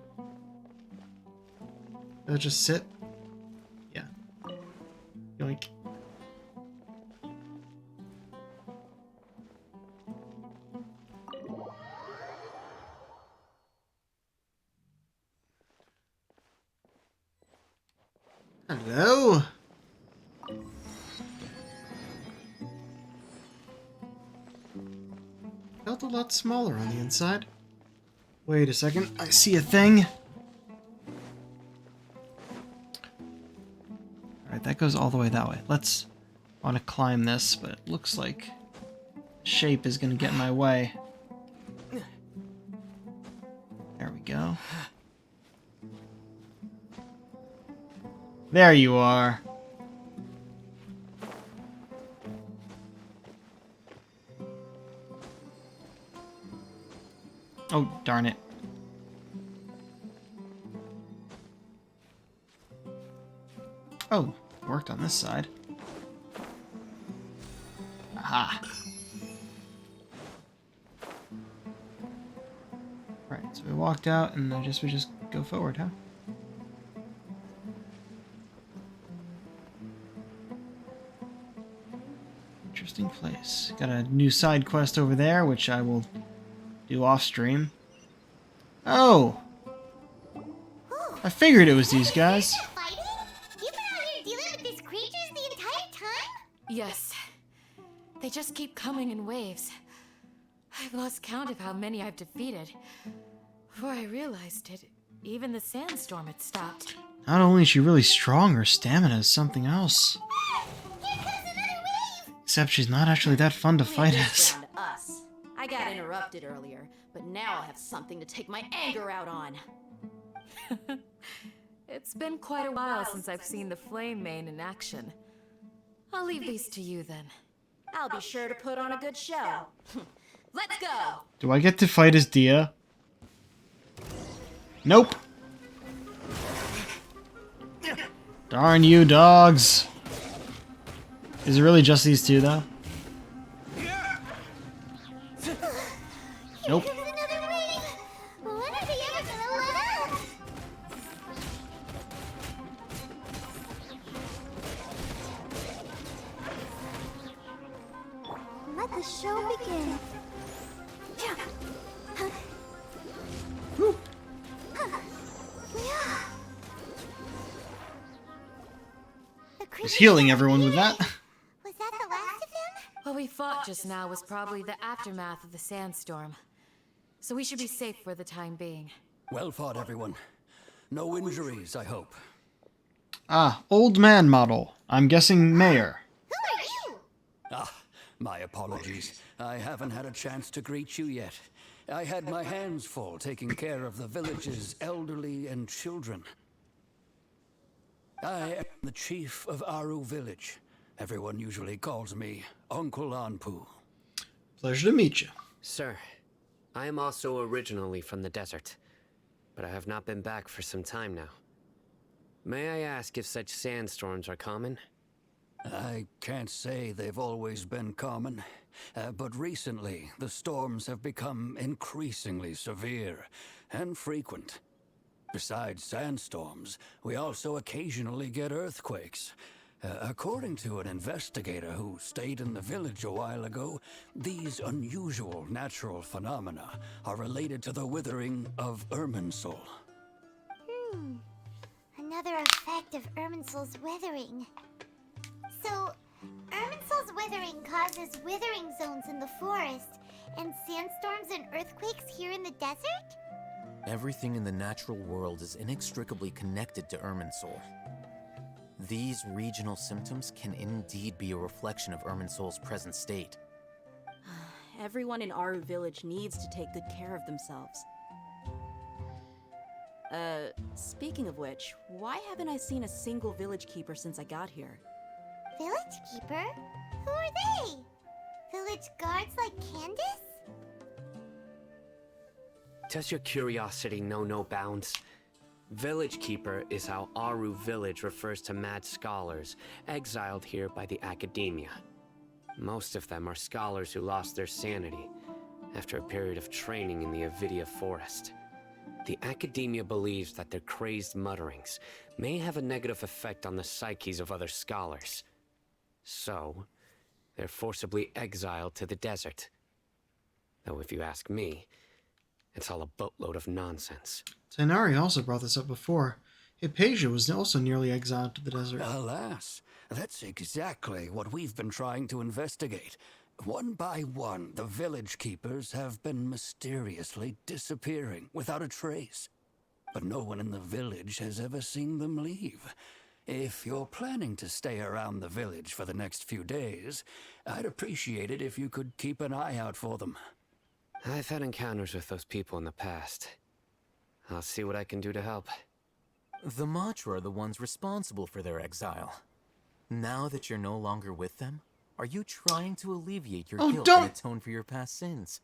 Speaker 1: Let's just sit. Yeah. Yoink. Hello? Felt a lot smaller on the inside. Wait a second, I see a thing. Alright, that goes all the way that way. Let's want to climb this, but it looks like shape is going to get in my way. There we go. There you are. Oh, darn it. Oh, worked on this side. Aha. Right, so we walked out, and I guess we just go forward, huh? Interesting place. Got a new side quest over there, which I will do off stream. Oh! I figured it was these guys.
Speaker 4: Fighting? You've been out here dealing with these creatures the entire time?
Speaker 8: Yes. They just keep coming in waves. I've lost count of how many I've defeated. Before I realized it, even the sandstorm had stopped.
Speaker 1: Not only is she really strong, her stamina is something else.
Speaker 4: Here comes another wave!
Speaker 1: Except she's not actually that fun to fight
Speaker 17: Maybe
Speaker 1: as.
Speaker 17: it's down to us. I got interrupted earlier, but now I have something to take my anger out on.
Speaker 8: It's been quite a while since I've seen the Flame Mane in action. I'll leave these to you then.
Speaker 17: I'll be sure to put on a good show. Let's go!
Speaker 1: Do I get to fight as Dia? Nope. Darn you, dogs. Is it really just these two, though? Nope.
Speaker 4: Here comes another wave! When are they ever gonna let up? Let the show begin.
Speaker 1: Just healing everyone with that.
Speaker 4: Was that the last of them?
Speaker 8: What we fought just now was probably the aftermath of the sandstorm. So we should be safe for the time being.
Speaker 11: Well fought, everyone. No injuries, I hope.
Speaker 1: Ah, old man model. I'm guessing mayor.
Speaker 4: Who are you?
Speaker 11: Ah, my apologies. I haven't had a chance to greet you yet. I had my hands full taking care of the village's elderly and children. I am the chief of Aru Village. Everyone usually calls me Uncle Anpu.
Speaker 1: Pleasure to meet you.
Speaker 16: Sir, I am also originally from the desert, but I have not been back for some time now. May I ask if such sandstorms are common?
Speaker 11: I can't say they've always been common, but recently the storms have become increasingly severe and frequent. Besides sandstorms, we also occasionally get earthquakes. According to an investigator who stayed in the village a while ago, these unusual natural phenomena are related to the withering of Irminsul.
Speaker 4: Another effect of Irminsul's withering. So, Irminsul's withering causes withering zones in the forest, and sandstorms and earthquakes here in the desert?
Speaker 13: Everything in the natural world is inextricably connected to Irminsul. These regional symptoms can indeed be a reflection of Irminsul's present state.
Speaker 17: Everyone in Aru Village needs to take good care of themselves. Speaking of which, why haven't I seen a single village keeper since I got here?
Speaker 4: Village keeper? Who are they? Village guards like Candace?
Speaker 16: Does your curiosity know no bounds? Village Keeper is how Aru Village refers to mad scholars exiled here by the Academia. Most of them are scholars who lost their sanity after a period of training in the Avidia Forest. The Academia believes that their crazed mutterings may have a negative effect on the psyches of other scholars. So, they're forcibly exiled to the desert. Though if you ask me, it's all a boatload of nonsense.
Speaker 1: Tainari also brought this up before. Hypatia was also nearly exiled to the desert.
Speaker 11: Alas, that's exactly what we've been trying to investigate. One by one, the village keepers have been mysteriously disappearing without a trace. But no one in the village has ever seen them leave. If you're planning to stay around the village for the next few days, I'd appreciate it if you could keep an eye out for them.
Speaker 16: I've had encounters with those people in the past. I'll see what I can do to help.
Speaker 13: The Matra are the ones responsible for their exile. Now that you're no longer with them, are you trying to alleviate your guilt and atone for your past sins?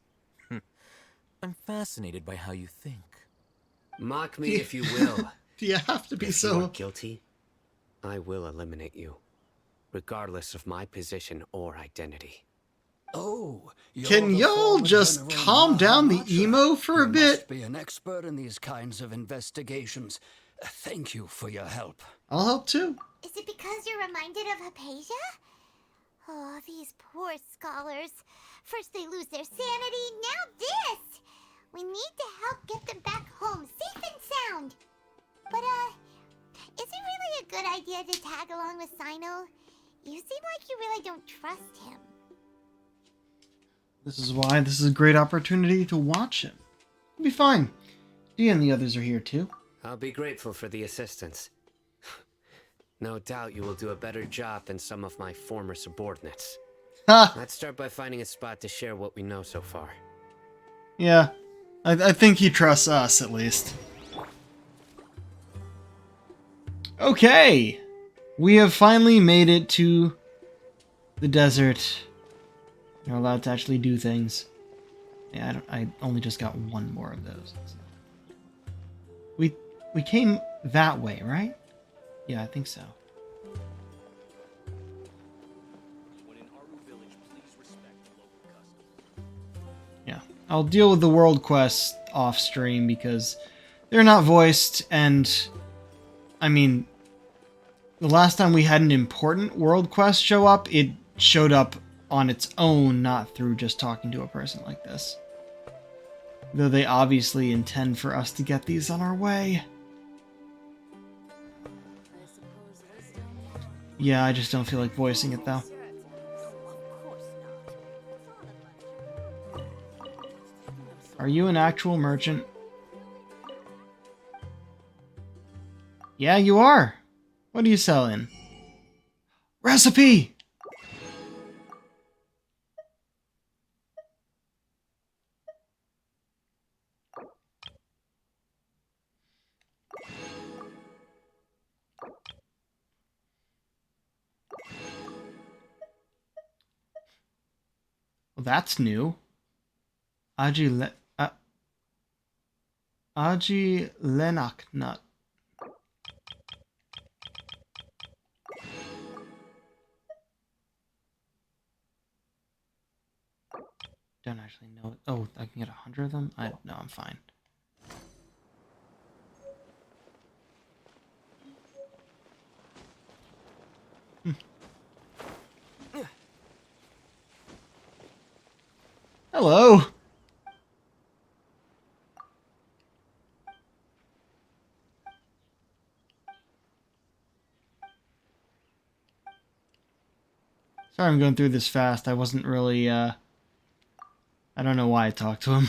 Speaker 13: I'm fascinated by how you think.
Speaker 16: Mock me if you will.
Speaker 1: Do you have to be
Speaker 16: if
Speaker 1: so
Speaker 16: you are guilty? I will eliminate you, regardless of my position or identity.
Speaker 15: Oh,
Speaker 1: Can y'all just calm down the emo for a
Speaker 15: You
Speaker 1: bit?
Speaker 15: must be an expert in these kinds of investigations. Thank you for your help.
Speaker 1: I'll help too.
Speaker 4: Is it because you're reminded of Hypatia? Oh, these poor scholars. First they lose their sanity, now this! We need to help get them back home, safe and sound. But, is it really a good idea to tag along with Sino? You seem like you really don't trust him.
Speaker 1: This is why this is a great opportunity to watch him. It'll be fine. Dee and the others are here too.
Speaker 16: I'll be grateful for the assistance. No doubt you will do a better job than some of my former subordinates.
Speaker 1: Ha!
Speaker 16: Let's start by finding a spot to share what we know so far.
Speaker 1: Yeah. I think he trusts us, at least. Okay! We have finally made it to the desert. You're allowed to actually do things. Yeah, I only just got one more of those. So. We came that way, right? Yeah, I think so. Yeah, I'll deal with the world quests off stream because they're not voiced, and I mean, the last time we had an important world quest show up, it showed up on its own, not through just talking to a person like this. Though they obviously intend for us to get these on our way. Yeah, I just don't feel like voicing it though. Are you an actual merchant? Yeah, you are. What are you selling? Recipe! Well, that's new. Aji Lenak nut. Don't actually know. Oh, I can get 100 of them? No, I'm fine. Hello! Sorry I'm going through this fast. I wasn't really, I don't know why I talked to him.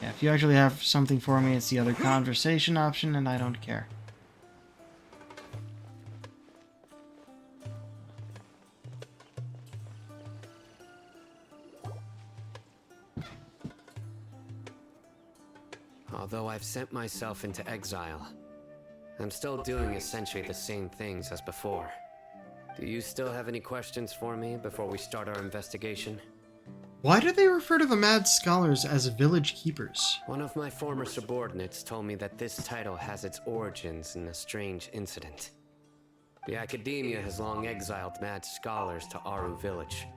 Speaker 1: Yeah, if you actually have something for me, it's the other conversation option, and I don't care.
Speaker 16: Although I've sent myself into exile, I'm still doing essentially the same things as before. Do you still have any questions for me before we start our investigation?
Speaker 1: Why do they refer to the mad scholars as village keepers?
Speaker 16: One of my former subordinates told me that this title has its origins in a strange incident. The Academia has long exiled mad scholars to Aru Village.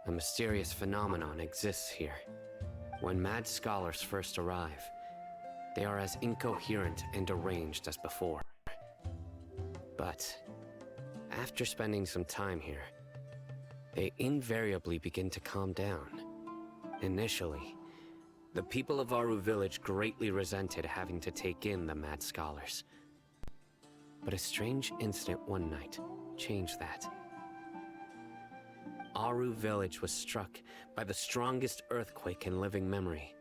Speaker 16: A mysterious phenomenon exists here. When mad scholars first arrive, they are as incoherent and deranged as before. But after spending some time here, they invariably begin to calm down. Initially, the people of Aru Village greatly resented having to take in the mad scholars. But a strange incident one night changed that. Aru Village was struck by the strongest earthquake in living memory.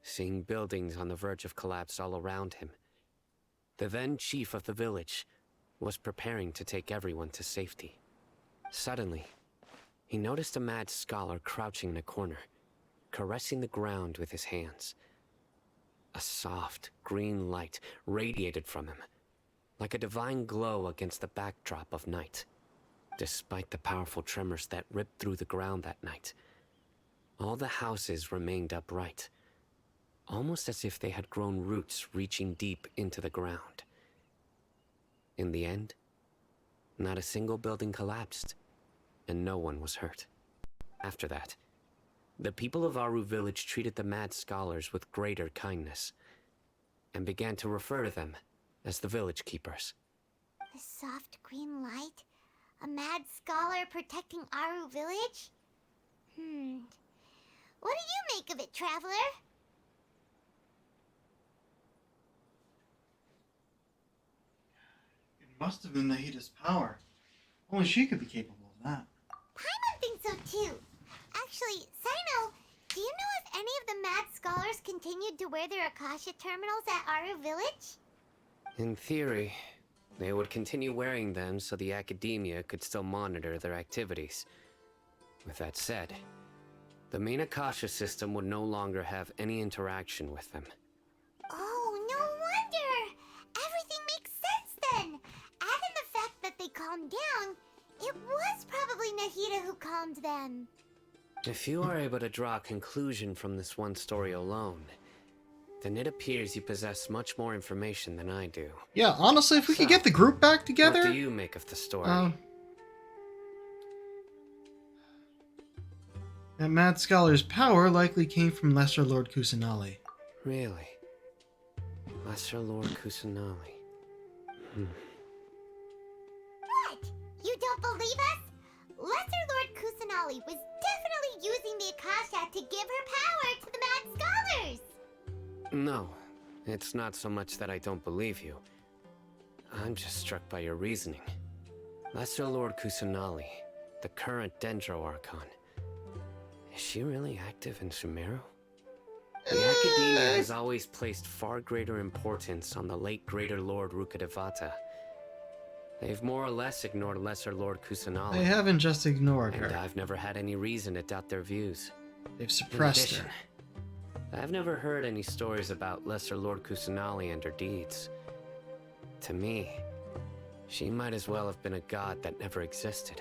Speaker 16: Seeing buildings on the verge of collapse all around him, the then chief of the village was preparing to take everyone to safety. Suddenly, he noticed a mad scholar crouching in a corner, caressing the ground with his hands. A soft, green light radiated from him, like a divine glow against the backdrop of night. Despite the powerful tremors that ripped through the ground that night, All the houses remained upright, almost as if they had grown roots reaching deep into the ground. In the end, not a single building collapsed, and no one was hurt. After that, the people of Aru village treated the mad scholars with greater kindness, and began to refer to them as the village keepers.
Speaker 4: The soft green light? A mad scholar protecting Aru village? What do you make of it, Traveler?
Speaker 1: It must have been Nahida's power. Only she could be capable of that.
Speaker 4: Paimon thinks so too. Actually, Sino, do you know if any of the mad scholars continued to wear their Akasha terminals at Aru village?
Speaker 16: In theory, they would continue wearing them so the academia could still monitor their activities. With that said, the main Akasha system would no longer have any interaction with them.
Speaker 4: Oh, no wonder! Everything makes sense then! Add in the fact that they calmed down, it was probably Nahida who calmed them.
Speaker 16: If you are able to draw a conclusion from this one story alone, then it appears you possess much more information than I do.
Speaker 1: Yeah, honestly, if we could get the group back together...
Speaker 16: What do you make of the story?
Speaker 1: That Mad Scholar's power likely came from Lesser Lord Kusanali.
Speaker 16: Really? Lesser Lord Kusanali.
Speaker 4: What? You don't believe us? Lesser Lord Kusanali was definitely using the Akasha to give her power to the Mad Scholars!
Speaker 16: No, it's not so much that I don't believe you. I'm just struck by your reasoning. Lesser Lord Kusanali, the current Dendro Archon. Is she really active in Sumeru? The Academia has always placed far greater importance on the late Greater Lord Rukkhadevata. They've more or less ignored Lesser Lord Kusanali.
Speaker 1: They haven't just ignored her.
Speaker 16: And I've never had any reason to doubt their views.
Speaker 1: They've suppressed her.
Speaker 16: I've never heard any stories about Lesser Lord Kusanali and her deeds. To me, she might as well have been a god that never existed.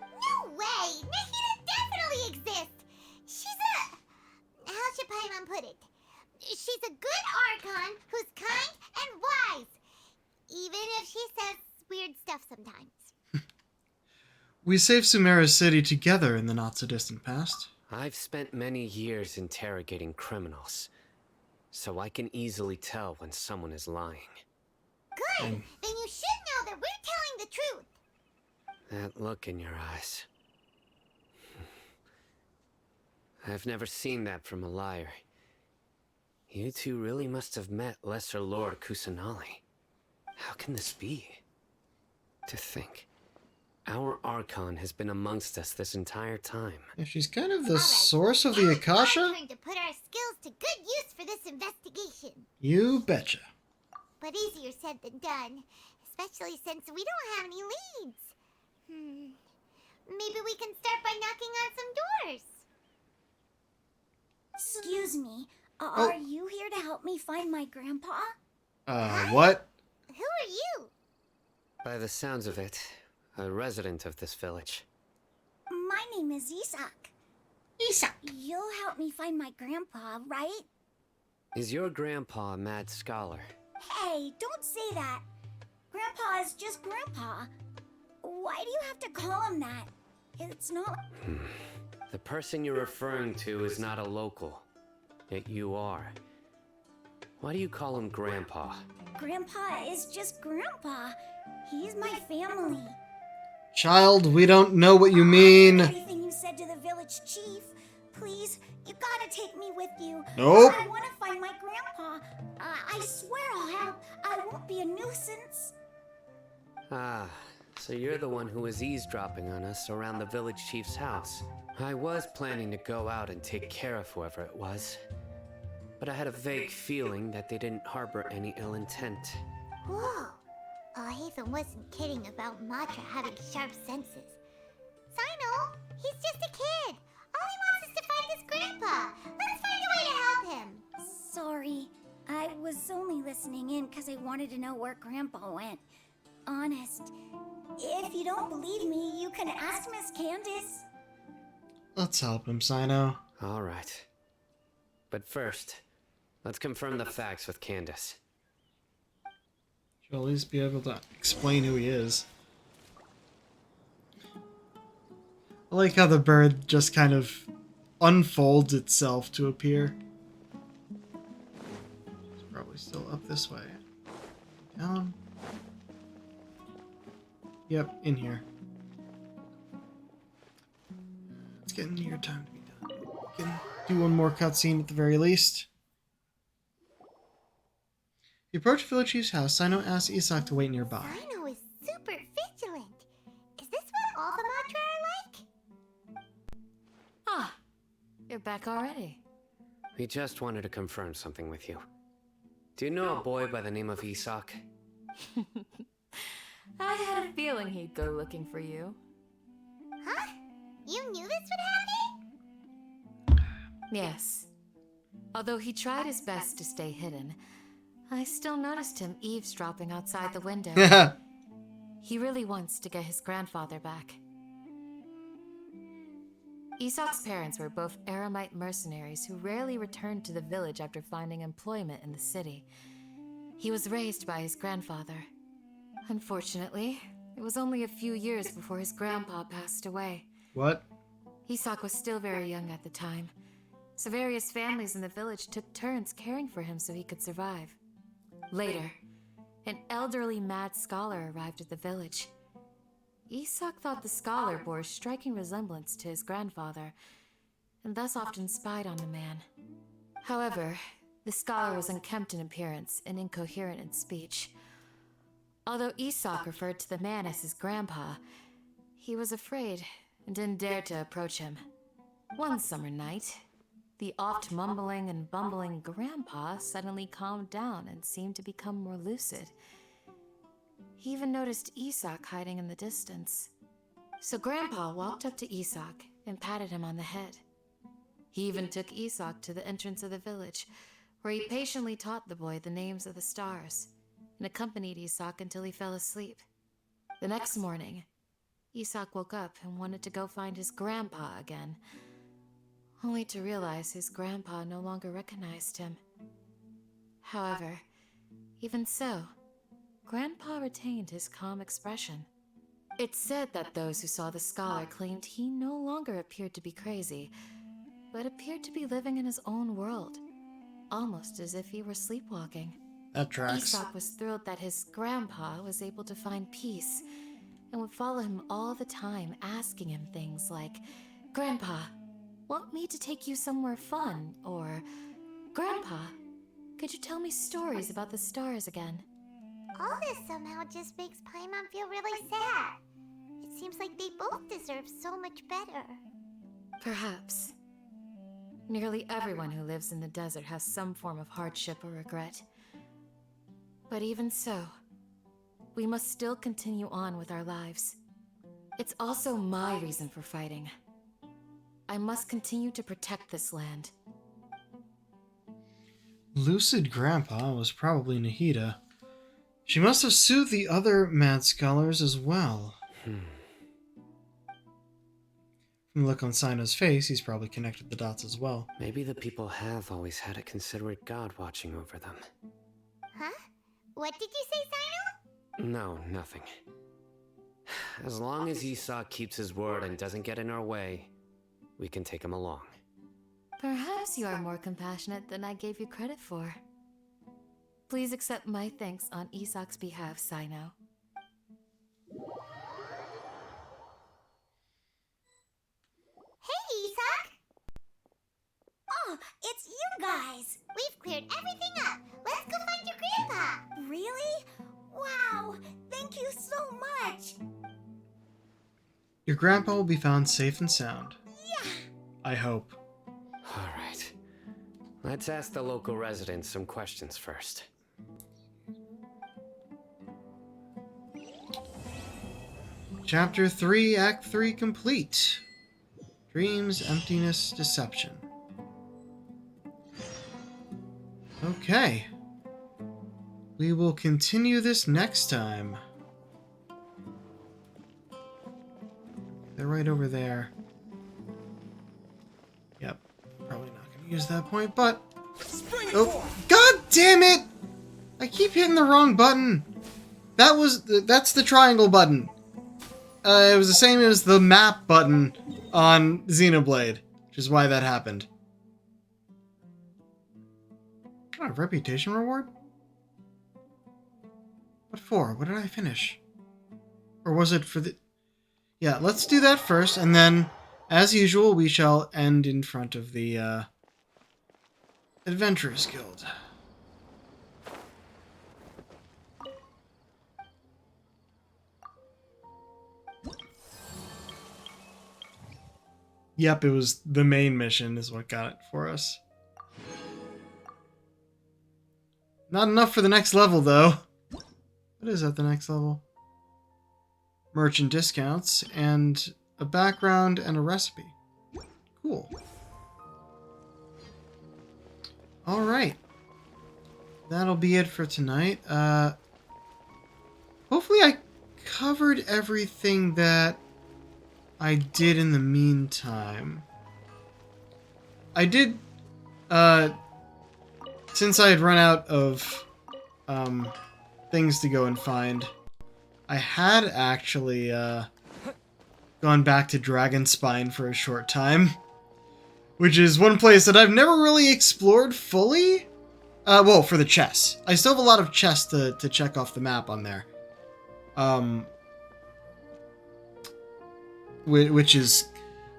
Speaker 4: No way! Nahida definitely exists! She's a... how should Paimon put it? She's a good Archon who's kind and wise. Even if she says weird stuff sometimes.
Speaker 1: We saved Sumeru City together in the not-so-distant past.
Speaker 16: I've spent many years interrogating criminals, so I can easily tell when someone is lying.
Speaker 4: Good! Then you should know that we're telling the truth.
Speaker 16: That look in your eyes. I've never seen that from a liar. You two really must have met Lesser Lord Kusanali. How can this be? To think, our Archon has been amongst us this entire time.
Speaker 1: If she's kind of the source of the Akasha?
Speaker 4: Our turn to put our skills to good use for this investigation.
Speaker 1: You betcha.
Speaker 4: But easier said than done, especially since we don't have any leads. Maybe we can start by knocking on some doors.
Speaker 5: Excuse me, are you here to help me find my grandpa?
Speaker 1: What?
Speaker 4: Who are you?
Speaker 16: By the sounds of it, a resident of this village.
Speaker 5: My name is Isak.
Speaker 1: Isak!
Speaker 5: You'll help me find my grandpa, right?
Speaker 16: Is your grandpa a mad scholar?
Speaker 5: Hey, don't say that. Grandpa is just Grandpa. Why do you have to call him that? It's not...
Speaker 16: The person you're referring to is not a local, yet you are. Why do you call him Grandpa?
Speaker 5: Grandpa is just Grandpa. He's my family.
Speaker 1: Child, we don't know what you mean.
Speaker 5: Everything you said to the village chief. Please, you gotta take me with you.
Speaker 1: Nope.
Speaker 5: I want to find my grandpa. I swear I'll help. I won't be a nuisance.
Speaker 16: Ah, so you're the one who was eavesdropping on us around the village chief's house. I was planning to go out and take care of whoever it was, but I had a vague feeling that they didn't harbor any ill intent.
Speaker 4: Whoa. Hatham wasn't kidding about Matra having sharp senses. Sino, he's just a kid. All he wants is to find his grandpa. Let's find a way to help him.
Speaker 5: Sorry, I was only listening in because I wanted to know where Grandpa went. Honest. If you don't believe me, you can ask Miss Candace.
Speaker 1: Let's help him, Sino.
Speaker 16: All right. But first, let's confirm the facts with Candace.
Speaker 1: She'll at least be able to explain who he is. I like how the bird just kind of unfolds itself to appear. It's probably still up this way. Down. Yep, in here. It's getting near time to be done. We can do one more cutscene at the very least. You approach Village Chief's house. Sino asks Isak to wait nearby.
Speaker 4: Sino is super vigilant. Is this what all the Matra are like?
Speaker 8: Ah, you're back already.
Speaker 16: We just wanted to confirm something with you. Do you know a boy by the name of Isak?
Speaker 8: I had a feeling he'd go looking for you.
Speaker 4: Huh? You knew this would happen?
Speaker 8: Yes. Although he tried his best to stay hidden, I still noticed him eavesdropping outside the window. He really wants to get his grandfather back. Isak's parents were both Aramite mercenaries who rarely returned to the village after finding employment in the city. He was raised by his grandfather. Unfortunately, it was only a few years before his grandpa passed away.
Speaker 1: What?
Speaker 8: Isak was still very young at the time, so various families in the village took turns caring for him so he could survive. Later, an elderly mad scholar arrived at the village. Isak thought the scholar bore a striking resemblance to his grandfather, and thus often spied on the man. However, the scholar was unkempt in appearance and incoherent in speech. Although Isak referred to the man as his grandpa, he was afraid and didn't dare to approach him. One summer night, the oft mumbling and bumbling grandpa suddenly calmed down and seemed to become more lucid. He even noticed Isak hiding in the distance. So grandpa walked up to Isak and patted him on the head. He even took Isak to the entrance of the village, where he patiently taught the boy the names of the stars and accompanied Isak until he fell asleep. The next morning, Isak woke up and wanted to go find his grandpa again, only to realize his grandpa no longer recognized him. However, even so, Grandpa retained his calm expression. It's said that those who saw the scholar claimed he no longer appeared to be crazy, but appeared to be living in his own world, almost as if he were sleepwalking.
Speaker 1: That tracks.
Speaker 8: Isak was thrilled that his grandpa was able to find peace and would follow him all the time, asking him things like, "Grandpa, want me to take you somewhere fun?" Or, "Grandpa, could you tell me stories about the stars again?"
Speaker 4: All this somehow just makes Paimon feel really sad. It seems like they both deserve so much better.
Speaker 8: Perhaps. Nearly everyone who lives in the desert has some form of hardship or regret. But even so, we must still continue on with our lives. It's also my reason for fighting. I must continue to protect this land.
Speaker 1: Lucid Grandpa was probably Nahida. She must have soothed the other mad scholars as well. From the look on Sino's face, he's probably connected the dots as well.
Speaker 16: Maybe the people have always had a considerate god watching over them.
Speaker 4: Huh? What did you say, Sino?
Speaker 16: No, nothing. As long as Isak keeps his word and doesn't get in our way, we can take him along.
Speaker 8: Perhaps you are more compassionate than I gave you credit for. Please accept my thanks on Isak's behalf, Sino.
Speaker 4: Hey, Isak! Oh, it's you guys! We've cleared everything up. Let's go find your grandpa!
Speaker 5: Really? Wow! Thank you so much!
Speaker 1: Your grandpa will be found safe and sound.
Speaker 5: Yeah!
Speaker 1: I hope.
Speaker 16: Alright. Let's ask the local residents some questions first.
Speaker 1: Chapter 3, Act 3 complete. Dreams, Emptiness, Deception. Okay. We will continue this next time. They're right over there. Yep. use that point, but... Oh, god damn it! I keep hitting the wrong button. That's the triangle button. It was the same as the map button on Xenoblade, which is why that happened. Oh, a reputation reward? What for? What did I finish? Or was it for the... Yeah, let's do that first, and then, as usual, we shall end in front of the, Adventurers Guild. Yep, it was the main mission is what got it for us. Not enough for the next level, though. What is at the next level? Merchant discounts and a background and a recipe. Cool. Alright. That'll be it for tonight. Hopefully I covered everything that I did in the meantime. I did, since I had run out of, things to go and find, I had actually, gone back to Dragonspine for a short time, which is one place that I've never really explored fully. Well, for the chess. I still have a lot of chess to check off the map on there. Which is,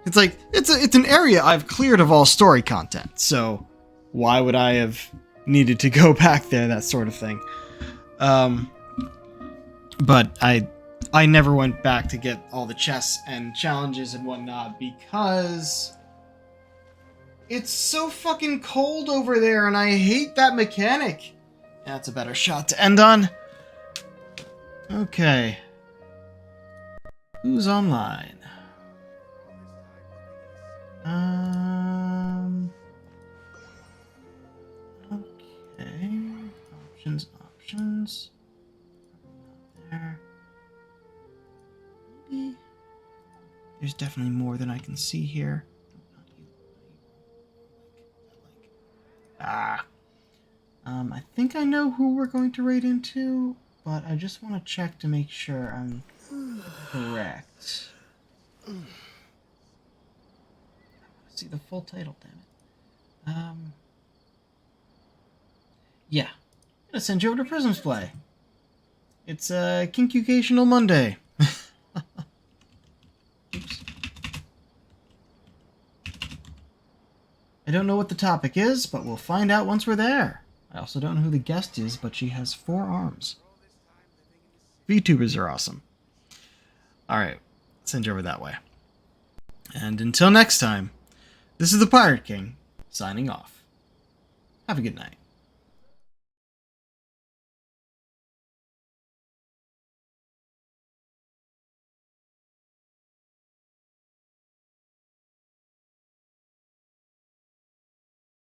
Speaker 1: it's like, it's an area I've cleared of all story content, so why would I have needed to go back there, that sort of thing. But I never went back to get all the chests and challenges and whatnot because it's so fucking cold over there and I hate that mechanic. That's a better shot to end on. Okay. Who's online? Okay. Options. Not there. Maybe. There's definitely more than I can see here. I think I know who we're going to raid into, but I just want to check to make sure I'm correct. See the full title, damn it. Yeah. I'm gonna send you over to Prism's Play. It's a Kinkucational Monday. Oops. I don't know what the topic is, but we'll find out once we're there. I also don't know who the guest is, but she has 4 arms. VTubers are awesome. Alright, send you over that way. And until next time, this is the Pirate King, signing off. Have a good night.